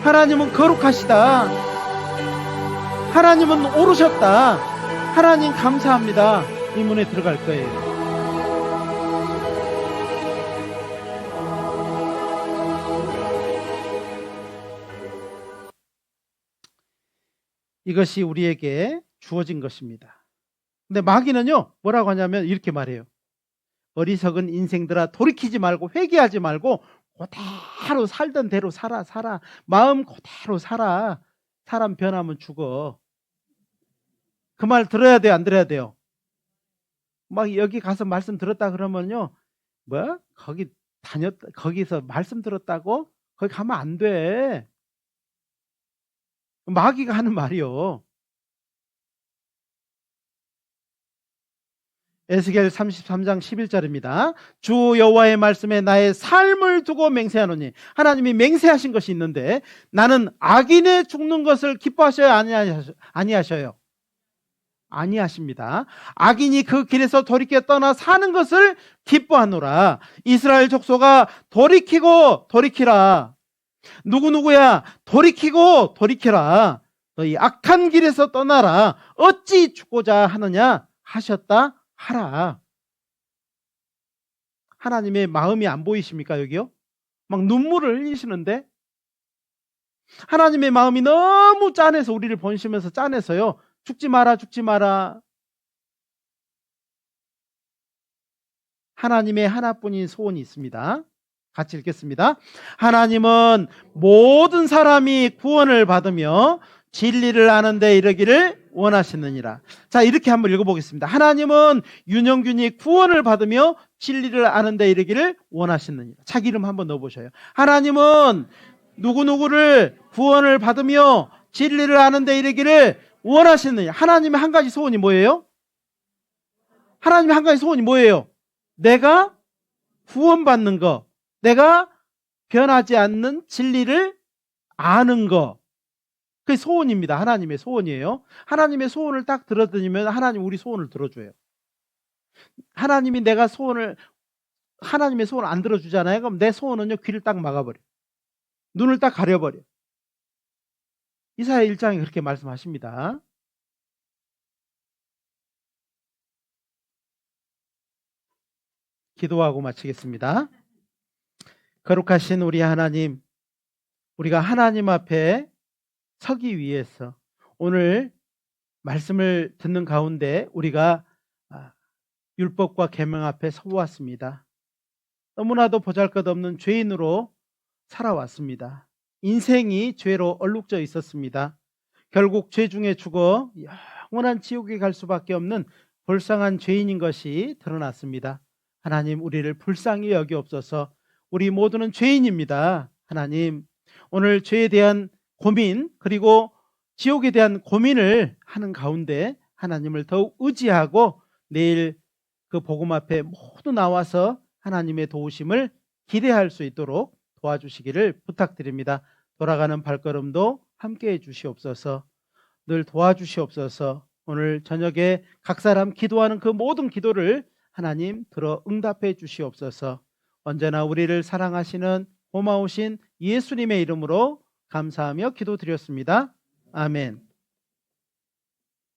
하나님은 거룩하시다. 하나님은 오르셨다. 하나님 감사합니다. 이 문에 들어갈 거예요. 이것이 우리에게 주어진 것입니다. 근데 마귀는요, 뭐라고 하냐면 이렇게 말해요. 어리석은 인생들아, 돌이키지 말고 회개하지 말고 그대로 살던 대로 살아. 마음 그대로 살아. 사람 변하면 죽어. 그 말 들어야 돼요, 안 들어야 돼요? 막 여기 가서 말씀 들었다 그러면요, 뭐? 거기서 말씀 들었다고? 거기 가면 안 돼. 마귀가 하는 말이요. 에스겔 33장 11절입니다. 주 여호와의 말씀에 나의 삶을 두고 맹세하노니, 하나님이 맹세하신 것이 있는데 나는 악인의 죽는 것을 기뻐하셔야 아니하셔요? 아니하십니다. 악인이 그 길에서 돌이켜 떠나 사는 것을 기뻐하노라. 이스라엘 족속아, 돌이키라. 누구야? 돌이키라. 너희 악한 길에서 떠나라. 어찌 죽고자 하느냐 하셨다 하라. 하나님의 마음이 안 보이십니까, 여기요? 막 눈물을 흘리시는데, 하나님의 마음이 너무 짠해서, 우리를 보시면서 짠해서요, 죽지 마라. 하나님의 하나뿐인 소원이 있습니다. 같이 읽겠습니다. 하나님은 모든 사람이 구원을 받으며 진리를 아는 데 이르기를 원하시느니라. 자, 이렇게 한번 읽어보겠습니다. 하나님은 윤영균이 구원을 받으며 진리를 아는 데 이르기를 원하시느니라. 자기 이름 한번 넣어보셔요. 하나님은 누구누구를 구원을 받으며 진리를 아는 데 이르기를 원하시느니라. 하나님의 한 가지 소원이 뭐예요? 하나님의 한 가지 소원이 뭐예요? 내가 구원받는 거, 내가 변하지 않는 진리를 아는 거, 그게 소원입니다. 하나님의 소원이에요. 하나님의 소원을 딱 들어드리면 하나님 우리 소원을 들어줘요. 하나님이 하나님의 소원을 안 들어주잖아요. 그럼 내 소원은요, 귀를 딱 막아버려. 눈을 딱 가려버려. 이사야 1장에 그렇게 말씀하십니다. 기도하고 마치겠습니다. 거룩하신 우리 하나님, 우리가 하나님 앞에 서기 위해서 오늘 말씀을 듣는 가운데 우리가 율법과 계명 앞에 서보았습니다. 너무나도 보잘것없는 죄인으로 살아왔습니다. 인생이 죄로 얼룩져 있었습니다. 결국 죄 중에 죽어 영원한 지옥에 갈 수밖에 없는 불쌍한 죄인인 것이 드러났습니다. 하나님, 우리를 불쌍히 여기옵소서. 우리 모두는 죄인입니다. 하나님, 오늘 죄에 대한 고민, 그리고 지옥에 대한 고민을 하는 가운데 하나님을 더욱 의지하고 내일 그 복음 앞에 모두 나와서 하나님의 도우심을 기대할 수 있도록 도와주시기를 부탁드립니다. 돌아가는 발걸음도 함께해 주시옵소서. 늘 도와주시옵소서. 오늘 저녁에 각 사람 기도하는 그 모든 기도를 하나님 들어 응답해 주시옵소서. 언제나 우리를 사랑하시는 고마우신 예수님의 이름으로 감사하며 기도드렸습니다. 아멘.